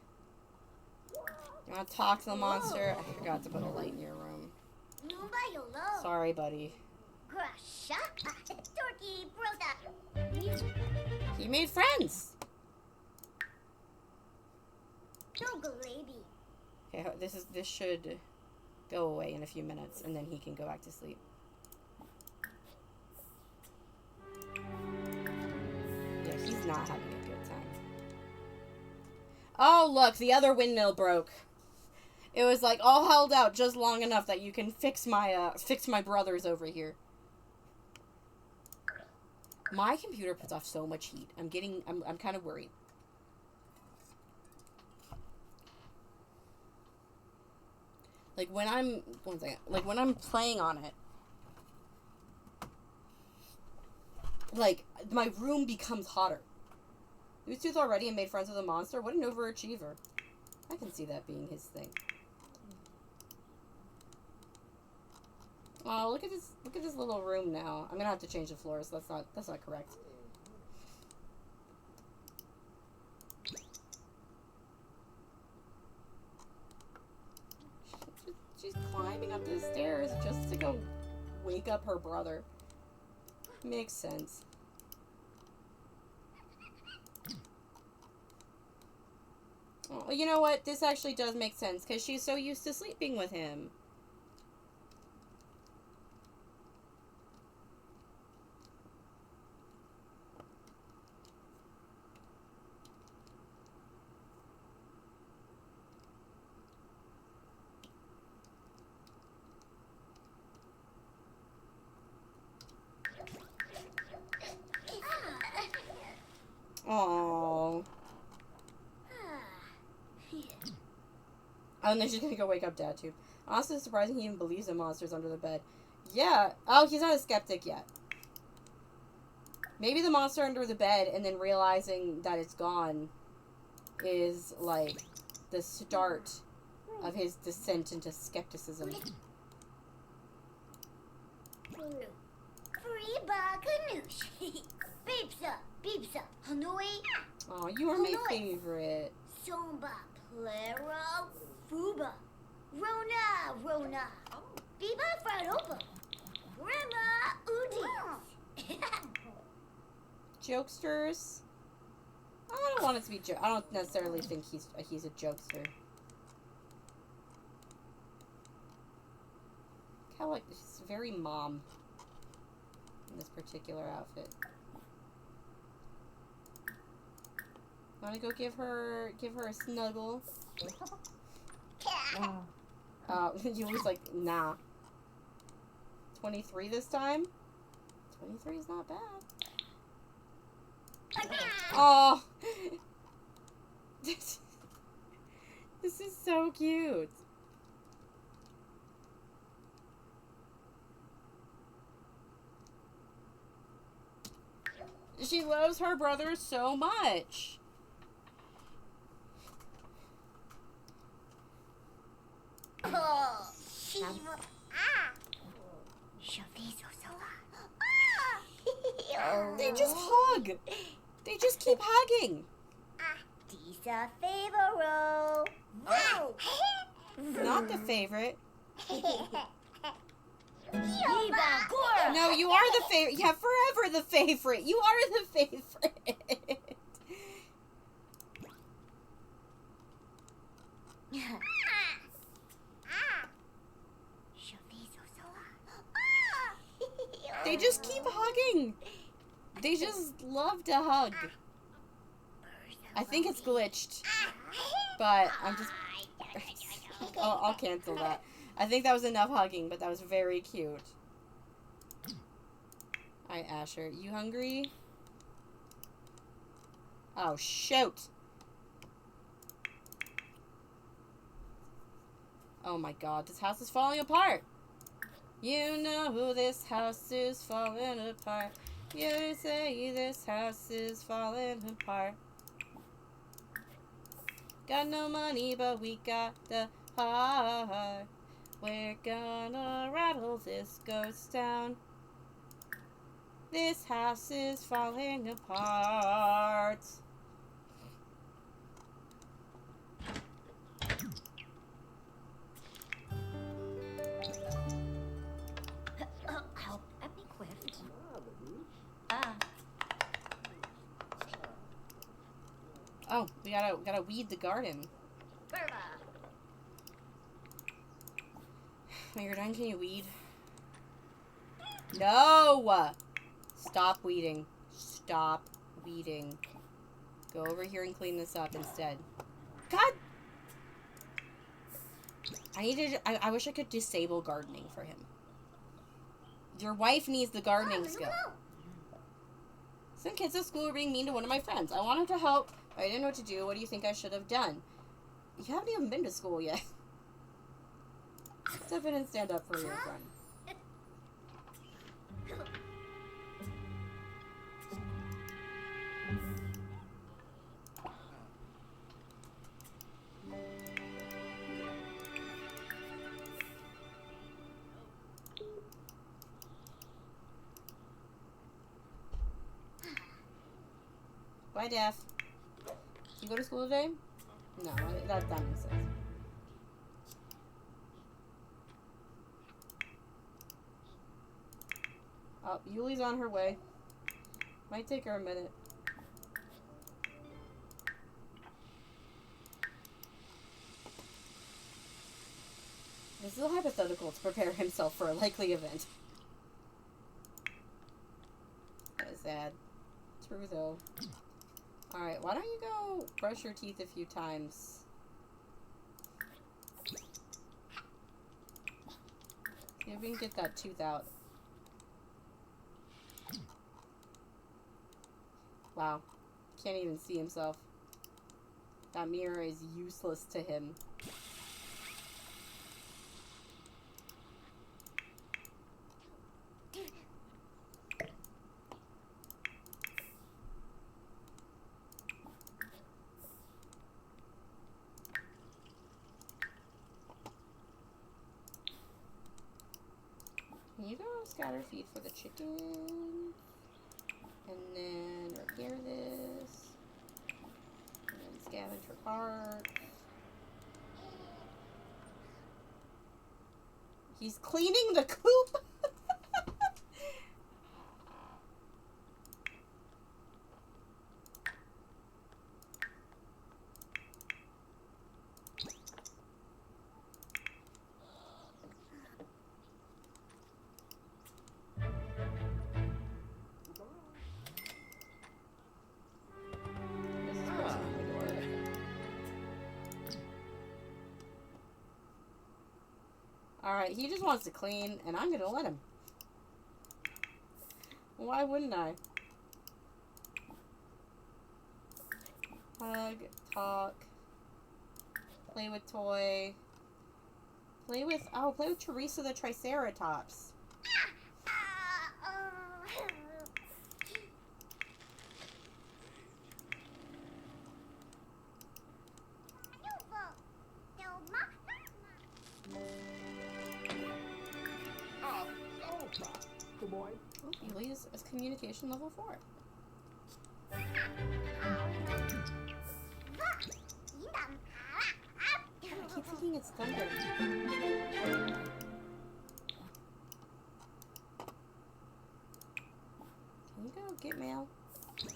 You want to talk to the monster? I forgot to put a light in your room. Sorry, buddy. He made friends. Okay, this should go away in a few minutes, and then he can go back to sleep. Yeah, he's not having a good time. Oh, look, the other windmill broke. It was like all held out just long enough that you can fix my brothers over here. My computer puts off so much heat. I'm kind of worried. Like when I'm playing on it, like my room becomes hotter. He was tooth already and made friends with a monster. What an overachiever. I can see that being his thing. Oh, look at this little room now. I'm gonna have to change the floors. That's not correct. She's climbing up the stairs just to go wake up her brother. Makes sense. Oh, you know what? This actually does make sense because she's so used to sleeping with him. Aww. Oh, and then she's gonna go wake up Dad, too. Honestly, it's surprising he even believes in monsters under the bed. Yeah. Oh, he's not a skeptic yet. Maybe the monster under the bed and then realizing that it's gone is, like, the start of his descent into skepticism. Oh, you are my favorite. Somba, plera, fuba, rona, biba, faropa, rema, udis. Jokesters? I don't want it to be I don't necessarily think he's a jokester. Kind of like she's very mom in this particular outfit. Want to go give her a snuggle? You was like, nah. 23 this time? 23 is not bad. Oh, this is so cute. She loves her brother so much. They just hug. They just keep hugging. Disa favoro. Not the favorite. Yoba. No, you are the favorite. Yeah, forever the favorite. You are the favorite. They just keep hugging. They just love to hug. I think it's glitched, but I'm just... I'll cancel that. I think that was enough hugging, but that was very cute. Alright, Asher. You hungry? Oh, shoot. Oh my god, this house is falling apart. You know this house is falling apart. You say this house is falling apart. Got no money, but we got the heart. We're gonna rattle this ghost down. This house is falling apart. We gotta weed the garden. Burba. When you're done, can you weed? No! Stop weeding. Stop weeding. Go over here and clean this up instead. God! I wish I could disable gardening for him. Your wife needs the gardening skill. Some kids at school are being mean to one of my friends. I wanted to help, but I didn't know what to do. What do you think I should have done? You haven't even been to school yet. Step in and stand up for your friend. Bye, Daph. You go to school today? No, that makes sense. Oh, Yuli's on her way. Might take her a minute. This is a hypothetical to prepare himself for a likely event. That is sad. True, though. Alright, why don't you go brush your teeth a few times? See if we can get that tooth out. Wow. Can't even see himself. That mirror is useless to him. Can you go scatter feed for the chicken? And then repair this. And then scavenge for parts. He's cleaning the coop! Alright, he just wants to clean, and I'm gonna let him. Why wouldn't I? Hug, talk, play with toy, play with Teresa the Triceratops. Yuli's is communication level 4. I keep thinking it's thunder. Can you go get mail? Do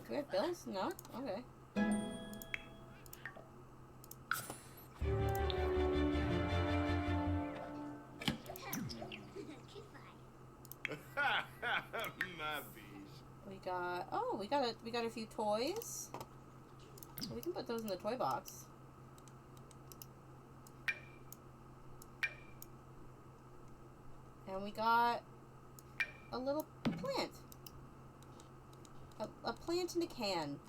we have bills? No? Okay. My bees. We got a few toys. We can put those in the toy box. And we got a little plant. A plant in a can.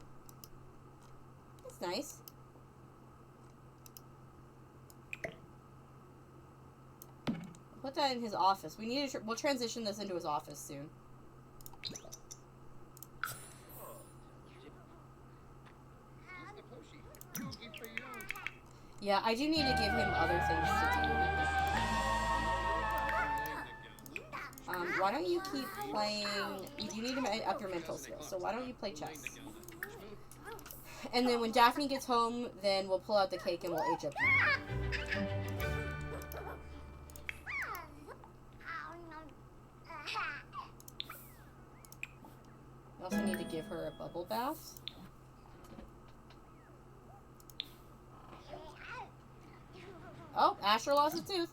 That's nice. Put that in his office. We need to. We'll transition this into his office soon. Yeah, I do need to give him other things to do. Why don't you keep playing? You need to up your mental skills. So why don't you play chess? And then when Daphne gets home, then we'll pull out the cake and we'll age up. We also need to give her a bubble bath. Asher lost a tooth.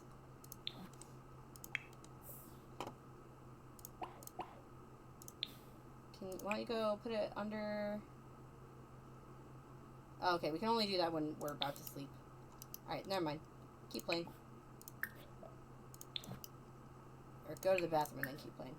Why don't you go put it under... Oh, okay, we can only do that when we're about to sleep. Alright, never mind. Keep playing. Or go to the bathroom and then keep playing.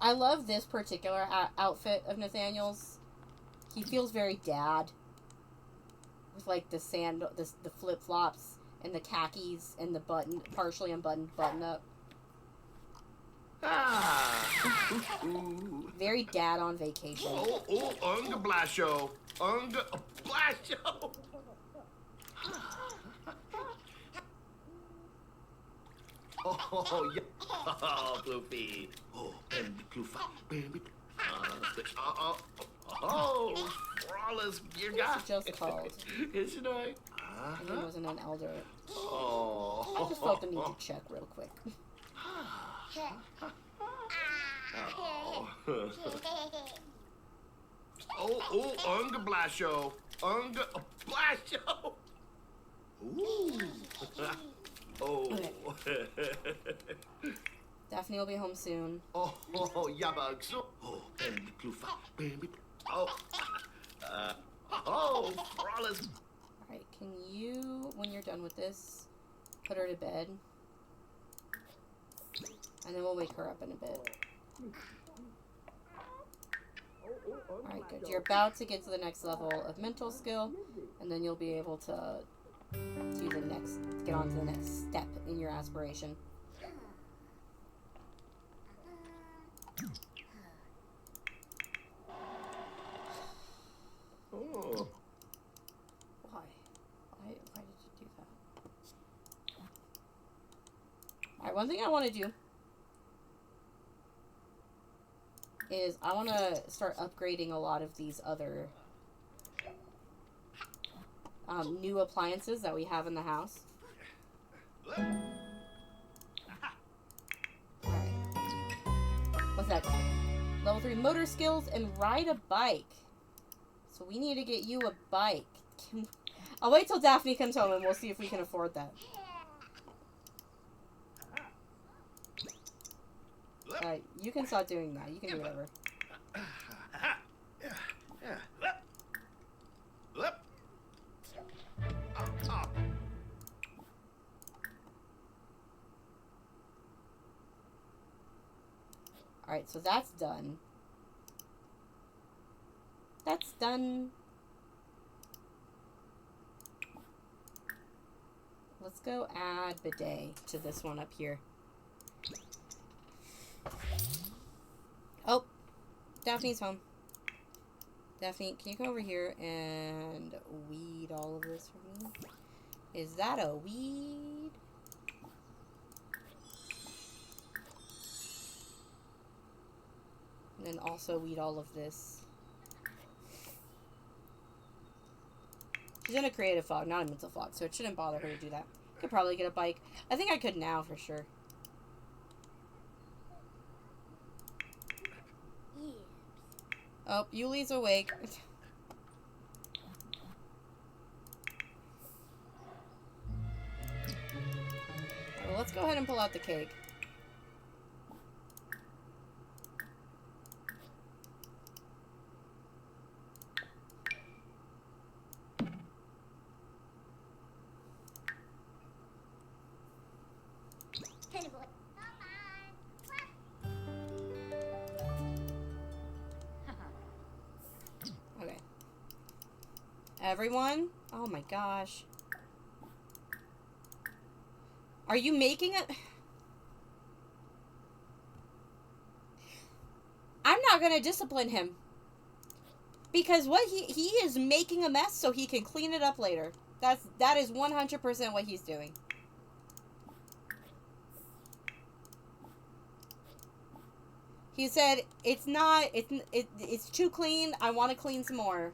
I love this particular outfit of Nathaniel's. He feels very dad. With like the the flip-flops and the khakis and the partially unbuttoned button-up. Very dad on vacation. Unga blasho. Unga blasho. Oh, yeah. Oh, Floofy. Oh, baby, Floofa. Baby. Oh, Flawless, your guy. She just called. Is she not? And he wasn't an elder. Oh. I just felt the need to check real quick. Oh, Unga blasho. Unga blasho. Ooh. Oh. Okay. Daphne will be home soon. Oh, yabug. Oh, baby, Floofa. Baby. Oh. Flawless. Alright, can you, when you're done with this, put her to bed? And then we'll wake her up in a bit. Alright, good. You're about to get to the next level of mental skill, and then you'll be able to get on to the next step in your aspiration. Oh. Why did you do that? Alright, one thing I want to do is I want to start upgrading a lot of these other new appliances that we have in the house. Alright. What's that called? Level 3 motor skills and ride a bike. So we need to get you a bike. I'll wait till Daphne comes home and we'll see if we can afford that. You can stop doing that. You can do whatever. Alright, so that's done. That's done. Let's go add bidet to this one up here. Oh, Daphne's home. Daphne, can you come over here and weed all of this for me? Is that a weed? And then also weed all of this. She's in a creative fog, not a mental fog, so it shouldn't bother her to do that. Could probably get a bike. I think I could now for sure. Oh, Yuli's awake. Well, let's go ahead and pull out the cake. Okay. Everyone? Oh my gosh. Are you making it? I'm not gonna discipline him. Because what he is making a mess so he can clean it up later. That is 100% what he's doing. He said, it's not, it's too clean. I want to clean some more.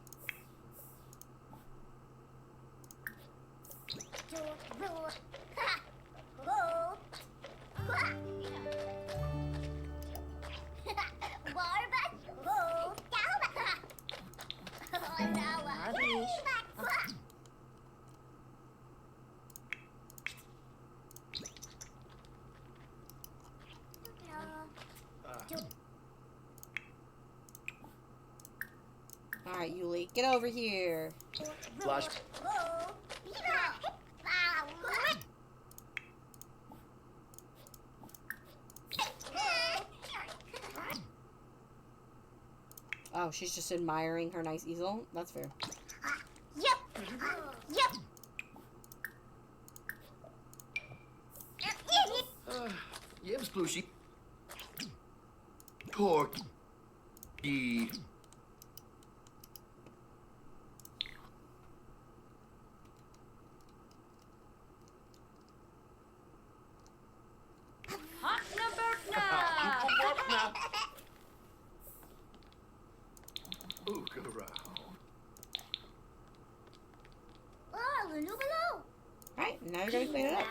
Alright, Yuli, get over here. Flash. Oh, she's just admiring her nice easel? That's fair. Yep. Yep. Yebs Plushy. Torque. E. Alright, now you're gonna clean it up.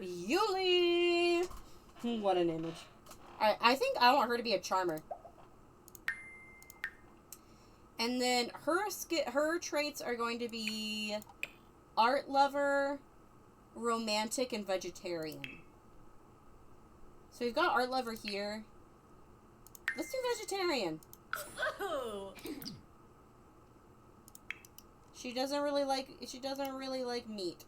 Yuli! What an image. Alright, I think I want her to be a charmer. And then her traits are going to be art lover, romantic, and vegetarian. So we've got art lover here. Let's do vegetarian. Ooh. She doesn't really like meat.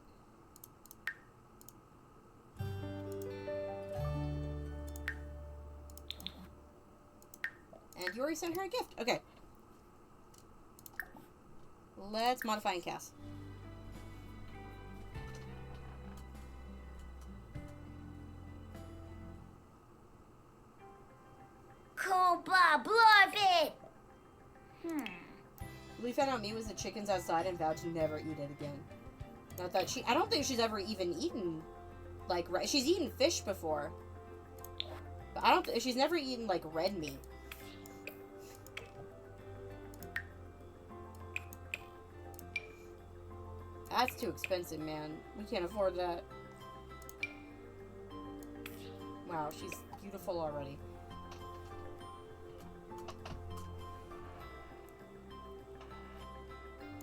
And you already sent her a gift. Okay. Let's modify and cast. Compa Blarfit! We found out me was the chickens outside and vowed to never eat it again. Not that I don't think she's ever even eaten, like, she's eaten fish before. But she's never eaten, like, red meat. That's too expensive, man. We can't afford that. Wow, she's beautiful already.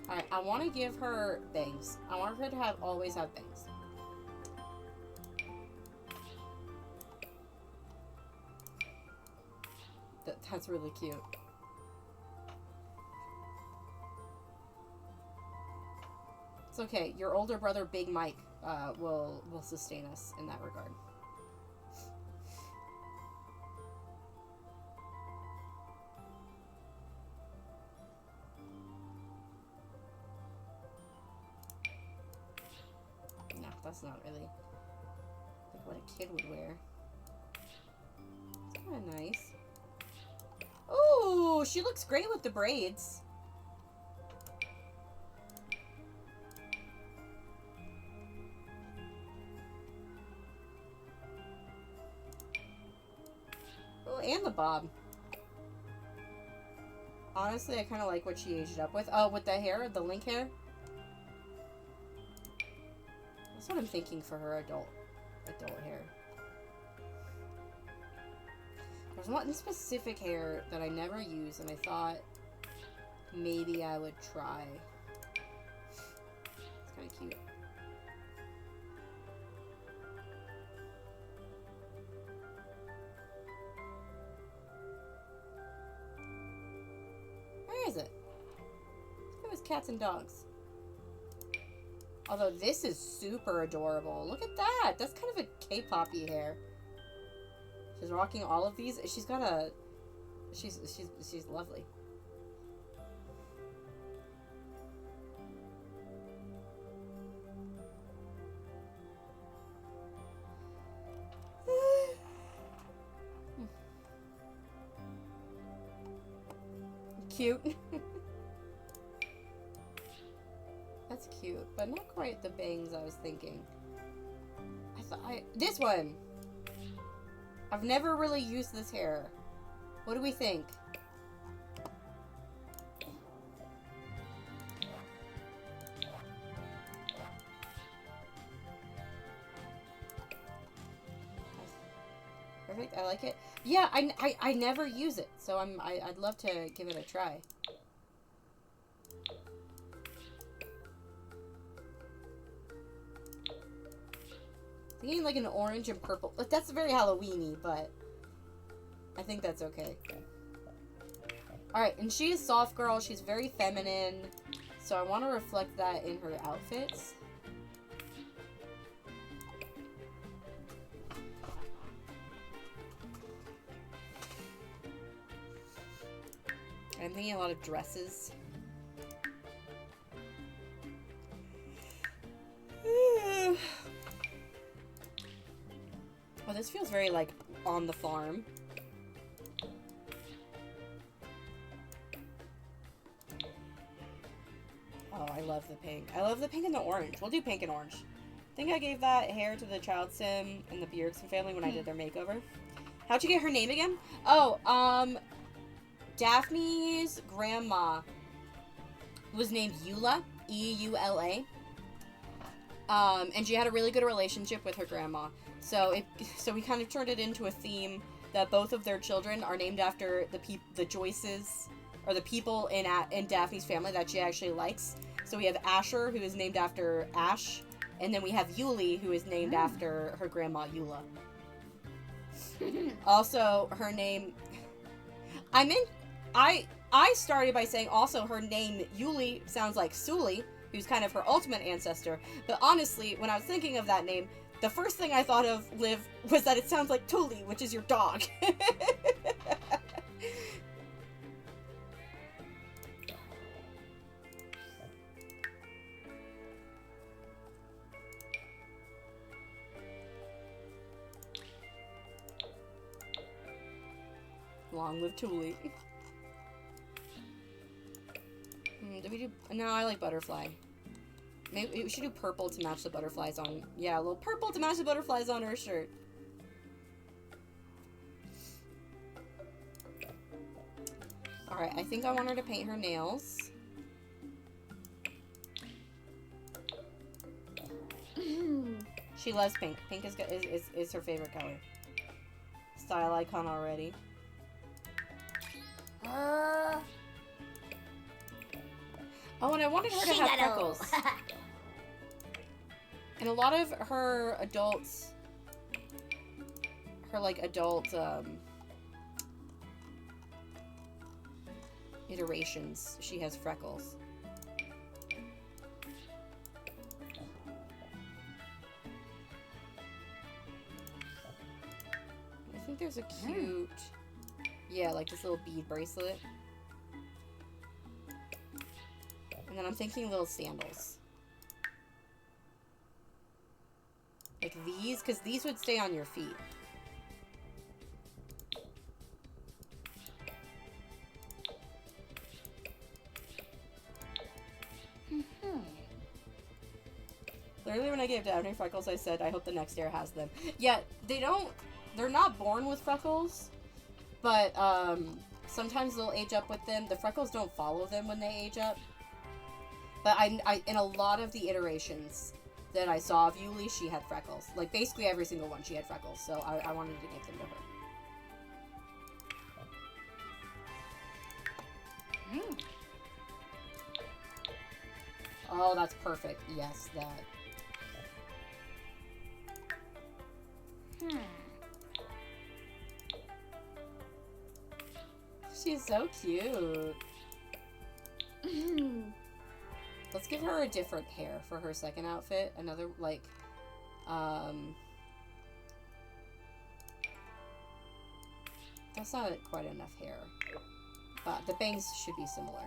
Alright, I want to give her bangs. I want her to always have bangs. That's really cute. It's okay. Your older brother, Big Mike, will sustain us in that regard. No, that's not really like what a kid would wear. It's kind of nice. Ooh, she looks great with the braids. Oh, and the bob. Honestly, I kind of like what she aged up with. Oh, with the hair, the link hair. That's what I'm thinking for her adult hair. There's one specific hair that I never use, and I thought maybe I would try. It's kind of cute. Where is it? It was cats and dogs. Although this is super adorable. Look at that. That's kind of a K-poppy hair. She's rocking all of these. She's got a... She's lovely. Cute. That's cute, but not quite the bangs I was thinking. This one! I've never really used this hair. What do we think? Perfect. I like it. Yeah, I never use it, so I'd love to give it a try. Thinking like an orange and purple. But that's very Halloween-y, but I think that's okay. Alright, and she is soft girl. She's very feminine. So I want to reflect that in her outfits. I'm thinking a lot of dresses. Oh, this feels very, like, on the farm. Oh, I love the pink. I love the pink and the orange. We'll do pink and orange. I think I gave that hair to the Child Sim and the Bjergsen family when I did their makeover. How'd you get her name again? Oh, Daphne's grandma was named Eula, E-U-L-A. And she had a really good relationship with her grandma. So we kind of turned it into a theme that both of their children are named after the Joyces, or the people in Daphne's family that she actually likes. So we have Asher, who is named after Ash, and then we have Yuli, who is named after her grandma Eula. Also, her name... I started by saying also her name Yuli sounds like Suli, who's kind of her ultimate ancestor. But honestly, when I was thinking of that name, the first thing I thought of, Liv, was that it sounds like Tuli, which is your dog. Long live Tuli. Did we do... No, I like butterfly. Maybe we should do purple to match the butterflies on... Yeah, a little purple to match the butterflies on her shirt. Alright, I think I want her to paint her nails. She loves pink. Pink is her favorite color. Style icon already. Oh, and I wanted her to have freckles. And a lot of her adults, like adult iterations, she has freckles. I think there's a cute, yeah, like this little bead bracelet. And then I'm thinking little sandals. Like these, because these would stay on your feet. Literally when I gave Daphne freckles, I said, I hope the next heir has them. Yeah, they're not born with freckles, but sometimes they'll age up with them. The freckles don't follow them when they age up. But I in a lot of the iterations that I saw of Yuli, she had freckles. Like, basically every single one she had freckles, so I wanted to give them to her. Oh, that's perfect. Yes, that. She's so cute. Let's give her a different hair for her second outfit. Another, like, that's not quite enough hair. But the bangs should be similar.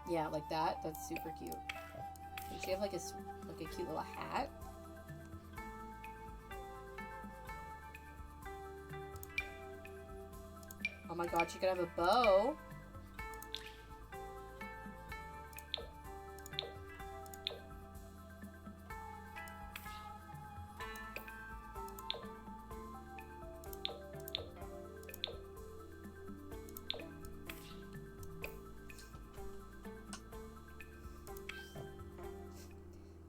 Yeah, like that. That's super cute. Does she have, like, a cute little hat? Oh my god, she could have a bow.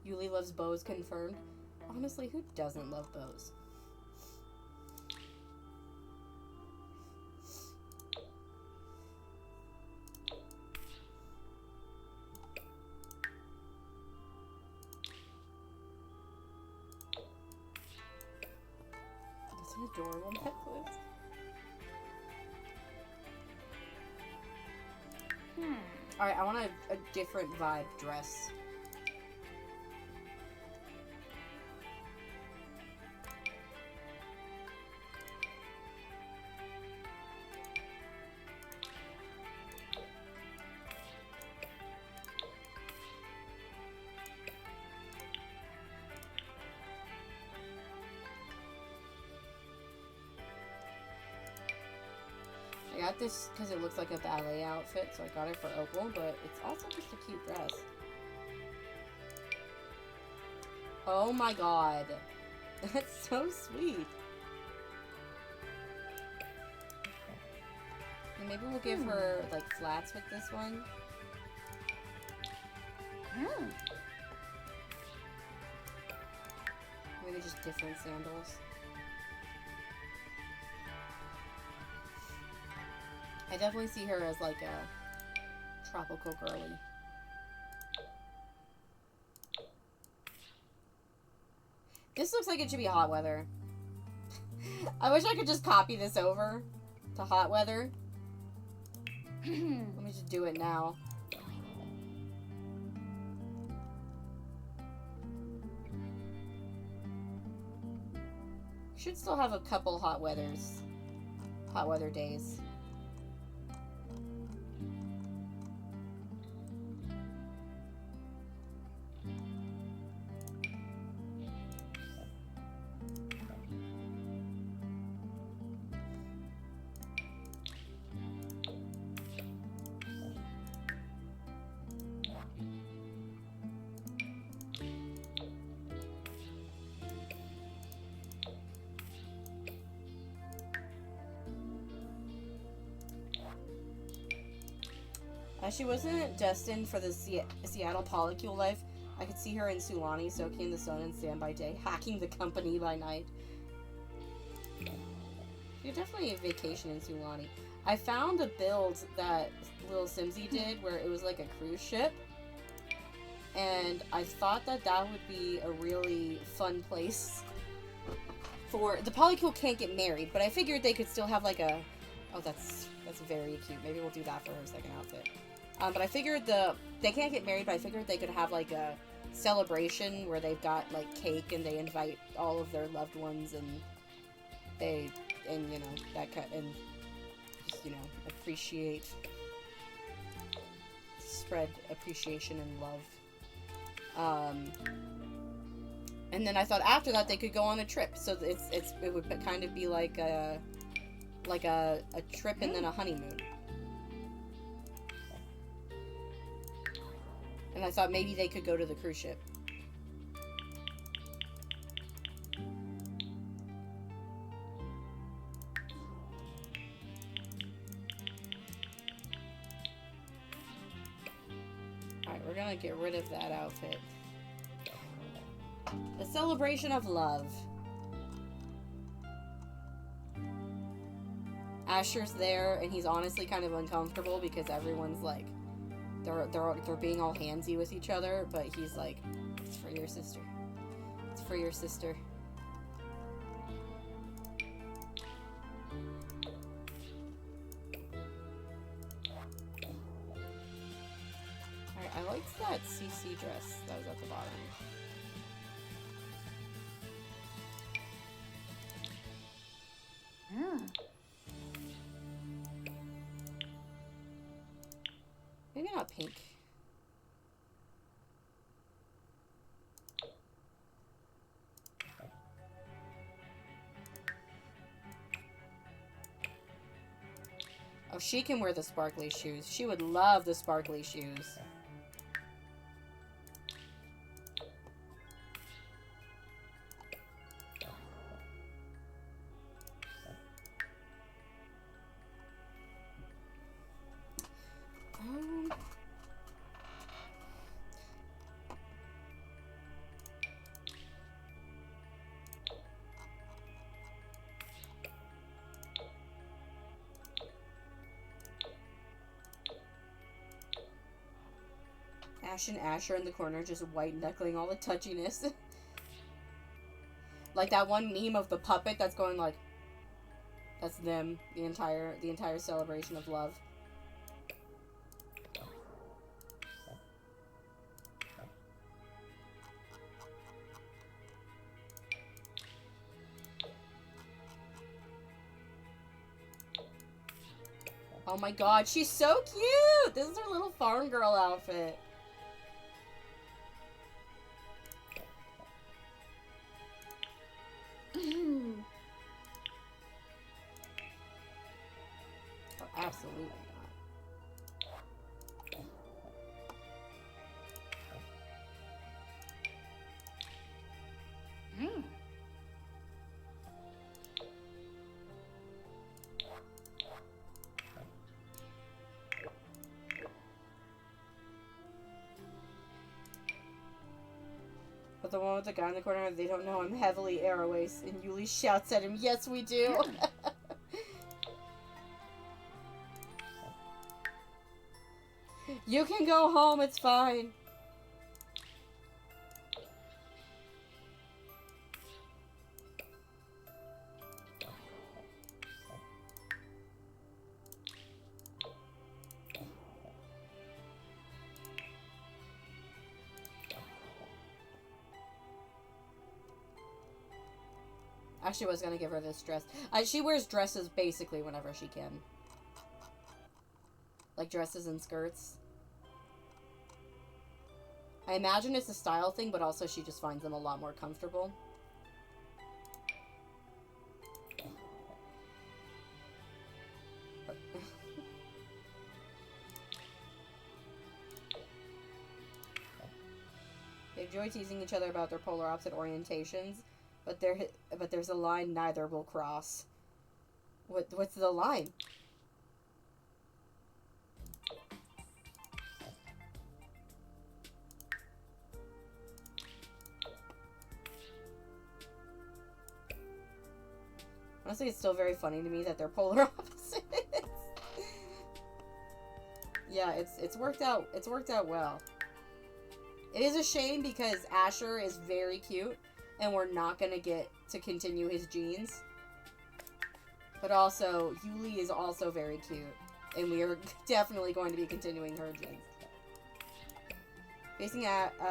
Yuli loves bows confirmed. Honestly, who doesn't love bows? That's an adorable necklace. Alright, I want a different vibe dress. I got this because it looks like a ballet outfit, so I got it for Opal, but it's also just a cute dress. Oh my god. That's so sweet. And maybe we'll give her, like, flats with this one. Maybe just different sandals. I definitely see her as like a tropical girly. This looks like it should be hot weather. I wish I could just copy this over to hot weather. Let me just do it now. Should still have a couple hot weather days. As she wasn't destined for the Seattle polycule life, I could see her in Sulani, soaking in the sun and sand by day, hacking the company by night. You're definitely a vacation in Sulani. I found a build that Lil Simsy did where it was like a cruise ship. And I thought that that would be a really fun place for... The polycule can't get married, but I figured they could still have like a... Oh, that's very cute. Maybe we'll do that for her second outfit. But I figured they can't get married, but I figured they could have like a celebration where they've got like cake and they invite all of their loved ones and you know, that kind, and just, you know, spread appreciation and love. And then I thought after that they could go on a trip, so it would kind of be like a trip and then a honeymoon. And I thought maybe they could go to the cruise ship. Alright, we're gonna get rid of that outfit. The celebration of love. Asher's there, and he's honestly kind of uncomfortable because everyone's like, they're being all handsy with each other, but he's like, it's for your sister. It's for your sister. Alright, I liked that CC dress that was at the bottom. Maybe not pink. Oh, she can wear the sparkly shoes. She would love the sparkly shoes. Ash and Asher in the corner just white knuckling all the touchiness. Like that one meme of the puppet that's going like, that's them, the entire celebration of love. Oh my god, she's so cute! This is her little farm girl outfit. Oh, absolutely not. But the one with the guy in the corner, they don't know I'm heavily Arrowace, and Yuli shouts at him, yes we do! You can go home, it's fine. Actually, I was gonna give her this dress. She wears dresses basically whenever she can. Like dresses and skirts. I imagine it's a style thing, but also she just finds them a lot more comfortable. They enjoy teasing each other about their polar opposite orientations, but there's a line neither will cross. What's the line? Honestly, it's still very funny to me that they're polar opposites. Yeah, it's worked out. It's worked out well. It is a shame because Asher is very cute, and we're not gonna get to continue his genes. But also, Yuli is also very cute, and we are definitely going to be continuing her genes.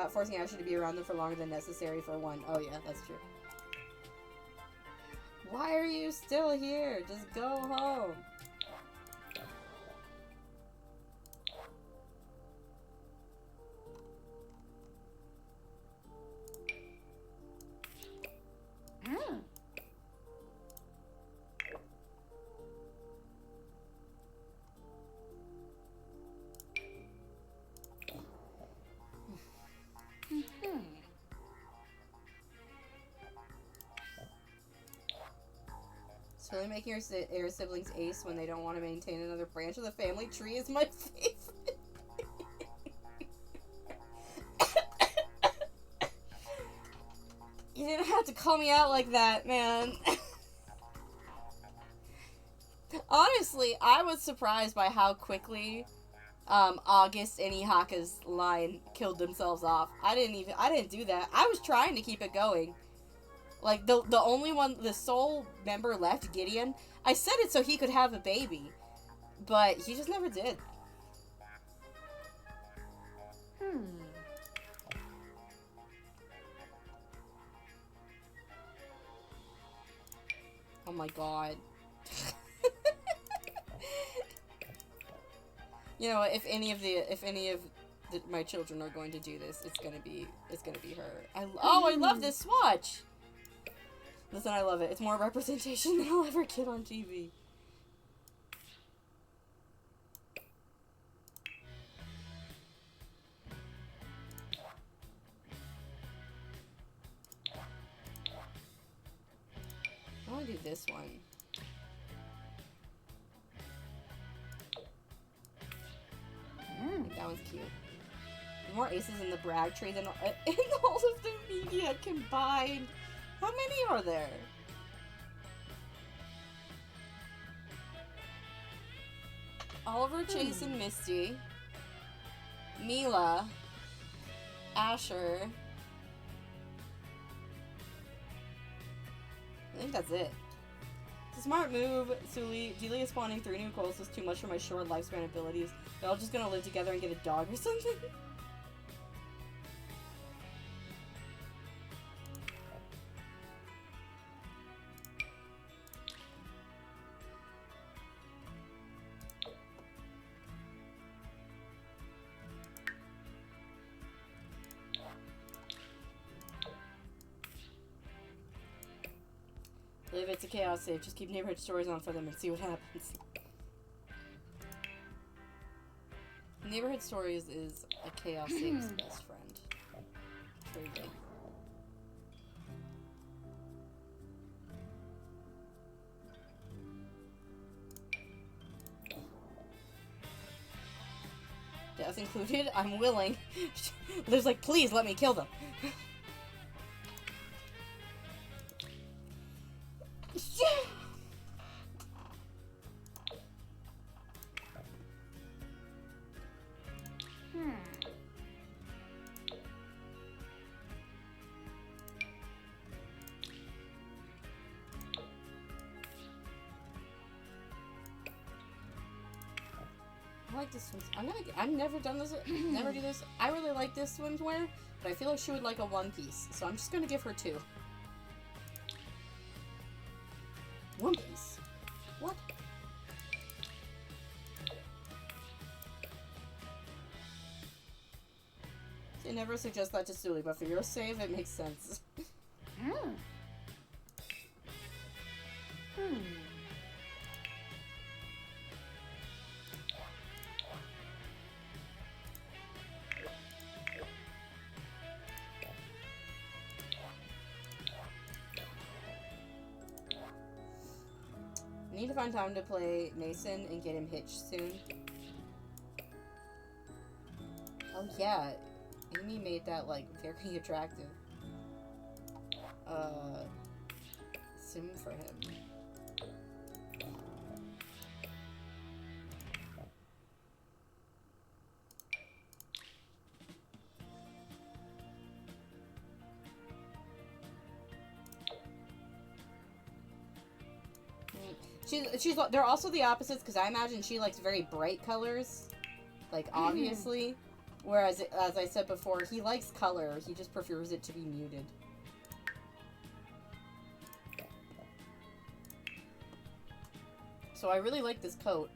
Forcing Asher to be around them for longer than necessary for one. Oh yeah, that's true. Why are you still here? Just go home. So really making your siblings ace when they don't want to maintain another branch of the family tree is my favorite. You didn't have to call me out like that, man. Honestly, I was surprised by how quickly August and Ihaka's line killed themselves off. I didn't do that. I was trying to keep it going. Like, the only one, the sole member left, Gideon, I said it so he could have a baby. But he just never did. Oh my god. You know, if any of my children are going to do this, it's gonna be her. I love this swatch. Listen, I love it. It's more representation than I'll ever get on TV. I want to do this one. I think that one's cute. There's more aces in the Bragg tree than in all of the media combined. How many are there? Oliver, Chase, and Misty. Mila. Asher. I think that's it. It's a smart move, Suli. Delia spawning 3 new Coles was too much for my short lifespan abilities. They're all just gonna live together and get a dog or something. If it's a chaos save, just keep neighborhood stories on for them and see what happens. Neighborhood stories is a chaos save's best friend. Very good. Death included? I'm willing. Liv's like, please let me kill them. I like this one. I've never done this. Never do this. I really like this swimwear, but I feel like she would like a one piece, so I'm just gonna give her 2. One piece. What? I never suggest that to Suli, but for your save, it makes sense. I need to find time to play Mason and get him hitched soon. Oh yeah, Amy made that like very attractive sim for him. They're also the opposites, because I imagine she likes very bright colors, like obviously, whereas as I said before, he likes color, he just prefers it to be muted. So I really like this coat.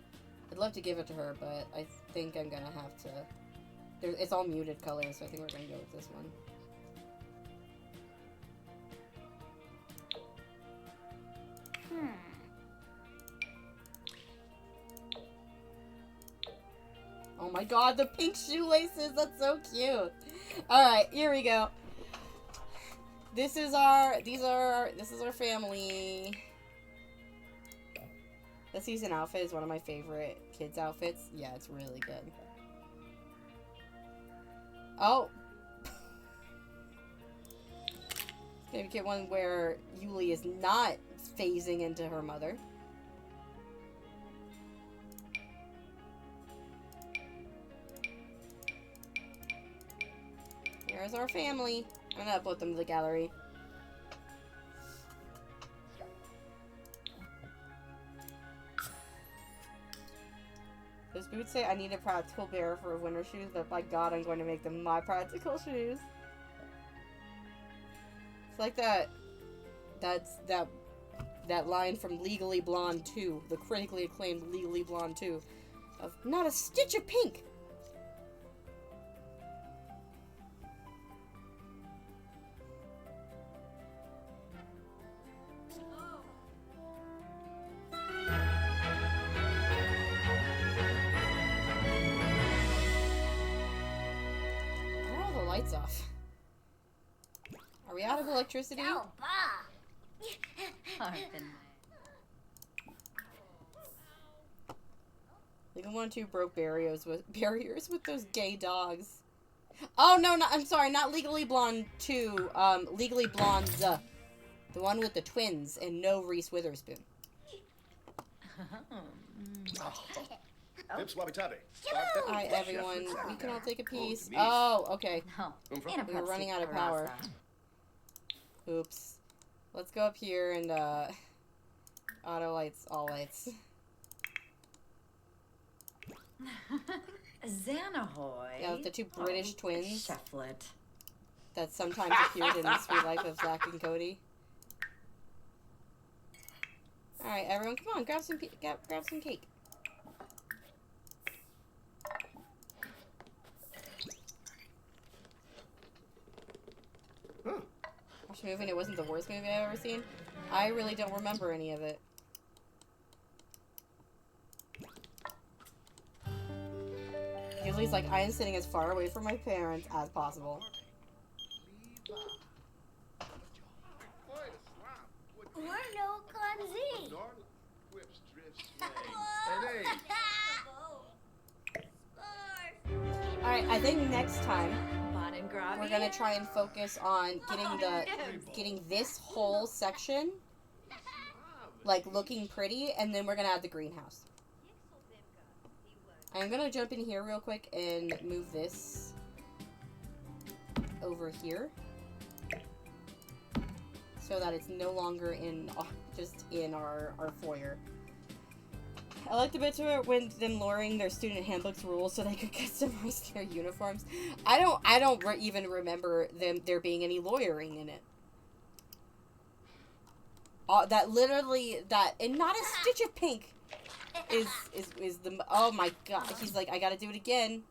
I'd love to give it to her, but I think I'm gonna have to. It's all muted colors, so I think we're gonna go with this one. Oh my god, the pink shoelaces! That's so cute. All right, here we go. This is our family. The season outfit is one of my favorite kids' outfits. Yeah, it's really good. Oh. Maybe get one where Yuli is not phasing into her mother. Here's our family. I'm gonna upload them to the gallery. Those boots say I need a practical pair for winter shoes, but by God, I'm going to make them my practical shoes. It's like that line from Legally Blonde 2, the critically acclaimed Legally Blonde 2, of not a stitch of pink. Off. Are we out of electricity? Oh, bah. Legal 1 2 broke barriers with those gay dogs. Oh no, I'm sorry, not Legally Blonde 2. Legally Blonde the one with the twins and no Reese Witherspoon. Pips Wabi Tabi. Alright, everyone. We can all take a piece. Denise. Oh, okay. No. Umfra? And a We were Pepsi running out of Rasa. power. Oops. Let's go up here and, auto lights, all lights. Xanahoy. Yeah, the two British twins Cheflet. that sometimes appeared in The Sweet Life of Zack and Cody. Alright, everyone, come on, grab some grab some cake. Huh. Watched the movie and it wasn't the worst movie I've ever seen. I really don't remember any of it. Usually like, I am sitting as far away from my parents as possible. Bueno con Z. Alright, I think next time Bon and Grabby. we're gonna try and focus on getting this whole section like looking pretty, and then we're gonna add the greenhouse. I'm gonna jump in here real quick and move this over here so that it's no longer in just in our foyer. I like the bit to it when them lowering their student handbooks rules so they could customize their uniforms. I don't even remember there being any lawyering in it. That literally and not a stitch of pink is the, oh my god. He's like, I gotta do it again.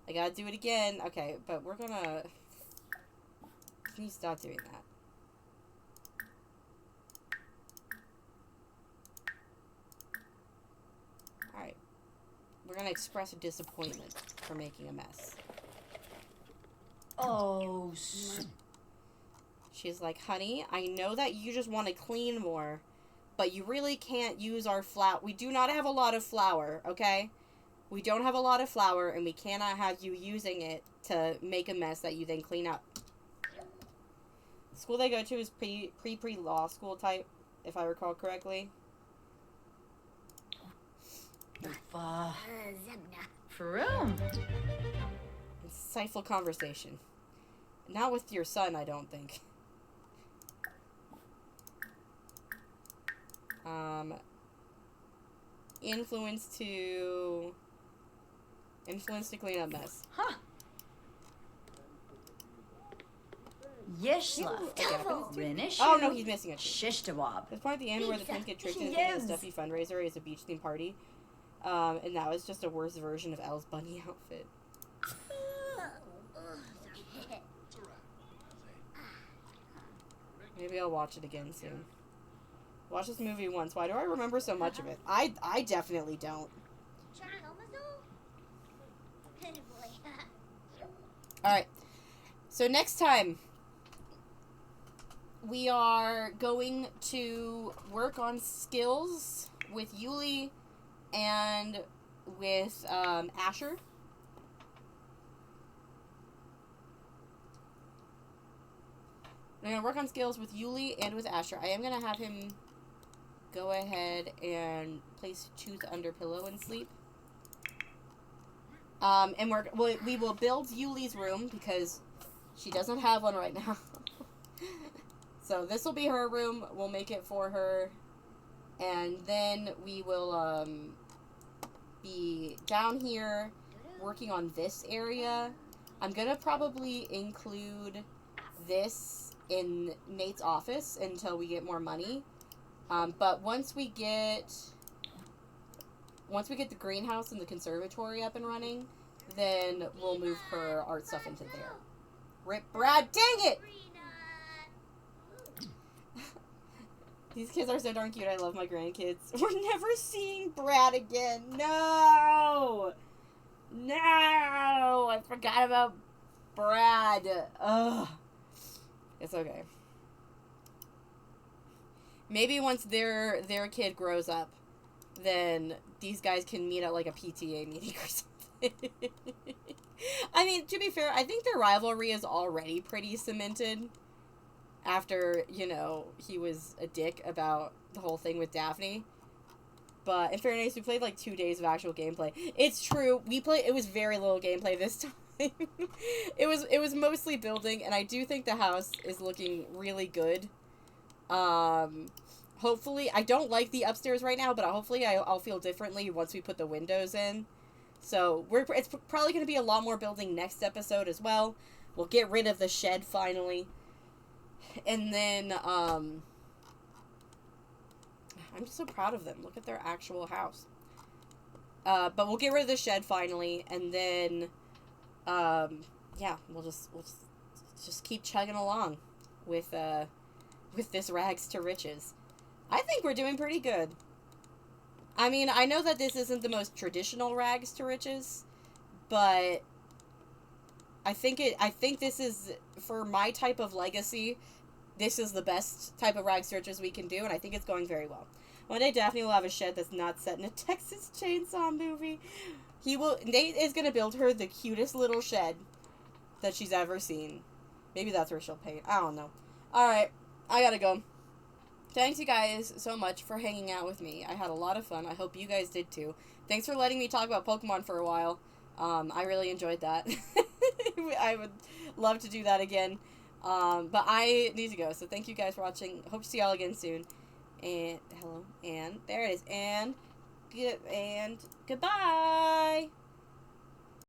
I gotta do it again. Okay, but we're gonna, can you stop doing that? Alright. We're gonna express disappointment for making a mess. Oh, She's like, honey, I know that you just want to clean more, but you really can't use our flour. We do not have a lot of flour, okay? We don't have a lot of flour, and we cannot have you using it to make a mess that you then clean up. The school they go to is pre-law school type, if I recall correctly. Vroom. Insightful conversation. Not with your son, I don't think. Influence to clean up mess. Huh. Yeshla. Rinish. Oh no, he's missing a tree. Shishtawab. There's part at the end where the twins get tricked into thinking the stuffy fundraiser is a beach themed party. And that was just a worse version of Elle's bunny outfit. Maybe I'll watch it again soon. Watch this movie once. Why do I remember so much of it? I definitely don't. Alright. So next time, we are going to work on skills with Yuli and with Asher. We're going to work on skills with Yuli and with Asher. I am going to have him go ahead and place Tooth under pillow and sleep. And we will build Yuli's room because she doesn't have one right now. So this will be her room. We'll make it for her. And then we will be down here working on this area. I'm going to probably include this in Nate's office until we get more money. But once we get the greenhouse and the conservatory up and running, then we'll move her art stuff into there. Rip Brad, dang it! These kids are so darn cute. I love my grandkids. We're never seeing Brad again. No! No! I forgot about Brad. Ugh. It's okay. Maybe once their kid grows up, then these guys can meet at like a PTA meeting or something. I mean, to be fair, I think their rivalry is already pretty cemented. After, you know, he was a dick about the whole thing with Daphne. But in fairness, we played like 2 days of actual gameplay. It's true. It was very little gameplay this time. It was mostly building, and I do think the house is looking really good. Hopefully, I don't like the upstairs right now, but hopefully I'll feel differently once we put the windows in. So it's probably going to be a lot more building next episode as well. We'll get rid of the shed finally. And then, I'm just so proud of them. Look at their actual house. But we'll get rid of the shed finally, and then, yeah, we'll just keep chugging along with this rags to riches. I think we're doing pretty good. I mean, I know that this isn't the most traditional rags to riches, but I think this is, for my type of legacy, this is the best type of rags to riches we can do, and I think it's going very well. One day Daphne will have a shed that's not set in a Texas Chainsaw movie. Nate is going to build her the cutest little shed that she's ever seen. Maybe that's where she'll paint. I don't know. Alright, I gotta go. Thanks you guys so much for hanging out with me. I had a lot of fun. I hope you guys did too. Thanks for letting me talk about Pokemon for a while. I really enjoyed that. I would love to do that again. But I need to go. So thank you guys for watching. Hope to see y'all again soon. And hello. And there it is. And goodbye.